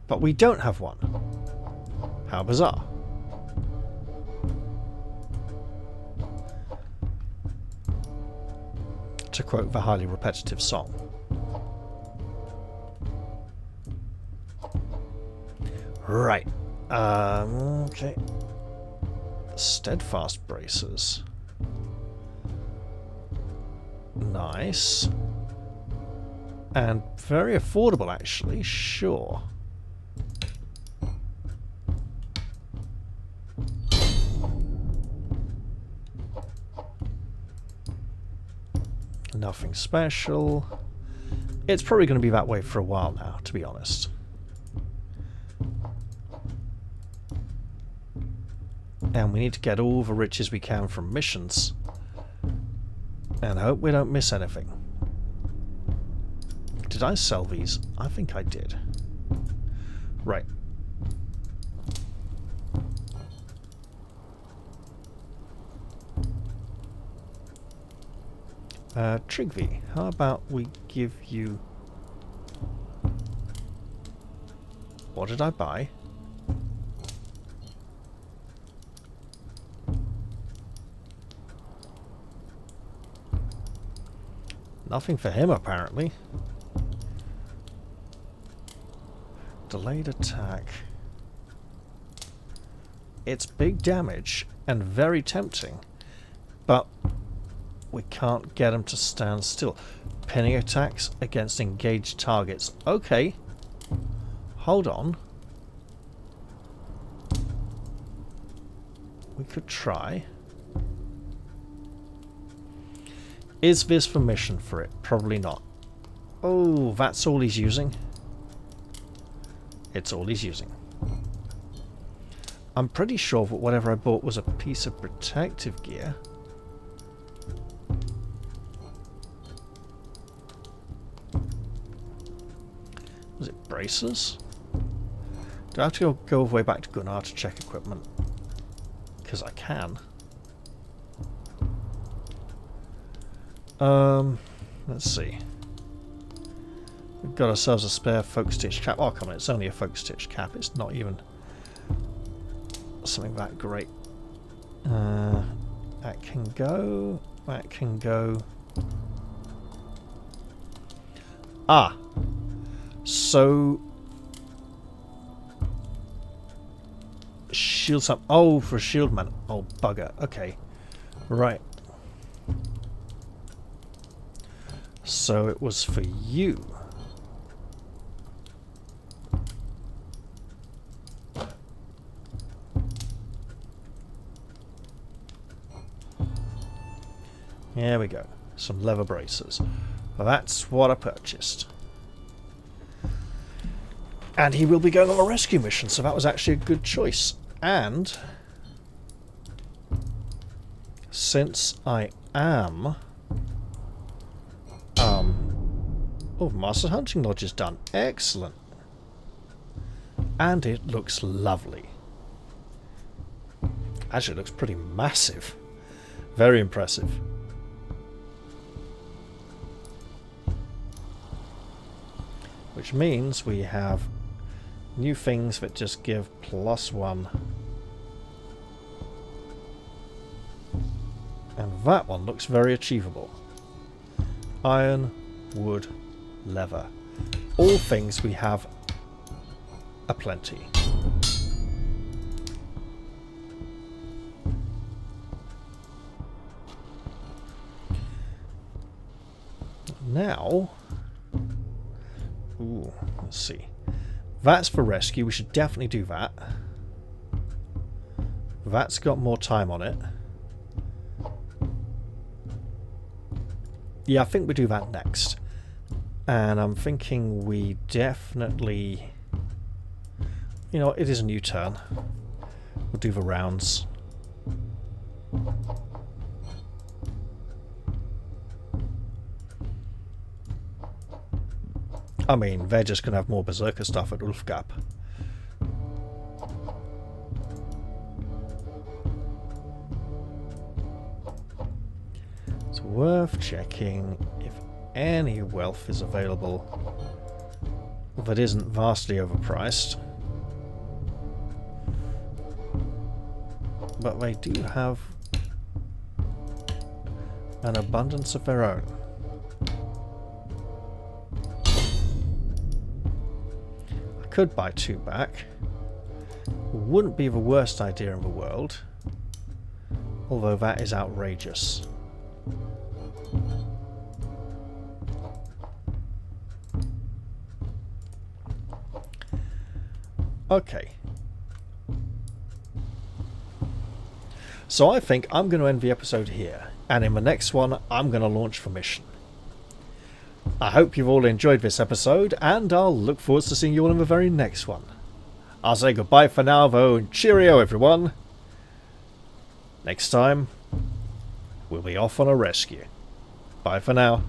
but we don't have 1. How bizarre. To quote the highly repetitive song. Right. Okay. Steadfast bracers. Nice. And very affordable, actually. Sure. Nothing special. It's probably going to be that way for a while now, to be honest. And we need to get all the riches we can from missions. And I hope we don't miss anything. Did I sell these? I think I did. Right. Trigvi, how about we give you... What did I buy? Nothing for him, apparently. Delayed attack. It's big damage and very tempting, but we can't get him to stand still. Pinning attacks against engaged targets. Okay. Hold on. We could try. Is this the mission for it? Probably not. Oh, that's all he's using. It's all he's using. I'm pretty sure that whatever I bought was a piece of protective gear. Was it braces? Do I have to go all the way back to Gunnar to check equipment? Because I can. Let's see. We've got ourselves a spare folk stitch cap. Oh, come on, it's only a folk stitch cap. It's not even something that great. That can go. That can go... Ah! So... Shield some... Oh, for a shield man. Oh, bugger. Okay. Right. So it was for you. There we go. Some leather braces. Well, that's what I purchased. And he will be going on a rescue mission, so that was actually a good choice. And since I am... Oh, Master Hunting Lodge is done. Excellent. And it looks lovely. Actually, it looks pretty massive. Very impressive. Which means we have new things that just give +1. And that one looks very achievable. Iron, wood, leather. All things we have aplenty. Now... Ooh, let's see. That's for rescue. We should definitely do that. That's got more time on it. Yeah, I think we do that next. And I'm thinking we definitely... You know what, it is a new turn. We'll do the rounds. I mean, they're just going to have more Berserker stuff at Ulfgap. It's worth checking if any wealth is available that isn't vastly overpriced. But they do have an abundance of their own. Could buy 2 back. Wouldn't be the worst idea in the world. Although that is outrageous. Okay. So I think I'm going to end the episode here. And in the next one, I'm going to launch for mission. I hope you've all enjoyed this episode, and I'll look forward to seeing you all in the very next one. I'll say goodbye for now, though, and cheerio, everyone. Next time, we'll be off on a rescue. Bye for now.